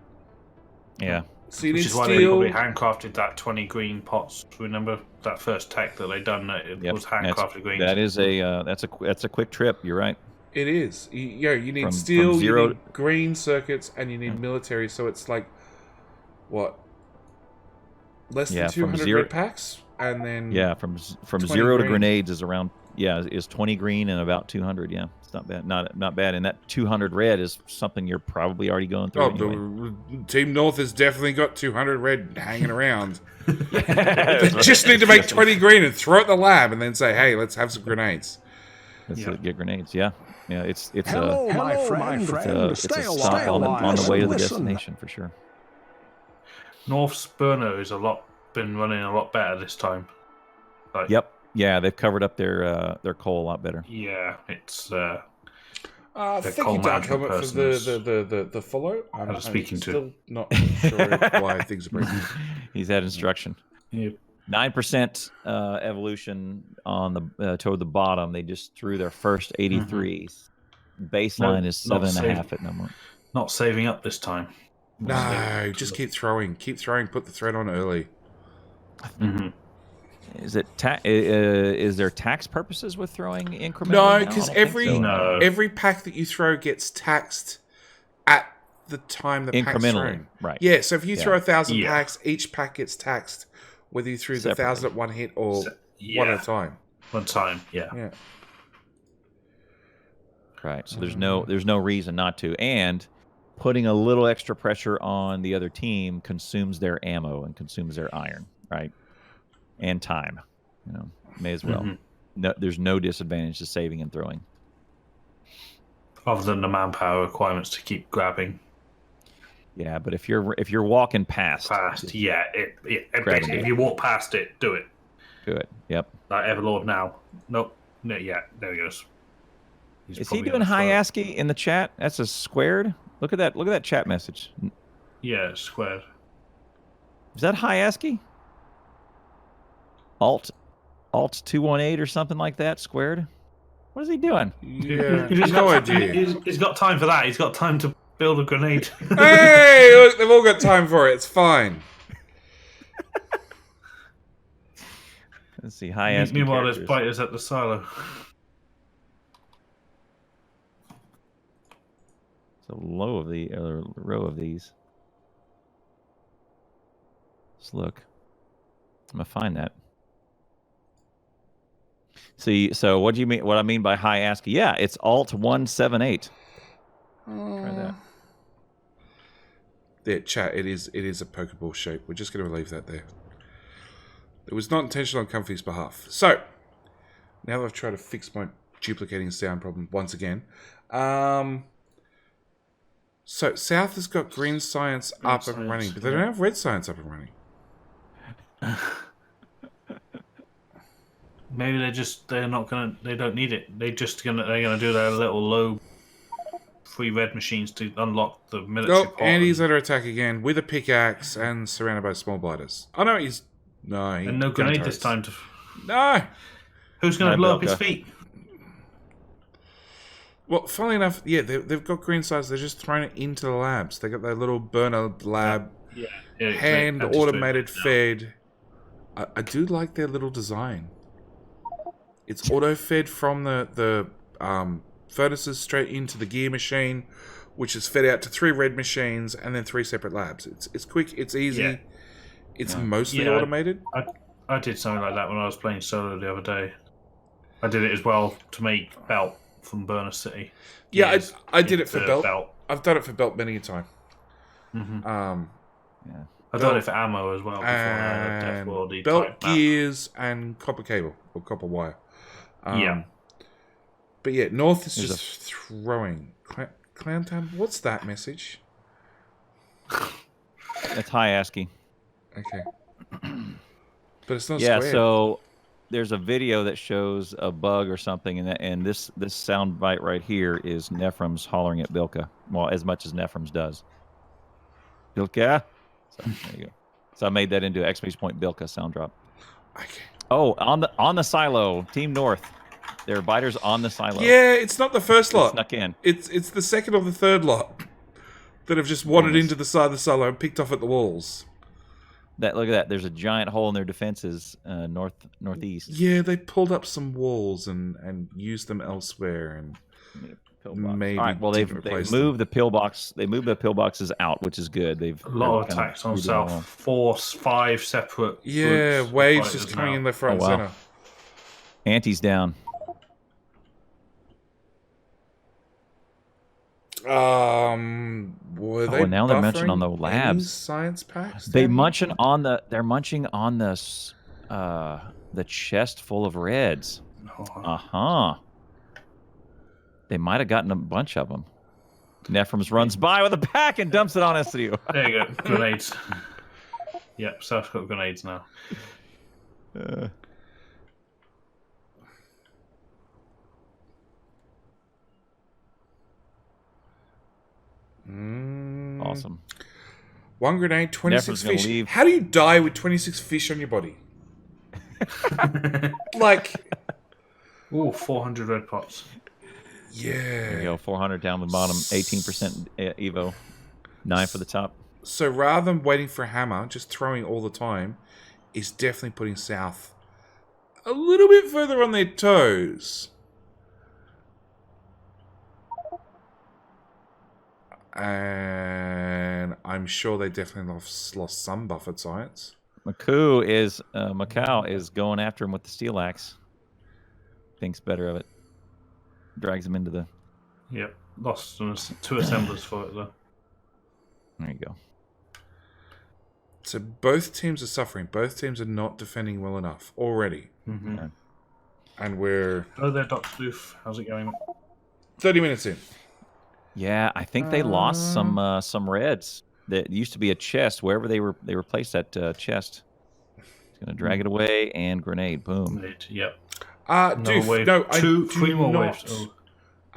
Speaker 2: Yeah,
Speaker 1: So you
Speaker 3: Which
Speaker 1: need
Speaker 3: is why they
Speaker 1: steel.
Speaker 3: probably handcrafted that 20 green pots. Remember that first tech that they done? It
Speaker 2: Yep.
Speaker 3: was handcrafted green.
Speaker 2: that is that's a quick trip. You're right.
Speaker 1: It is. You need
Speaker 2: From
Speaker 1: steel,
Speaker 2: zero-
Speaker 1: you need green circuits, and you need military. So it's like, what? Less
Speaker 2: Yeah,
Speaker 1: than
Speaker 2: from
Speaker 1: 200
Speaker 2: zero-
Speaker 1: red packs? And then...
Speaker 2: Yeah, from
Speaker 1: 20
Speaker 2: zero to
Speaker 1: green.
Speaker 2: grenades is around is 20 green and about 200. Yeah, it's not bad. Not bad. And that 200 red is something you're probably already going through.
Speaker 1: Oh,
Speaker 2: anyway.
Speaker 1: the Team North has definitely got 200 red hanging around.
Speaker 2: Yeah,
Speaker 1: They just need to make 20 green and throw it in the lab and then say, hey, let's have some grenades.
Speaker 2: Let's
Speaker 3: Yeah.
Speaker 2: get grenades. Yeah, it's
Speaker 4: Hello, my friend.
Speaker 2: it's a stop on the way to the destination for sure.
Speaker 3: North's burner is been running a lot better this time. Like,
Speaker 2: Yep. Yeah, they've covered up their coal a lot better.
Speaker 3: Yeah, it's
Speaker 1: Thank
Speaker 3: coal
Speaker 1: you, Dark
Speaker 3: management
Speaker 1: Helmet, for
Speaker 3: person
Speaker 1: the follow.
Speaker 3: I'm speaking to.
Speaker 1: Still not sure why things are breaking.
Speaker 2: He's had instruction.
Speaker 3: yeah,
Speaker 2: 9% evolution on the toward the bottom. They just threw their first 83s. Baseline
Speaker 3: No,
Speaker 2: is
Speaker 3: not
Speaker 2: 7.5 at number.
Speaker 3: not saving up this time.
Speaker 1: No, just keep throwing. Keep throwing. Put the thread on early.
Speaker 3: Mm-hmm.
Speaker 2: Is it is there tax purposes with throwing incrementally?
Speaker 1: No,
Speaker 2: now?
Speaker 1: because
Speaker 2: I don't think so.
Speaker 3: No.
Speaker 1: every pack that you throw gets taxed at the time the pack's
Speaker 2: Incrementally,
Speaker 1: thrown.
Speaker 2: right.
Speaker 1: Yeah, so if you
Speaker 2: Yeah.
Speaker 1: throw 1,000
Speaker 3: Yeah.
Speaker 1: packs, each pack gets taxed, whether you threw the
Speaker 2: Separately.
Speaker 1: 1,000 at one hit or
Speaker 3: Yeah.
Speaker 1: one at a time.
Speaker 3: One time, yeah.
Speaker 1: Yeah.
Speaker 2: Right. So there's no reason not to. And putting a little extra pressure on the other team consumes their ammo and consumes their iron, right? And time. May as well.
Speaker 3: Mhm.
Speaker 2: No, there's no disadvantage to saving and throwing.
Speaker 3: Other than the manpower requirements to keep grabbing
Speaker 2: Yeah, but if you're walking past,
Speaker 3: past, yeah,
Speaker 2: Grab
Speaker 3: basically,
Speaker 2: it.
Speaker 3: if you walk past it, do it.
Speaker 2: do it. Yep.
Speaker 3: Like Everlord now. Nope. No, yeah, there he goes. He's
Speaker 2: Is he
Speaker 3: probably
Speaker 2: doing
Speaker 3: gonna
Speaker 2: high
Speaker 3: throw-
Speaker 2: ASCII in the chat? That's a squared. Look at that. Look at that chat message.
Speaker 3: Yeah, squared.
Speaker 2: Is that high ASCII? Alt 218 or something like that squared. What is he doing?
Speaker 1: Yeah,
Speaker 3: He's
Speaker 1: no
Speaker 3: got,
Speaker 1: idea.
Speaker 3: He's got time for that. He's got time to build a grenade.
Speaker 1: Hey, look, they've all got time for it. It's fine.
Speaker 2: Let's see. High ASCII.
Speaker 3: Meanwhile, there's
Speaker 2: characters.
Speaker 3: biters at the silo.
Speaker 2: So row of these. Let's look. I'm gonna find that. See, so what do you mean? What I mean by high ASCII? Yeah, it's Alt 178. Try that.
Speaker 1: Yeah, chat. It is a Pokeball shape. We're just going to leave that there. It was not intentional on Comfy's behalf. So now that I've tried to fix my duplicating sound problem once again. So South has got green science up and
Speaker 3: science,
Speaker 1: running, but they don't have red science up and running.
Speaker 3: Maybe they're not gonna. They don't need it. They're gonna do their little low free red machines to unlock the military.
Speaker 1: Oh,
Speaker 3: pot
Speaker 1: Andy's under attack again with a pickaxe and surrounded by small blighters. Oh no, he's no.
Speaker 3: and no grenade this time.
Speaker 1: No.
Speaker 3: Who's gonna
Speaker 2: No,
Speaker 3: blow up his
Speaker 2: Belka.
Speaker 3: feet?
Speaker 1: Well, funnily enough, yeah, they've got green science. They're just throwing it into the labs. They got their little burner lab,
Speaker 3: Yeah,
Speaker 1: hand
Speaker 3: anti-strength
Speaker 1: automated
Speaker 3: now.
Speaker 1: fed. I do like their little design. It's auto fed from the furnaces straight into the gear machine, which is fed out to 3 red machines and then 3 separate labs. It's quick. It's easy.
Speaker 3: Yeah.
Speaker 1: It's mostly
Speaker 3: Yeah.
Speaker 1: automated.
Speaker 3: I did something like that when I was playing solo the other day. I did it as well to make Belt from Burner City.
Speaker 1: Yeah,
Speaker 3: Yes,
Speaker 1: I did it for
Speaker 3: the
Speaker 1: Belt. I've done it for Belt many a time.
Speaker 3: Mhm.
Speaker 2: Yeah.
Speaker 3: I've done it for ammo as well before. I had a Death
Speaker 1: And
Speaker 3: Worldy
Speaker 1: belt
Speaker 3: type map.
Speaker 1: gears and copper cable or copper wire.
Speaker 3: Yeah.
Speaker 1: But yeah, North is
Speaker 2: There's
Speaker 1: just throwing. Clowntown, what's that message?
Speaker 2: That's high ASCII.
Speaker 1: Okay. But it's not
Speaker 2: Yeah,
Speaker 1: square.
Speaker 2: so there's a video that shows a bug or something, and this sound bite right here is Nephrem's hollering at Bilka. Well, as much as Nephrem's does. Bilka. So there you go. So I made that into exclamation point Bilka sound drop.
Speaker 1: Okay.
Speaker 2: Oh, on the silo, Team North. There are biters on the silo.
Speaker 1: Yeah, it's not the first
Speaker 2: They
Speaker 1: lot.
Speaker 2: snuck in.
Speaker 1: It's the second or the third lot that have just wandered
Speaker 2: Yes.
Speaker 1: into the side of the silo and picked off at the walls.
Speaker 2: Look at that. There's a giant hole in their defenses, northeast.
Speaker 1: Yeah, they pulled up some walls and used them elsewhere, and maybe
Speaker 2: All right. Well, they've moved the pillbox. They moved the pillboxes out, which is good. They've
Speaker 3: A lot of
Speaker 2: kind
Speaker 3: attacks on
Speaker 2: moved it
Speaker 3: south.
Speaker 2: along.
Speaker 3: 5 separate.
Speaker 1: Yeah,
Speaker 3: groups of
Speaker 1: waves just
Speaker 3: fighters
Speaker 1: coming
Speaker 3: now.
Speaker 1: in left, right, and
Speaker 2: wow.
Speaker 1: center.
Speaker 2: Anti's down.
Speaker 1: Were they
Speaker 2: now they're munching on the
Speaker 1: buffering
Speaker 2: labs.
Speaker 1: any science packs?
Speaker 2: They're
Speaker 1: down
Speaker 2: munching on the chest full of reds.
Speaker 3: Oh,
Speaker 2: They might have gotten a bunch of them. Nephrem's runs by with a pack and dumps it on SCU.
Speaker 3: there you go. Grenades. Yep, South's got grenades now.
Speaker 2: Awesome.
Speaker 1: One grenade, 26
Speaker 2: Nephrem's gonna
Speaker 1: fish.
Speaker 2: leave.
Speaker 1: How do you die with 26 fish on your body? Like,
Speaker 3: Ooh, 400 red pots.
Speaker 2: There you
Speaker 1: yeah.
Speaker 2: go. 400 down the bottom. 18% Evo. 9 for the top.
Speaker 1: So rather than waiting for a hammer, just throwing all the time, is definitely putting South a little bit further on their toes. And I'm sure they definitely lost some buffered science.
Speaker 2: Macau is going after him with the Steelaxe. Thinks better of it. Drags him into the...
Speaker 3: Yep, lost 2 assemblers for it though.
Speaker 2: There you go.
Speaker 1: So both teams are suffering. Both teams are not defending well enough already.
Speaker 3: Mm-hmm.
Speaker 2: Okay.
Speaker 1: And we're
Speaker 3: Hello there, Dr. Loof. How's it going?
Speaker 1: 30 minutes in.
Speaker 2: Yeah, I think they lost some reds. That used to be a chest. Wherever they replaced that chest. It's going to drag it away and grenade. Boom.
Speaker 3: Yep.
Speaker 1: Doof,
Speaker 3: wave.
Speaker 1: no, I
Speaker 3: 3 more
Speaker 1: do
Speaker 3: waves.
Speaker 1: not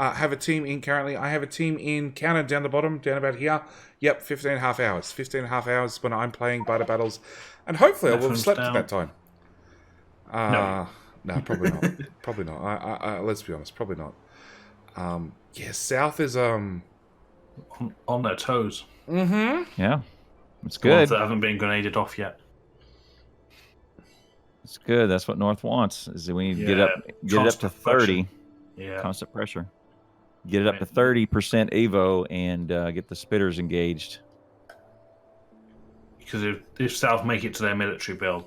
Speaker 3: Oh.
Speaker 1: have a team in currently. I have a team in counter down the bottom, down about here. Yep, 15 and a half hours. 15 and a half hours when I'm playing Biter Battles. And hopefully I will have
Speaker 3: Nephrem's
Speaker 1: slept at
Speaker 3: down.
Speaker 1: that time. No, probably not. Probably not. I let's be honest, probably not. Yeah, South is
Speaker 3: On their toes.
Speaker 2: Yeah. It's
Speaker 3: The ones
Speaker 2: good.
Speaker 3: that haven't been grenaded off yet.
Speaker 2: It's good. That's what North wants. Is we need to get it up to
Speaker 3: constant
Speaker 2: 30.
Speaker 3: Yeah.
Speaker 2: Constant pressure. Get it up to 30% Evo and get the spitters engaged.
Speaker 3: Because if South make it to their military build,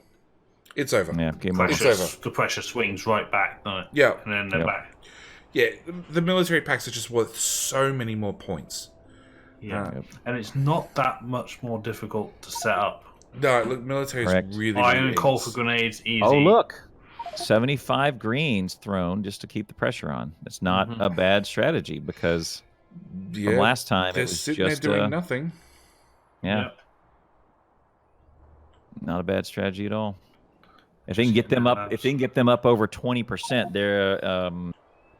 Speaker 1: it's over.
Speaker 2: Yeah, game over.
Speaker 1: It's over.
Speaker 3: the pressure swings right back, doesn't it?
Speaker 1: Yeah.
Speaker 3: And then they're
Speaker 2: Yep.
Speaker 3: back.
Speaker 1: Yeah, the military packs are just worth so many more points.
Speaker 3: Yeah. And it's not that much more difficult to set up.
Speaker 1: No, look, military is
Speaker 2: Correct.
Speaker 1: really,
Speaker 3: Iron
Speaker 1: really
Speaker 3: coal
Speaker 1: easy.
Speaker 3: for grenades, easy.
Speaker 2: Oh, look. 75 greens thrown just to keep the pressure on. It's not a bad strategy because from last time
Speaker 1: they're
Speaker 2: it was
Speaker 1: sitting
Speaker 2: just
Speaker 1: there doing nothing.
Speaker 2: yeah,
Speaker 3: Yep.
Speaker 2: not a bad strategy at all. If they can get them up, over 20%, their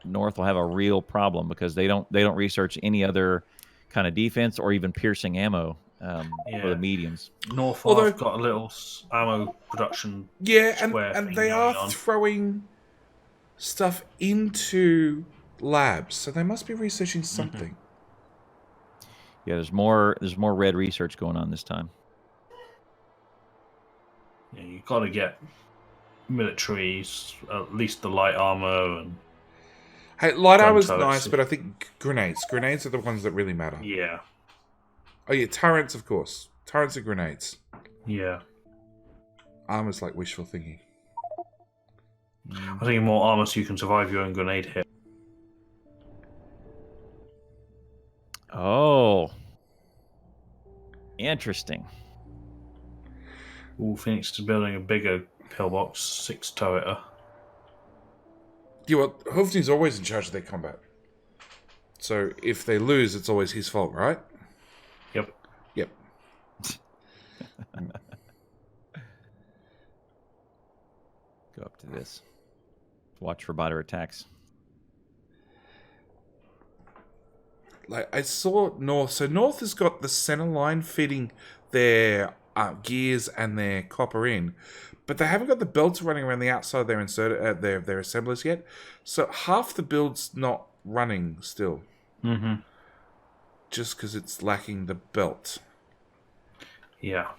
Speaker 2: North will have a real problem because they don't research any other kind of defense or even piercing ammo for the mediums.
Speaker 3: North
Speaker 1: Although-
Speaker 3: have got a little ammo production.
Speaker 1: Yeah,
Speaker 3: square
Speaker 1: and
Speaker 3: thing
Speaker 1: they
Speaker 3: going
Speaker 1: are
Speaker 3: on.
Speaker 1: throwing stuff into labs, so they must be researching something.
Speaker 2: Yeah, there's more red research going on this time.
Speaker 3: Yeah, you got to get militaries, at least the light armor, and
Speaker 1: Hey, light
Speaker 3: Gun
Speaker 1: armor's
Speaker 3: turrets.
Speaker 1: nice, but I think grenades. Grenades are the ones that really matter.
Speaker 3: yeah,
Speaker 1: Oh yeah, turrets, of course. Turrets and grenades.
Speaker 3: yeah.
Speaker 1: Armor's like wishful thinking.
Speaker 3: I think more armor so you can survive your own grenade hit.
Speaker 2: Oh, interesting.
Speaker 3: Ooh, Phoenix is building a bigger pillbox, 6 turreter.
Speaker 1: You know what? Hoofding's always in charge of their combat. So if they lose, it's always his fault, right?
Speaker 3: Yep.
Speaker 1: Yep.
Speaker 2: Go up to this. Watch for biter attacks.
Speaker 1: Like I saw North. So North has got the center line feeding their gears and their copper in, but they haven't got the belts running around the outside of their their assemblers yet. So half the build's not running still.
Speaker 3: Mm-hmm.
Speaker 1: Just because it's lacking the belt.
Speaker 3: Yeah.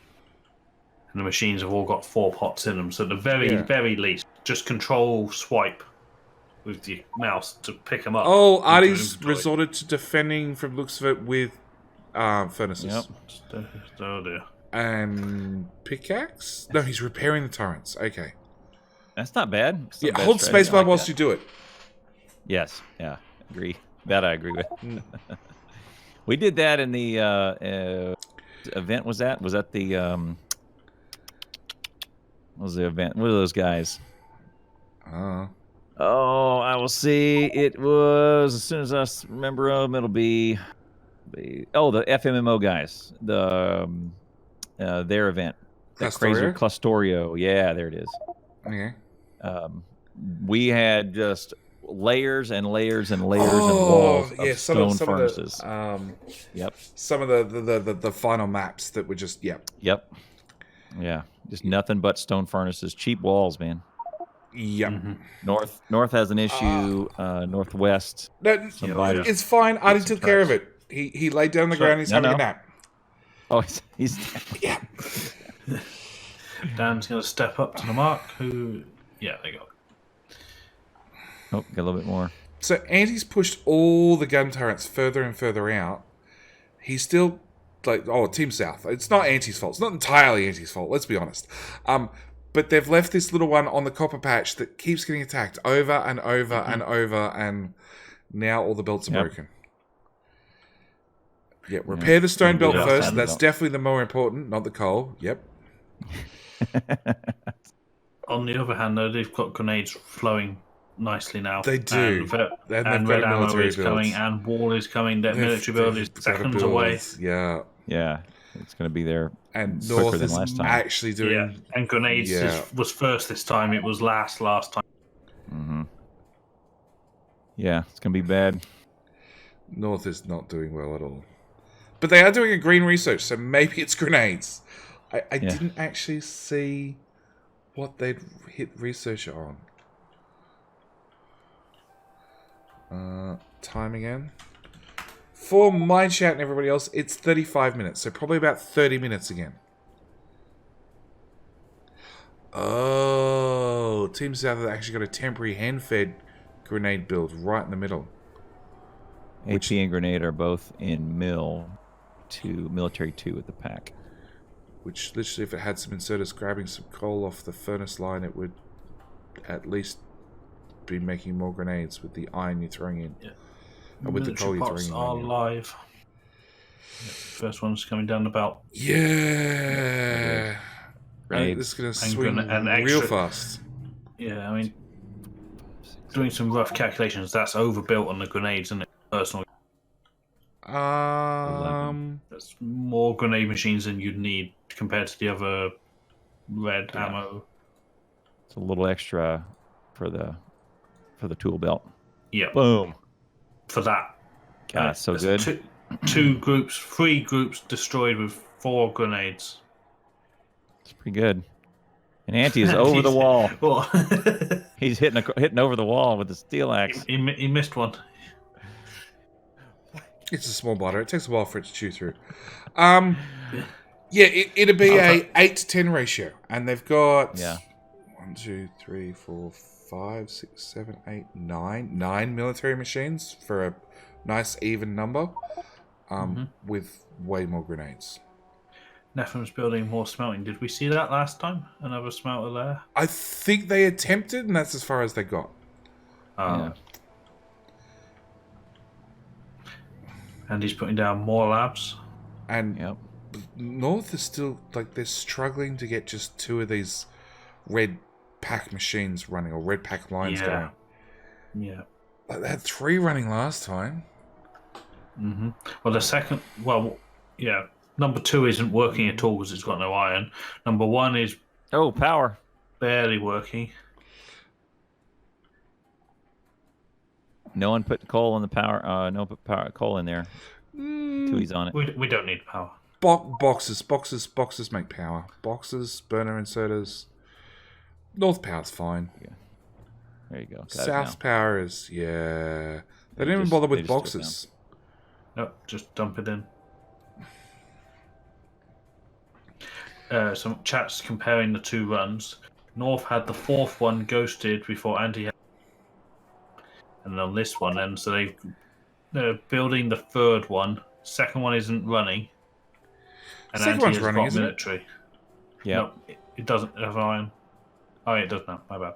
Speaker 3: And the machines have all got 4 pots in them, so at the very least, just control swipe with the mouse to pick them up.
Speaker 1: Oh, Artie's resorted to defending from looks of it with furnaces.
Speaker 2: Yep.
Speaker 3: Oh dear.
Speaker 1: And pickaxe? No, he's repairing the turrets. Okay.
Speaker 2: That's not bad. It's not
Speaker 1: Yeah,
Speaker 2: bad
Speaker 1: hold
Speaker 2: strategy. I
Speaker 1: spacebar
Speaker 2: like
Speaker 1: whilst
Speaker 2: that.
Speaker 1: you do it.
Speaker 2: Yes. Yeah. Agree. That I agree with. We did that in the event. Was that the what was the event? What are those guys? Oh, I will see. It was, as soon as I remember them, it'll be the FMMO guys. Their event. That crazy Clustorio. Yeah, there it is.
Speaker 1: Okay.
Speaker 2: We had just layers and layers and layers and walls of stone furnaces. Yep.
Speaker 1: Some of the final maps that were just
Speaker 2: Yep. Yeah. Just nothing but stone furnaces. Cheap walls, man.
Speaker 1: Yep.
Speaker 2: Mm-hmm. North has an issue. Northwest.
Speaker 1: No, it's fine. Artie took care of it. He laid down on the ground and he's having a nap.
Speaker 2: Oh, he's
Speaker 1: yeah.
Speaker 3: Dan's going to step up to the mark. Yeah, there you go.
Speaker 2: Oh, got a little bit more.
Speaker 1: So Andy's pushed all the gun turrets further and further out. He's still Team South. It's not Anti's fault. It's not entirely Anti's fault. Let's be honest. But they've left this little one on the copper patch that keeps getting attacked over and over and over, and now all the belts are broken. Yeah, repair the stone belt first. That's definitely the more important, not the coal. Yep.
Speaker 3: On the other hand, though, they've got grenades flowing nicely now.
Speaker 1: They do.
Speaker 3: And red ammo is coming, and wall is coming. That military build is seconds away.
Speaker 1: Yeah.
Speaker 2: Yeah. It's going to be there.
Speaker 1: And North is actually doing...
Speaker 3: Yeah, and grenades was first this time. It was last time.
Speaker 2: Mm-hmm. Yeah, it's going to be bad.
Speaker 1: North is not doing well at all. But they are doing a green research, so maybe it's grenades. I didn't actually see what they'd hit research on. Time again. For my chat and everybody else, it's 35 minutes, so probably about 30 minutes again. Oh, Team South have actually got a temporary hand-fed grenade build right in the middle.
Speaker 2: AP and grenade are both in military 2 with the pack.
Speaker 1: Which literally, if it had some inserters grabbing some coal off the furnace line, it would at least be making more grenades with the iron you're throwing in.
Speaker 3: Yeah.
Speaker 1: With the coal you're throwing in.
Speaker 3: Are live. First one's coming down the belt.
Speaker 1: Yeah. This is going to swing real fast.
Speaker 3: Yeah, I mean, doing some rough calculations, that's overbuilt on the grenades, isn't it? Personally. That's more grenade machines than you'd need compared to the other red ammo.
Speaker 2: It's a little extra for the tool belt.
Speaker 3: Yeah.
Speaker 2: Boom.
Speaker 3: For that.
Speaker 2: God, that's so good.
Speaker 3: 3 groups destroyed with 4 grenades.
Speaker 2: It's pretty good. And Anti is over the wall. He's hitting over the wall with the Steelaxe.
Speaker 3: He missed one.
Speaker 1: It's a small biter. It takes a while for it to chew through. It'd be a 8 to 10 ratio, and they've got 1, 2, 3, 4, 5, 6, 7, 8, 9 military machines for a nice even number, with way more grenades.
Speaker 3: Nepham's building more smelting. Did we see that last time? Another smelter there?
Speaker 1: I think they attempted, and that's as far as they got.
Speaker 3: And he's putting down more labs.
Speaker 1: And North is still, they're struggling to get just 2 of these red pack machines running, or red pack lines going.
Speaker 3: Yeah.
Speaker 1: Like, they had 3 running last time.
Speaker 3: Well, the second, yeah, number 2 isn't working at all because it's got no iron. Number 1 is
Speaker 2: power.
Speaker 3: barely working.
Speaker 2: No one put coal in the power. No one put coal in there. Until he's on it.
Speaker 3: We don't need power.
Speaker 1: Boxes make power. Boxes, burner inserters. North power's fine.
Speaker 2: Yeah. There you go. Got
Speaker 1: South power is, They didn't even
Speaker 2: just-
Speaker 1: bother
Speaker 2: they
Speaker 1: with
Speaker 2: just took it
Speaker 1: boxes.
Speaker 3: Nope, just dump it in. Some chats comparing the 2 runs. North had the 4th one ghosted before Anti had, and on this one, and so they're building the 3rd one. 2nd one isn't running, and
Speaker 1: Second
Speaker 3: Anti
Speaker 1: one's
Speaker 3: has
Speaker 1: running,
Speaker 3: got
Speaker 1: isn't it?
Speaker 3: military.
Speaker 2: Yeah.
Speaker 3: No, it doesn't have iron. Oh, yeah, it does now. My bad.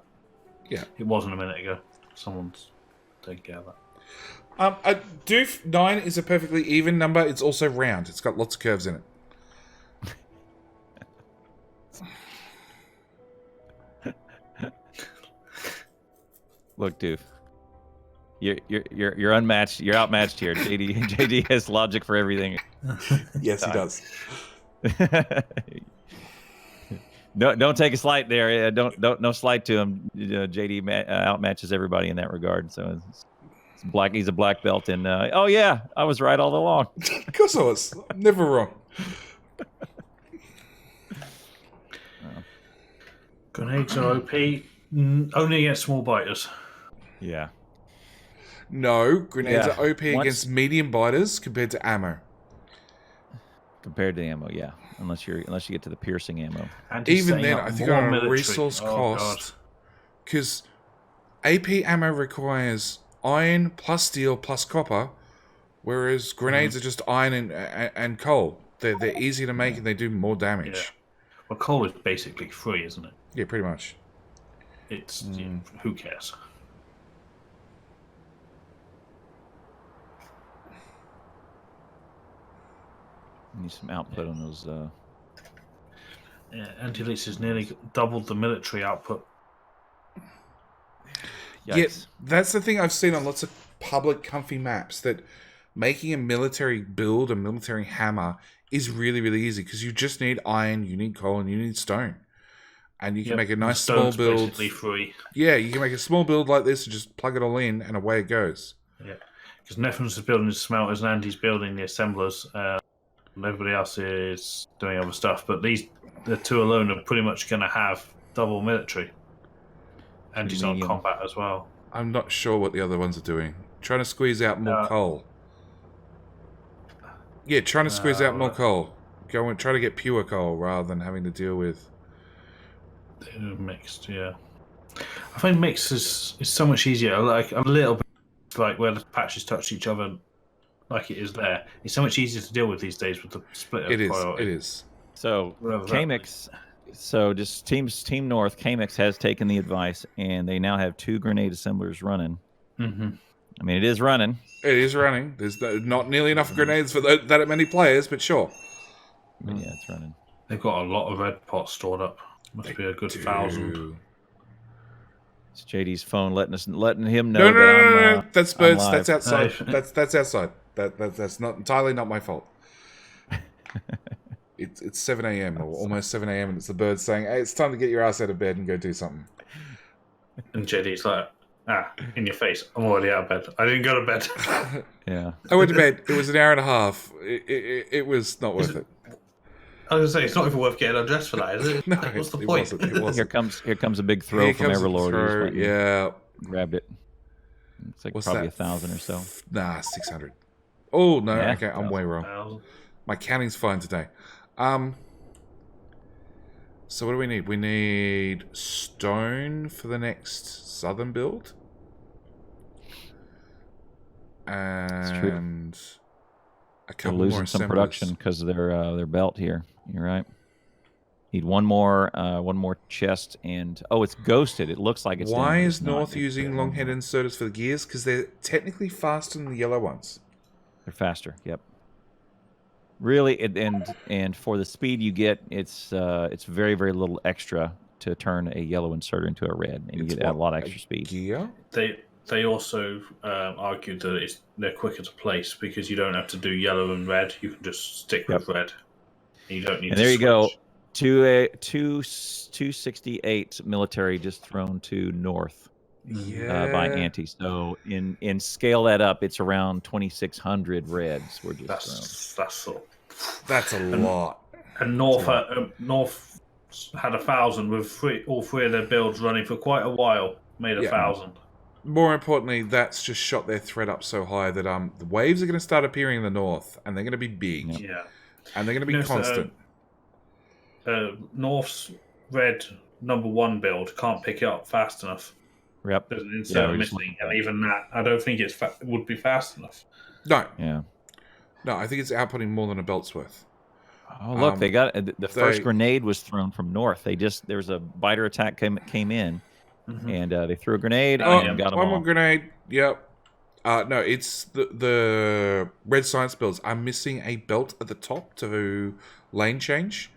Speaker 1: Yeah.
Speaker 3: It wasn't a minute ago. Someone's taking care of that.
Speaker 1: Doof 9 is a perfectly even number. It's also round. It's got lots of curves in it.
Speaker 2: Look, Doof. You're unmatched. You're outmatched here. JD has logic for everything.
Speaker 1: Yes, he does.
Speaker 2: No, don't take a slight there. No slight to him. JD outmatches everybody in that regard. So it's black. He's a black belt, and oh yeah, I was right all along.
Speaker 1: Of course I was. I'm never wrong.
Speaker 3: Grenades are OP only against small biters.
Speaker 2: Yeah.
Speaker 1: No, grenades
Speaker 2: Yeah.
Speaker 1: are OP against medium biters compared to ammo.
Speaker 2: Compared to ammo, yeah. Unless you get to the piercing ammo.
Speaker 3: And he's
Speaker 1: Even
Speaker 3: setting
Speaker 1: then,
Speaker 3: up
Speaker 1: I think
Speaker 3: more
Speaker 1: on a
Speaker 3: military.
Speaker 1: resource cost, because AP ammo requires iron plus steel plus copper, whereas grenades are just iron and coal. They're easy to make and they do more damage.
Speaker 3: Yeah. Well, coal is basically free, isn't it?
Speaker 1: Yeah, pretty much.
Speaker 3: It's who cares?
Speaker 2: Need some output on those.
Speaker 3: Yeah, Anti-Lease has nearly doubled the military output.
Speaker 2: Yikes.
Speaker 1: Yeah, that's the thing I've seen on lots of public comfy maps, that making a military build, a military hammer, is really, really easy because you just need iron, you need coal, and you need stone. And you can make a nice small build.
Speaker 3: Basically free.
Speaker 1: Yeah, you can make a small build like this and just plug it all in, and away it goes.
Speaker 3: Yeah, because Neffens is building his smelters and Andy's building the assemblers, and everybody else is doing other stuff. But the 2 alone are pretty much going to have double military. Andy's on combat as well.
Speaker 1: I'm not sure what the other ones are doing. Trying to squeeze out more coal. Yeah, trying to squeeze out more coal. Go and try to get pure coal rather than having to deal with
Speaker 3: mixed. Yeah, I find mixed is so much easier. Like a little bit, like where the patches touch each other, like it is there. It's so much easier to deal with these days with the split of priority.
Speaker 1: It is.
Speaker 2: So Kamix, so just Team North, Kamix has taken the advice, and they now have 2 grenade assemblers running.
Speaker 3: Mm-hmm.
Speaker 2: I mean, it is running.
Speaker 1: It is running. There's not nearly enough grenades for that many players, but sure.
Speaker 2: But yeah, it's running.
Speaker 3: They've got a lot of red pots stored up. Must be a good 1,000.
Speaker 2: It's JD's phone letting him know.
Speaker 1: No. That's birds.
Speaker 2: I'm
Speaker 1: That's
Speaker 2: live.
Speaker 1: outside. That's outside. That's not entirely not my fault. It's 7 a.m. or almost 7 a.m. and it's the birds saying, "Hey, it's time to get your ass out of bed and go do something."
Speaker 3: And JD's like, in your face. I'm already out of bed. I didn't go to bed.
Speaker 2: Yeah.
Speaker 1: I went to bed. It was an hour and a half. It was not worth it.
Speaker 3: I was going to say, it's not even worth getting undressed for that, is it?
Speaker 1: No,
Speaker 3: what's the
Speaker 1: it
Speaker 3: point?
Speaker 1: wasn't. It wasn't.
Speaker 2: Here comes a big throw from Everlord.
Speaker 1: Yeah.
Speaker 2: Grabbed it. It's like probably 1,000 or so.
Speaker 1: Nah, 600. Oh no,
Speaker 2: Yeah,
Speaker 1: okay, I'm way wrong. My counting's fine today. So what do we need? We need stone for the next southern build. And a couple
Speaker 2: losing
Speaker 1: more
Speaker 2: some
Speaker 1: assemblers.
Speaker 2: production because of their belt here. You're right. Need one more chest, and it's ghosted. It looks like it's.
Speaker 1: Why
Speaker 2: down,
Speaker 1: is
Speaker 2: it's not.
Speaker 1: North using long head inserters for the gears? Because they're technically faster than the yellow ones.
Speaker 2: They're faster. Yep. Really, and for the speed you get, it's very, very little extra to turn a yellow inserter into a red, and you get a lot of extra speed.
Speaker 1: Gear?
Speaker 3: they also argued that they're quicker to place because you don't have to do yellow and red. You can just stick with red. You don't need
Speaker 2: And
Speaker 3: to
Speaker 2: there you go.
Speaker 3: switch.
Speaker 2: 268 military just thrown to north by anti. So in scale that up, it's around 2,600 reds were just thrown.
Speaker 1: That's a lot.
Speaker 3: And North had 1,000 with all three of their builds running for quite a while. Made 1,000.
Speaker 1: More importantly, that's just shot their threat up so high that the waves are going to start appearing in the north, and they're going to be big.
Speaker 3: Yeah.
Speaker 1: And they're going to be constant.
Speaker 3: North's red #1 build can't pick it up fast enough.
Speaker 2: Yep.
Speaker 3: There's an insert missing, and even that, I don't think it would be fast enough.
Speaker 1: No.
Speaker 2: Yeah.
Speaker 1: No, I think it's outputting more than a belt's worth.
Speaker 2: Oh, look, they got the first grenade was thrown from north. There was a biter attack came in, and they threw a grenade and got them
Speaker 1: one
Speaker 2: all.
Speaker 1: more grenade. Yep. No, it's the red science builds. I'm missing a belt at the top to lane change.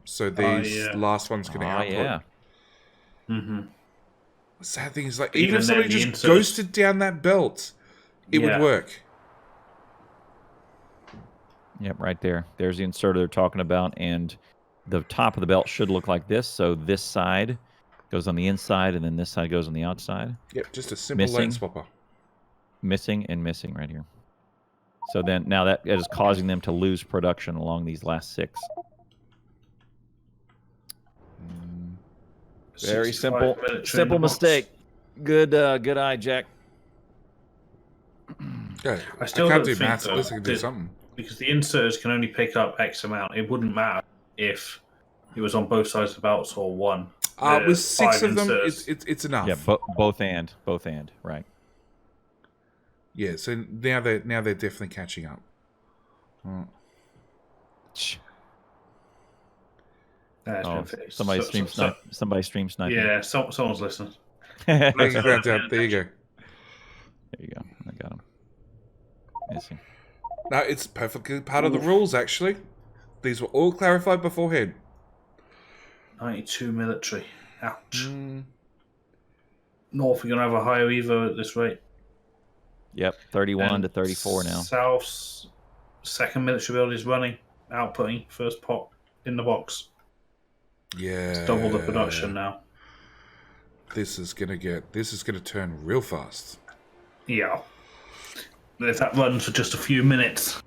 Speaker 1: So these last one's going to output.
Speaker 2: Yeah.
Speaker 1: The sad thing is, like, even if somebody just ghosted down that belt, it would work.
Speaker 2: Yep, right there. There's the inserter they're talking about, and the top of the belt should look like this. So this side goes on the inside, and then this side goes on the outside.
Speaker 1: Yep, just a simple lane swapper.
Speaker 2: Missing and missing right here. So then now that is causing them to lose production along these last 6. Very simple mistake. Good eye, Jack.
Speaker 1: Yeah,
Speaker 3: I still
Speaker 1: can't
Speaker 3: don't
Speaker 1: do maths.
Speaker 3: think,
Speaker 1: At least I can do something.
Speaker 3: Because the inserters can only pick up X amount. It wouldn't matter if it was on both sides of the belts or one.
Speaker 1: With 6 of them, it's enough.
Speaker 2: Yeah, both and right.
Speaker 1: Yeah, so now they're definitely catching up.
Speaker 2: Somebody stream sniping.
Speaker 3: Yeah, someone's listening.
Speaker 1: There you go. There you go.
Speaker 2: I got him. Missing.
Speaker 1: No, it's perfectly part of the rules, actually. These were all clarified beforehand.
Speaker 3: 92 military. Ouch. North are going to have a higher evo at this rate.
Speaker 2: Yep, 31 to 34 now.
Speaker 3: South's second military build is running, outputting first pot in the box.
Speaker 1: Yeah.
Speaker 3: It's double the production now.
Speaker 1: This is gonna turn real fast.
Speaker 3: Yeah. If that runs for just a few minutes.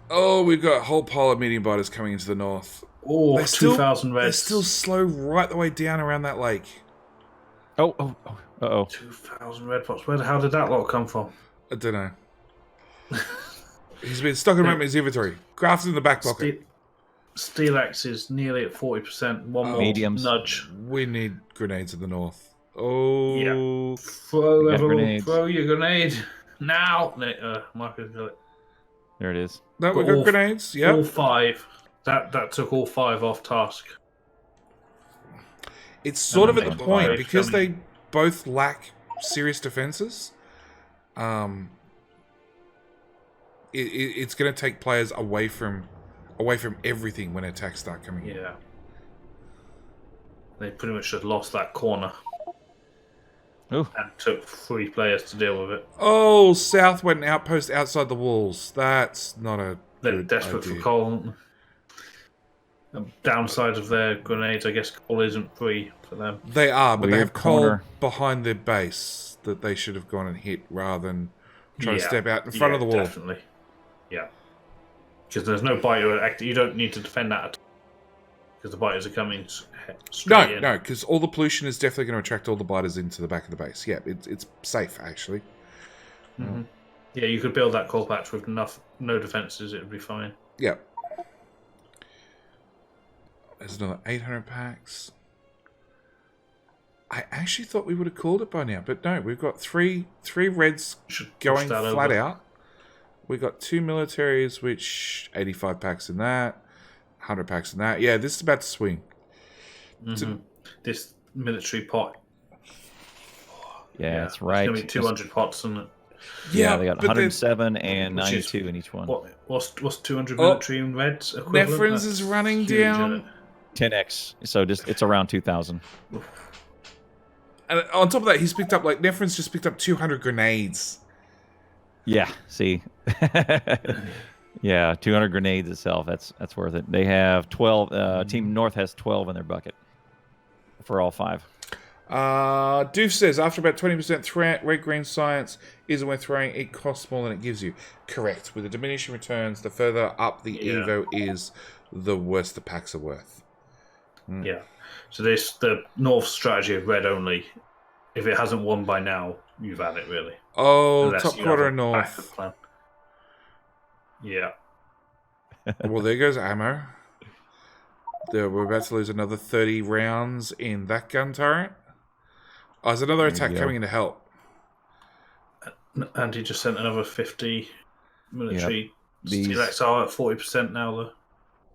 Speaker 1: Oh, we've got a whole pile of medium biters coming into the north.
Speaker 3: Oh, 2,000 reds.
Speaker 1: They're still slow right the way down around that lake.
Speaker 2: Oh.
Speaker 3: 2,000 red pots. Where the hell did that lot come from?
Speaker 1: I don't know. He's been stocking around his inventory. Graph's in the back pocket.
Speaker 3: Steelaxe is nearly at 40%. One more
Speaker 2: mediums.
Speaker 3: Nudge.
Speaker 1: We need grenades in the north. Oh.
Speaker 3: Yeah. Throw your grenade. Now. Marcus got it.
Speaker 2: There it is.
Speaker 1: No, we got grenades. Yeah.
Speaker 3: All 5. That took all 5 off task.
Speaker 1: It's sort of at the point, because they both lack serious defenses. It's going to take players away from everything when attacks start coming in.
Speaker 3: Yeah. They pretty much just lost that corner.
Speaker 2: Ooh.
Speaker 3: And took 3 players to deal with it.
Speaker 1: Oh, South went an outpost outside the walls. That's not a
Speaker 3: They're
Speaker 1: good
Speaker 3: desperate
Speaker 1: idea.
Speaker 3: for coal. The downside of their grenades, I guess coal isn't free for them.
Speaker 1: They are, but they
Speaker 2: Weird
Speaker 1: have coal
Speaker 2: corner.
Speaker 1: behind their base that they should have gone and hit rather than trying to step out in front of the wall.
Speaker 3: Definitely. Yeah. Because there's no biter. You don't need to defend that because the biters are coming straight in.
Speaker 1: No, because all the pollution is definitely going to attract all the biters into the back of the base. Yeah, it's safe, actually.
Speaker 3: Mm-hmm. Yeah, you could build that coal patch with no defenses, it would be fine.
Speaker 1: Yeah. There's another 800 packs. I actually thought we would have called it by now, but no, we've got three reds going flat out. We've got 2 militaries, which 85 packs in that, 100 packs in that. Yeah, this is about to swing.
Speaker 3: This military pot.
Speaker 2: Yeah, that's right.
Speaker 3: It's going to be 200 pots, isn't it?
Speaker 2: Yeah, they got 107 and 92 in each one.
Speaker 3: What's 200 military in reds equivalent?
Speaker 1: Neferins is running down.
Speaker 2: 10x. So it's around 2,000.
Speaker 1: And on top of that, he's picked up, like, Nefrin's just picked up 200 grenades.
Speaker 2: Yeah, see. Yeah, 200 grenades itself. That's worth it. They have 12. Team North has 12 in their bucket for all 5.
Speaker 1: Doof says, after about 20% threat, red-green science isn't worth throwing. It costs more than it gives you. Correct. With the diminishing returns, the further up the Evo is, the worse the packs are worth.
Speaker 3: Yeah. So the North strategy of red only. If it hasn't won by now, you've had it, really.
Speaker 1: Oh,
Speaker 3: Unless
Speaker 1: top
Speaker 3: you
Speaker 1: quarter
Speaker 3: have a
Speaker 1: North.
Speaker 3: backup plan. Yeah.
Speaker 1: Well, there goes ammo. We're about to lose another 30 rounds in that gun turret. Oh, there's another attack coming in to help.
Speaker 3: And he just sent another 50 military.
Speaker 2: These-
Speaker 3: Steelaxe are at 40% now, though.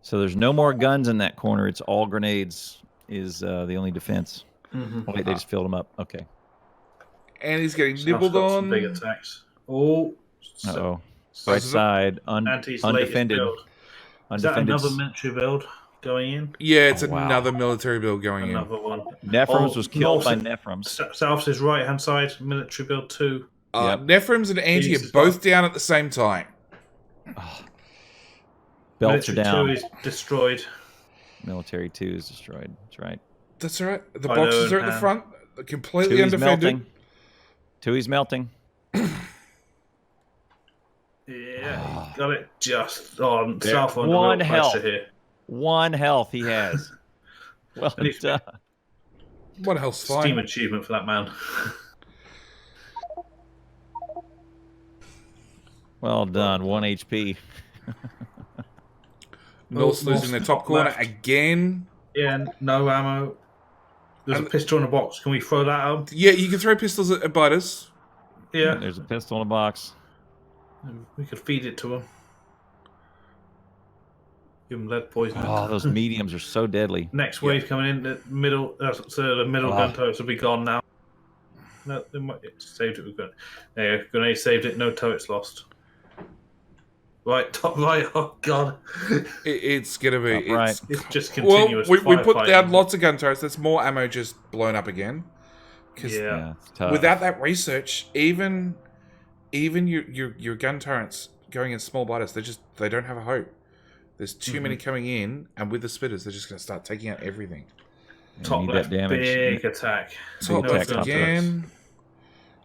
Speaker 2: So there's no more guns in that corner. It's all grenades is the only defense.
Speaker 3: Mm-hmm.
Speaker 2: Oh, wait, they just filled them up. Okay.
Speaker 1: And he's getting
Speaker 3: South's
Speaker 1: nibbled
Speaker 3: got some
Speaker 1: on.
Speaker 3: big attacks. Oh.
Speaker 2: Uh-oh. Right side,
Speaker 3: Anti's latest
Speaker 2: undefended.
Speaker 3: build. Is that another military build going in?
Speaker 1: Yeah, it's
Speaker 2: wow.
Speaker 1: another military build going
Speaker 3: Another one.
Speaker 2: Nephrons was killed by
Speaker 3: North-
Speaker 2: Nephrons.
Speaker 3: South's is right-hand side, military build 2.
Speaker 1: in.
Speaker 2: Yep.
Speaker 1: Nephrims and Anti
Speaker 3: Phoenix
Speaker 1: are
Speaker 3: is
Speaker 1: both
Speaker 3: up.
Speaker 1: down at the same time.
Speaker 2: Belts are
Speaker 3: military
Speaker 2: down.
Speaker 3: 2 is destroyed.
Speaker 2: Military 2 is destroyed. That's right.
Speaker 1: That's all right. The
Speaker 3: I
Speaker 1: boxes
Speaker 3: know,
Speaker 1: are at the
Speaker 3: man.
Speaker 1: front, completely
Speaker 2: 2's
Speaker 1: undefended.
Speaker 2: melting. 2's melting.
Speaker 3: Yeah, got it just on
Speaker 2: There.
Speaker 3: South on
Speaker 2: One
Speaker 3: the
Speaker 2: health.
Speaker 3: here.
Speaker 2: 1 health he has. Well
Speaker 3: And he's-
Speaker 2: done.
Speaker 1: What else?
Speaker 3: Steam
Speaker 1: Fine.
Speaker 3: achievement for that man.
Speaker 2: Well done. 1 HP.
Speaker 1: North's losing their top corner
Speaker 3: left.
Speaker 1: again.
Speaker 3: Yeah, no ammo. There's a pistol in the box. Can we throw that out?
Speaker 1: Yeah, you can throw pistols at biters.
Speaker 3: Yeah,
Speaker 2: There's a pistol in a box.
Speaker 3: we could feed it to him. Give him lead poisoning.
Speaker 2: Oh, those mediums are so deadly.
Speaker 3: Next wave coming in. The middle, so the middle gun turrets will be gone now. No, they might saved it. We've got there. You go. Grenade saved it. No turrets lost. Right, top right. Oh god,
Speaker 1: It's gonna be.
Speaker 2: Top right.
Speaker 3: it's just
Speaker 1: Well,
Speaker 3: continuous.
Speaker 1: we put
Speaker 3: firefighting.
Speaker 1: down lots of gun turrets. There's more ammo just blown up again. 'Cause
Speaker 3: Yeah.
Speaker 2: Yeah, it's tough.
Speaker 1: without that research, even your gun turrets going in small biters, they don't have a hope. There's too many coming in, and with the spitters, they're just gonna start taking out everything.
Speaker 2: You
Speaker 3: Top
Speaker 2: need
Speaker 3: left,
Speaker 2: that damage.
Speaker 3: big attack.
Speaker 1: Top
Speaker 2: attack,
Speaker 1: left
Speaker 2: top
Speaker 1: again.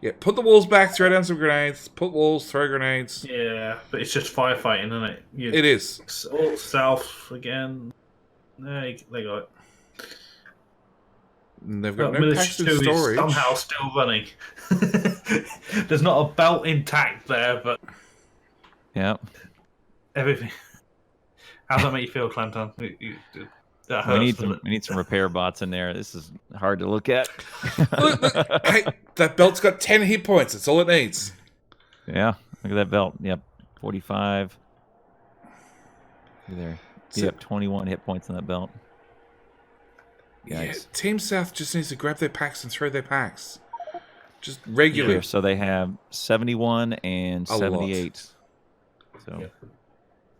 Speaker 1: Yeah, put the walls back, throw down some grenades. Put walls, throw grenades.
Speaker 3: Yeah, but it's just firefighting, isn't it?
Speaker 1: It is.
Speaker 3: All south again. There they got it.
Speaker 1: And they've got
Speaker 3: But
Speaker 1: no packs
Speaker 3: military
Speaker 1: in
Speaker 3: 2 is
Speaker 1: storage.
Speaker 3: somehow still running. There's not a belt intact there, but
Speaker 2: Yeah.
Speaker 3: everything. How does that make you feel, Clanton? That hurts,
Speaker 2: We need some repair bots in there. This is hard to look at.
Speaker 1: Look, hey, that belt's got 10 hit points. That's all it needs.
Speaker 2: Yeah, look at that belt. Yep, 45. There. Yep, 21 hit points on that belt.
Speaker 1: Yeah,
Speaker 2: Yikes.
Speaker 1: Team South just needs to grab their packs and throw their packs. Just regularly.
Speaker 2: Here, so they have 71 and
Speaker 1: A lot.
Speaker 2: 78. So
Speaker 3: Yeah.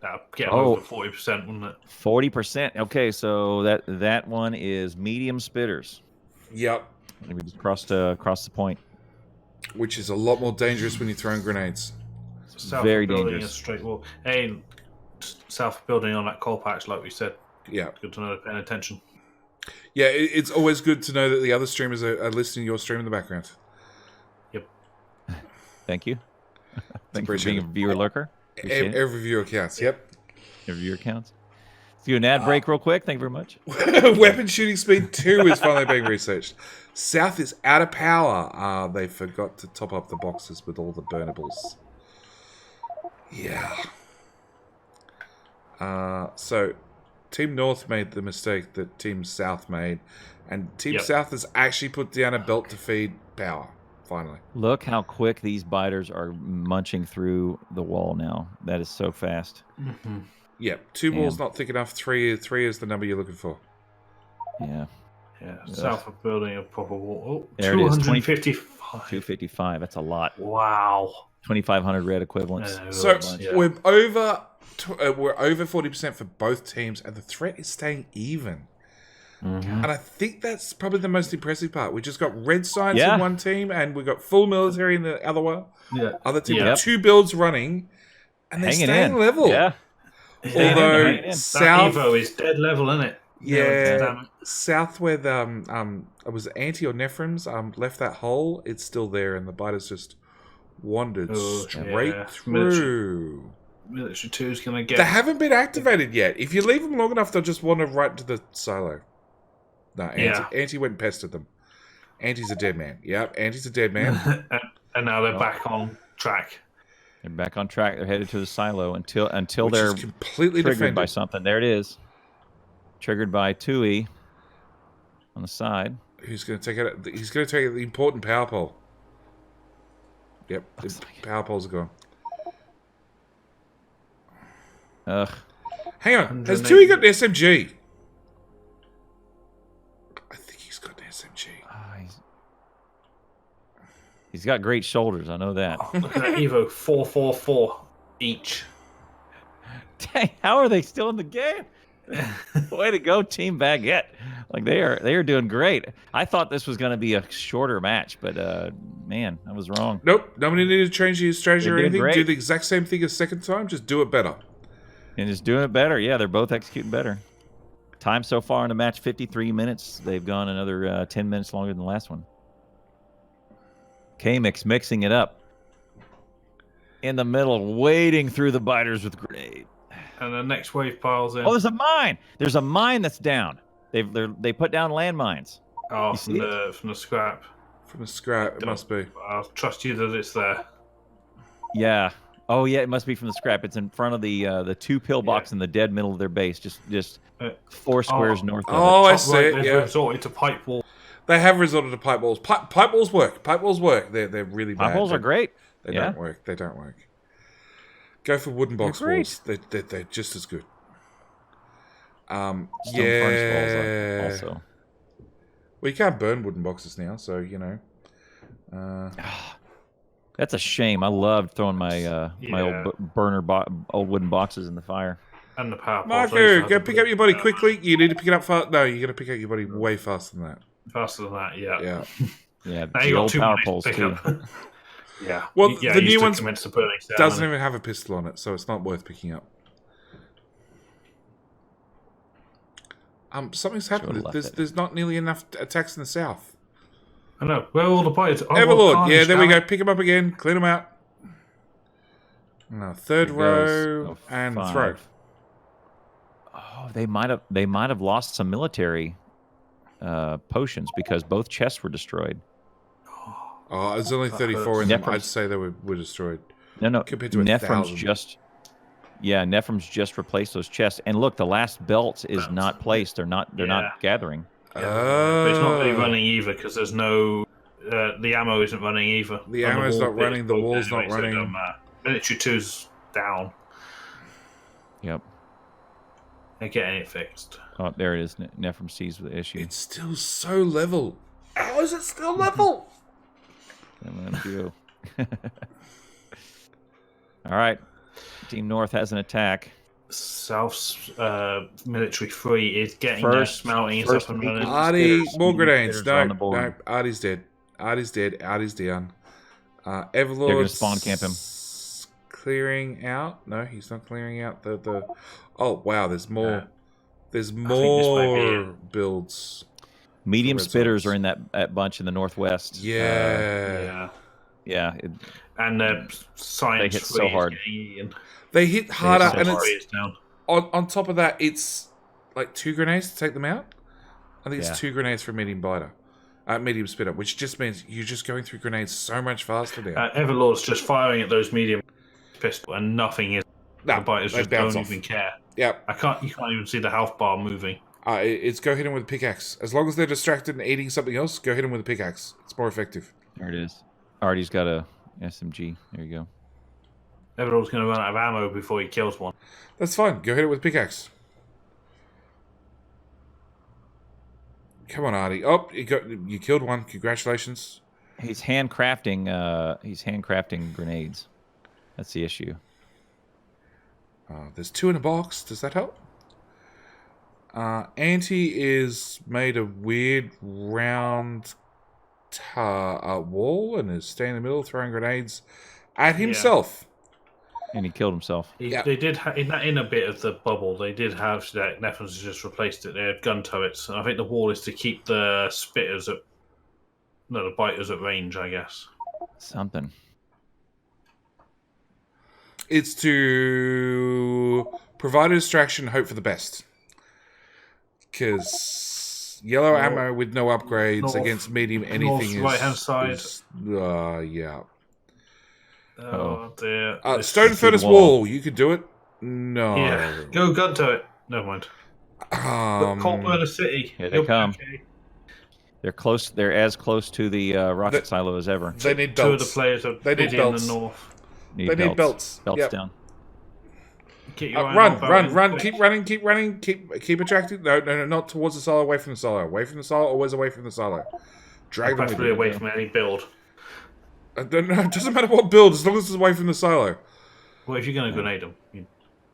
Speaker 3: That'd get
Speaker 2: Oh.
Speaker 3: over 40%, wouldn't it?
Speaker 2: 40%. Okay, so that one is medium spitters.
Speaker 1: Yep.
Speaker 2: We just crossed the point.
Speaker 1: Which is a lot more dangerous when you're throwing grenades.
Speaker 3: South
Speaker 2: Very
Speaker 3: of building
Speaker 2: dangerous.
Speaker 3: a straight wall. Hey, south of building on that coal patch, like we said.
Speaker 1: Yeah.
Speaker 3: Good to know they're paying attention.
Speaker 1: Yeah, it's always good to know that the other streamers are listening to your stream in the background.
Speaker 2: Thank you. Thank you for
Speaker 1: Appreciate
Speaker 2: being a
Speaker 1: it.
Speaker 2: viewer lurker. Appreciate it.
Speaker 1: Every viewer counts. Yep.
Speaker 2: Every viewer counts. Let's do an ad break real quick. Thank you very much.
Speaker 1: Weapon shooting speed 2 is finally being researched. South is out of power. They forgot to top up the boxes with all the burnables. Yeah. So, Team North made the mistake that Team South made, and Team
Speaker 3: Yep.
Speaker 1: South has actually put down a belt to feed power. Finally.
Speaker 2: Look how quick these biters are munching through the wall now. That is so fast.
Speaker 3: Mm-hmm.
Speaker 1: Yep. 2 walls
Speaker 2: Damn.
Speaker 1: not thick enough. 3 is the number you're looking for.
Speaker 2: Yeah.
Speaker 3: Yeah, south of building a proper wall. Oh,
Speaker 2: There it is,
Speaker 3: 255.
Speaker 2: 255. That's a lot.
Speaker 3: Wow.
Speaker 2: 2,500 red equivalents.
Speaker 3: Yeah,
Speaker 1: So
Speaker 3: yeah.
Speaker 1: we're over 40% for both teams, and the threat is staying even. And I think that's probably the most impressive part. We just got red science
Speaker 2: Yeah.
Speaker 1: in one team, and we got full military in the other one.
Speaker 3: Yeah.
Speaker 1: Other team,
Speaker 3: Yep.
Speaker 1: 2 builds running, and they're
Speaker 2: Hanging
Speaker 1: staying
Speaker 2: in.
Speaker 1: level.
Speaker 2: Yeah.
Speaker 1: Although
Speaker 2: hanging in.
Speaker 1: South,
Speaker 3: That Evo is dead level, isn't it?
Speaker 1: yeah,
Speaker 3: Damn it.
Speaker 1: South where the it was Anti or Nephrem's left that hole. It's still there, and the biter's just wandered straight
Speaker 3: yeah.
Speaker 1: through.
Speaker 3: Military 2 is going to get...
Speaker 1: They haven't been activated yet. If you leave them long enough, they'll just wander right into the silo. No, Anti went and pestered them. Anti's a dead man. Yep, Anti's a dead man.
Speaker 3: and now they're back on track.
Speaker 2: They're back on track. They're headed to the silo until
Speaker 1: Which
Speaker 2: they're
Speaker 1: is completely
Speaker 2: triggered
Speaker 1: defended
Speaker 2: by something. There it is. Triggered by Tui on the side.
Speaker 1: Who's going to take it? He's going to take the important power pole. Yep, the power poles are gone.
Speaker 2: Ugh.
Speaker 1: Hang on, has Tui got an SMG? I think he's got an SMG.
Speaker 2: He's got great shoulders. I know that.
Speaker 3: Look at that Evo, 444 each.
Speaker 2: Dang, how are they still in the game? Way to go, Team Baguette! Like they are doing great. I thought this was going to be a shorter match, but man, I was wrong.
Speaker 1: Nope, nobody needed to change his strategy or
Speaker 2: They're doing
Speaker 1: anything.
Speaker 2: great.
Speaker 1: Do the exact same thing as second time, just do it better.
Speaker 2: And just doing it better. Yeah, they're both executing better. Time so far in the match, 53 minutes. They've gone another 10 minutes longer than the last one. K-Mix mixing it up. In the middle, wading through the biters with grenade.
Speaker 3: And the next wave piles in.
Speaker 2: Oh, there's a mine. There's a mine that's down. They put down landmines.
Speaker 3: Oh,
Speaker 2: from
Speaker 3: the scrap.
Speaker 1: From the scrap, it must be.
Speaker 3: I'll trust you that it's there.
Speaker 2: Yeah. Oh, yeah, it must be from the scrap. It's in front of the 2 pillbox in the dead middle of their base, just 4 squares north of it.
Speaker 1: Oh, I see it,
Speaker 3: They've
Speaker 1: yeah.
Speaker 3: resorted to pipe wall.
Speaker 1: They have resorted to pipe walls. Pipe walls work. Pipe walls work. They're really bad.
Speaker 2: Pipe walls are great.
Speaker 1: They don't work. They don't work. Go for wooden box walls. They're just as good.
Speaker 2: Stone furnace walls also.
Speaker 1: Well, you can't burn wooden boxes now, so you know.
Speaker 2: That's a shame. I loved throwing my my old wooden boxes in the fire.
Speaker 3: And the power poles.
Speaker 1: Marco, go pick up your body quickly. You need to pick it up fast. No, you're gonna pick up your body way faster than that.
Speaker 3: Faster than that, yeah.
Speaker 1: Yeah.
Speaker 2: Yeah,
Speaker 3: Now
Speaker 2: the
Speaker 3: you got
Speaker 2: old
Speaker 3: 2
Speaker 2: power
Speaker 3: minutes
Speaker 2: poles
Speaker 3: to pick
Speaker 2: too.
Speaker 3: up. Yeah.
Speaker 1: Well,
Speaker 3: yeah,
Speaker 1: the new one
Speaker 3: doesn't
Speaker 1: even have a pistol on it, so it's not worth picking up. Something's happened. There's not nearly enough attacks in the south.
Speaker 3: I know. Where are all the pirates? Oh,
Speaker 1: Everlord, yeah, there we go. Pick him up again. Clean him out. No, third row and throw.
Speaker 2: Oh, they might have lost some military potions because both chests were destroyed.
Speaker 1: Oh, there's only 34 in them. I'd say they were destroyed.
Speaker 2: No.
Speaker 1: Compared to
Speaker 2: Nephrem's Nephrem's just replaced those chests. And look, the last belt is not placed. They're not gathering.
Speaker 3: But it's not really running either because there's no. The ammo isn't running either.
Speaker 1: The ammo's not running. The wall's not running.
Speaker 3: Military 2's down.
Speaker 2: Yep.
Speaker 3: They're getting it fixed.
Speaker 2: Oh, there it is. Nephrem sees the issue.
Speaker 1: It's still so level. How is it still level?
Speaker 2: MMGO. All right. Team North has an attack.
Speaker 3: South's military 3 is getting their smelting is up and running.
Speaker 1: Artie, more grenades. No, Artie's dead. Artie's dead. Artie's down. Everlord.
Speaker 2: They're going to spawn camp him.
Speaker 1: Clearing out. No, he's not clearing out the. Oh wow, there's more. There's more builds.
Speaker 2: Medium spitters are in that bunch in the northwest.
Speaker 1: Yeah.
Speaker 3: And science
Speaker 2: they hit so hard.
Speaker 1: They hit harder, and
Speaker 3: it's down.
Speaker 1: On top of that, it's like 2 grenades to take them out. I think it's 2 grenades for a medium biter, medium spitter, which just means you're just going through grenades so much faster now.
Speaker 3: Everlord's just firing at those medium pistol, and nothing is. The biters just don't even care.
Speaker 1: Yeah,
Speaker 3: you can't even see the health bar moving.
Speaker 1: It's go hit them with a pickaxe. As long as they're distracted and eating something else, go hit them with a pickaxe. It's more effective.
Speaker 2: There it is. Artie's got a SMG. There you go.
Speaker 3: Everyone's going to run out of ammo before he kills one.
Speaker 1: That's fine. Go hit it with a pickaxe. Come on, Artie. Oh, you killed one. Congratulations.
Speaker 2: He's handcrafting grenades. That's the issue.
Speaker 1: There's 2 in a box. Does that help? Auntie is made a weird round wall and is staying in the middle throwing grenades at himself.
Speaker 2: And he killed himself.
Speaker 3: They did in a bit of the bubble. They did have that. Neffens just replaced it. They had gun turrets. And I think the wall is to keep the the biters at range. I guess
Speaker 2: Something.
Speaker 1: It's to provide a distraction, hope for the best. Because yellow ammo with no upgrades against medium anything is
Speaker 3: right-hand side.
Speaker 1: Yeah.
Speaker 3: Oh dear.
Speaker 1: Stone furnace wall. You could do it. No.
Speaker 3: Yeah. Go gun turret. Never mind. Coal burner city.
Speaker 2: Here they come. Okay. They're close. They're as close to the rocket silo as ever.
Speaker 1: They need belts.
Speaker 3: Two of the players are
Speaker 1: they need belts.
Speaker 3: in the north.
Speaker 1: They need belts.
Speaker 2: Belts down.
Speaker 1: Run! Keep running! Keep attracting. No, not towards the silo. Away from the silo. Away from the silo. Always away from the silo. Drag them with you.
Speaker 3: Away from any build.
Speaker 1: I don't know. It doesn't matter what build, as long as it's away from the silo.
Speaker 3: Well, if you're going to grenade them,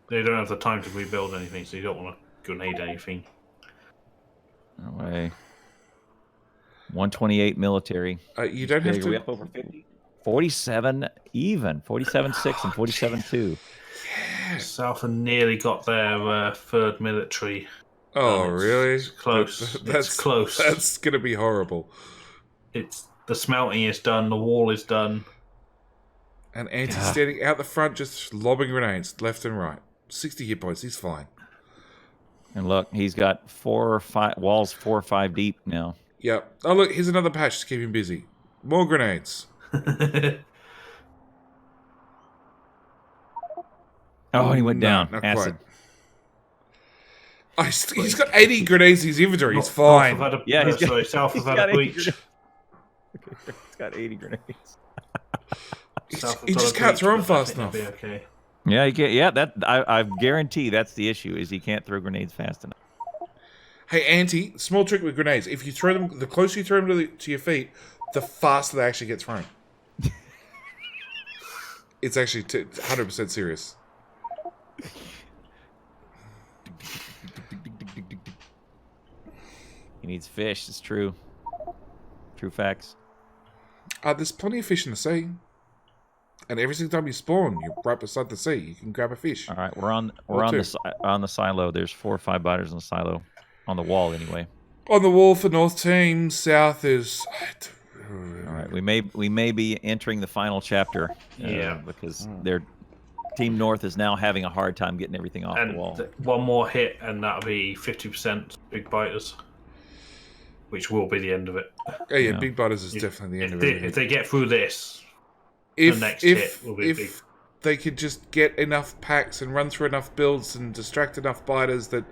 Speaker 3: they don't have the time to rebuild anything, so you don't want to grenade anything.
Speaker 2: No way. 128 military.
Speaker 1: You don't have to.
Speaker 2: Are we up over 50? 47 even. 47-6 and 47-2.
Speaker 3: South have nearly got their third military.
Speaker 1: Oh, really?
Speaker 3: It's close.
Speaker 1: That's
Speaker 3: close.
Speaker 1: That's going to be horrible.
Speaker 3: The smelting is done. The wall is done.
Speaker 1: And Auntie's standing out the front, just lobbing grenades left and right. 60 hit points. He's fine.
Speaker 2: And look, he's got 4 or 5 walls, 4 or 5 deep now.
Speaker 1: Yep. Oh, look, here's another patch to keep him busy. More grenades.
Speaker 2: Oh, he went down.
Speaker 1: Not
Speaker 2: Acid.
Speaker 1: Quite. He's got 80 grenades in his inventory. He's fine.
Speaker 3: South have had a breach.
Speaker 2: He's got 80 grenades.
Speaker 1: He just can't throw them fast enough.
Speaker 3: Okay.
Speaker 2: Yeah, he can't. Yeah, I guarantee that's the issue. Is he can't throw grenades fast enough.
Speaker 1: Hey, Auntie, small trick with grenades. If you throw them, the closer you throw them to your feet, the faster they actually get thrown. It's actually 100% serious.
Speaker 2: He needs fish. It's true. True facts.
Speaker 1: There's plenty of fish in the sea. And every single time you spawn, you're right beside the sea. You can grab a fish.
Speaker 2: All right, we're on the silo. There's 4 or 5 biters in the silo, on the wall anyway.
Speaker 1: On the wall for North team. South is.
Speaker 2: All right, we may be entering the final chapter. Because their team North is now having a hard time getting everything off the wall.
Speaker 3: One more hit, and that'll be 50% big biters, which will be the end of it.
Speaker 1: Oh yeah, big biters is definitely the end of it.
Speaker 3: If they get through this. The next hit will be big.
Speaker 1: They could just get enough packs and run through enough builds and distract enough biters that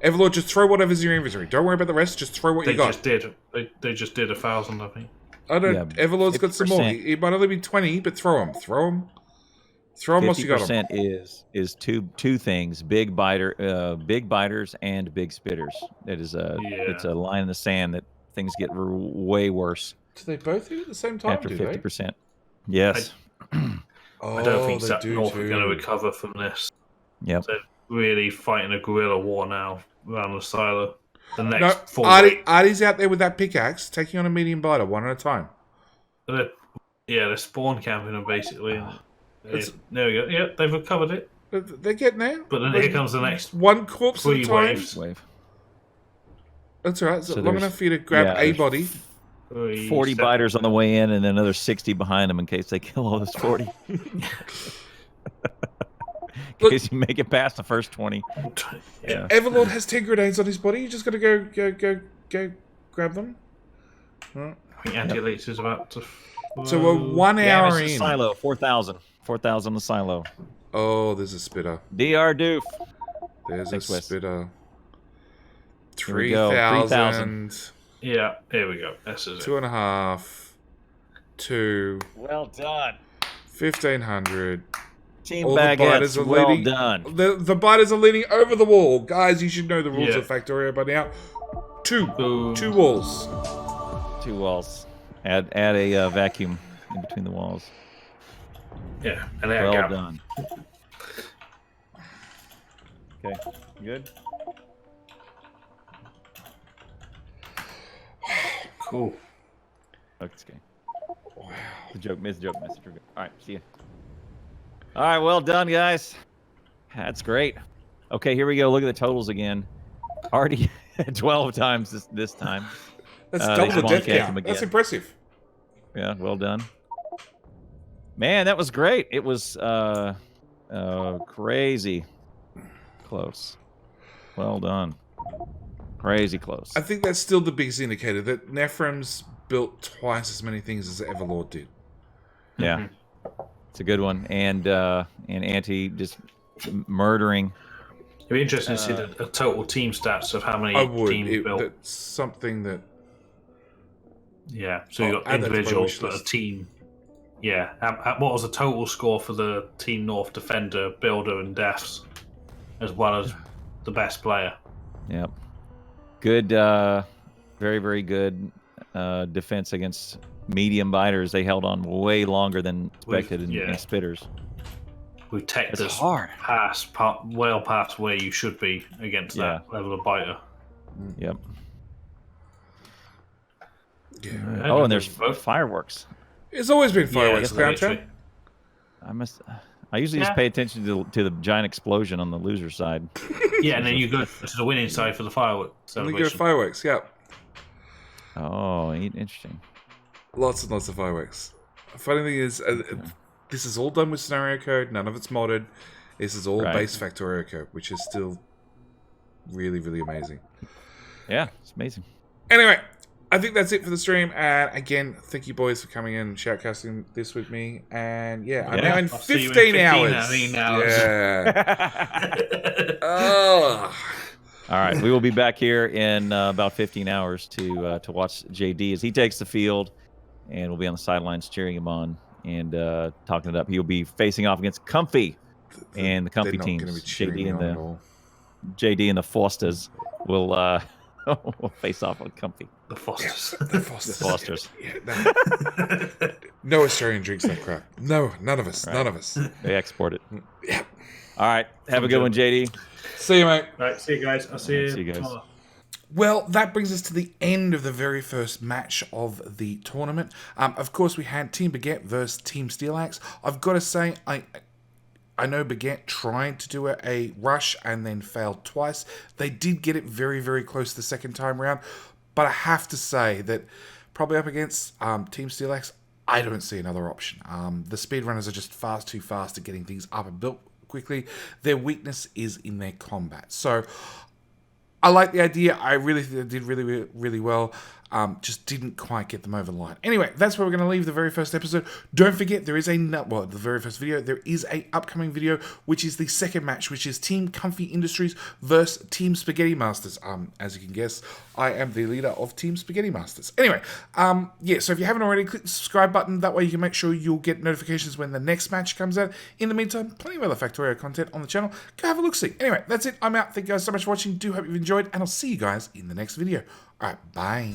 Speaker 1: Everlord, just throw whatever's in your inventory. Don't worry about the rest. Just throw what you got.
Speaker 3: They just did 1,000, I think.
Speaker 1: I don't. Yeah, Everlord's got some more. It might only be 20, but throw them. Throw them once you got them.
Speaker 2: 50% is two things: big biters and big spitters. It's a line in the sand that things get way worse.
Speaker 1: Do they both hit at the same time?
Speaker 2: After 50%. Yes.
Speaker 3: I don't think North are going to recover from this.
Speaker 2: Yep.
Speaker 3: They're really fighting a guerrilla war now around the silo. The next 4
Speaker 1: Artie's out there with that pickaxe, taking on a medium biter one at a time.
Speaker 3: They're spawn camping them basically. There we go. Yeah, they've recovered it.
Speaker 1: They're getting there.
Speaker 3: But then here comes the next
Speaker 1: one corpse at a time.
Speaker 2: Wave.
Speaker 1: That's all right. So long enough for you to grab a body.
Speaker 2: 40 biters on the way in, and then another 60 behind them in case they kill all those 40. In case you make it past the first 20.
Speaker 1: Yeah. Everlord has 10 grenades on his body. You just got to go grab them.
Speaker 3: I think Anti-Elites is about to.
Speaker 1: So we're 1 hour in.
Speaker 2: Silo 4,000. 4,000 the silo.
Speaker 1: Oh, there's a spitter.
Speaker 2: DR Doof.
Speaker 1: There's a spitter.
Speaker 2: 3,000.
Speaker 3: Yeah, here we go. This is
Speaker 1: 2.5. 2.
Speaker 2: Well done.
Speaker 1: 1,500.
Speaker 2: Team Baguette, well done.
Speaker 1: The biters are leaning over the wall. Guys, you should know the rules of Factorio by now. 2 walls.
Speaker 2: 2 walls. Add a vacuum in between the walls.
Speaker 3: Yeah, and there
Speaker 2: well done. Okay, good.
Speaker 3: Cool.
Speaker 2: Okay. The joke, miss, joke, miss. All right, see ya. All right, well done, guys. That's great. Okay, here we go. Look at the totals again. Already 12 times this time.
Speaker 1: That's
Speaker 2: They
Speaker 1: double the
Speaker 2: spawn
Speaker 1: death
Speaker 2: camped
Speaker 1: count.
Speaker 2: him
Speaker 1: That's
Speaker 2: again.
Speaker 1: impressive.
Speaker 2: Yeah, well done. Man, that was great. It was crazy close. Well done. Crazy close.
Speaker 1: I think that's still the biggest indicator that Nephrim's built twice as many things as Everlord did.
Speaker 2: Yeah, it's a good one. And Auntie just murdering.
Speaker 3: It'd be interesting to see the total team stats of how many
Speaker 1: I would.
Speaker 3: teams built.
Speaker 1: That's something that...
Speaker 3: Yeah, so you got
Speaker 1: add that to my
Speaker 3: individuals,
Speaker 1: wish
Speaker 3: but a
Speaker 1: list.
Speaker 3: team. Yeah, what was the total score for the Team North Defender, Builder, and Deaths, as well as the best player?
Speaker 2: Yep. Good, very, very good defense against medium biters. They held on way longer than expected in spitters.
Speaker 3: We've teched
Speaker 2: It's
Speaker 3: us
Speaker 2: hard.
Speaker 3: well past where you should be against that level of biter.
Speaker 2: Yep.
Speaker 1: Yeah.
Speaker 3: Right.
Speaker 2: Oh, and there's fireworks.
Speaker 1: It's always been fireworks,
Speaker 3: literally.
Speaker 2: I usually just pay attention to the giant explosion on the loser side.
Speaker 3: Yeah, and then you go to the winning side for the fireworks
Speaker 1: And we
Speaker 3: celebration.
Speaker 1: go fireworks, yeah.
Speaker 2: Oh, interesting.
Speaker 1: Lots and lots of fireworks. Funny thing is, this is all done with scenario code. None of it's modded. This is all base Factorio code, which is still really, really amazing.
Speaker 2: Yeah, it's amazing.
Speaker 1: Anyway, I think that's it for the stream. And again, thank you boys for coming in and shoutcasting this with me. And I'm now in
Speaker 3: I'll see you in
Speaker 1: 15 hours.
Speaker 3: 15 hours.
Speaker 1: Yeah. Oh.
Speaker 2: All right, we will be back here in about 15 hours to watch JD as he takes the field, and we'll be on the sidelines cheering him on and talking it up. He'll be facing off against Comfy and the Comfy teams. JD and the Fosters will will face off on Comfy.
Speaker 3: The Fosters.
Speaker 1: Yeah, the Fosters.
Speaker 2: The Fosters.
Speaker 1: Yeah, no Australian drinks that crap. No, none of us.
Speaker 2: Right.
Speaker 1: None of us.
Speaker 2: They export it.
Speaker 1: Yeah.
Speaker 2: All right, have a good one, JD.
Speaker 1: See you, mate.
Speaker 3: Right, see you guys. I'll see you.
Speaker 2: See you guys.
Speaker 3: Tomorrow.
Speaker 1: Well, that brings us to the end of the very first match of the tournament. Of course, we had Team Baguette versus Team Steelaxe. I've got to say, I know Baguette tried to do a rush and then failed twice. They did get it very, very close the second time round. But I have to say that probably up against Team Steelaxe, I don't see another option. The speedrunners are just far too fast at getting things up and built quickly. Their weakness is in their combat. So I like the idea. I really think they did really, really, really well. Just didn't quite get them over the line. Anyway, that's where we're going to leave the very first episode. Don't forget, there is the very first video, there is a upcoming video, which is the second match, which is Team Comfy Industries versus Team Spaghetti Masters. As you can guess, I am the leader of Team Spaghetti Masters. Anyway, so if you haven't already, click the subscribe button. That way you can make sure you'll get notifications when the next match comes out. In the meantime, plenty of other Factorio content on the channel. Go have a look-see. Anyway, that's it. I'm out. Thank you guys so much for watching. Do hope you've enjoyed, and I'll see you guys in the next video. All right, bye.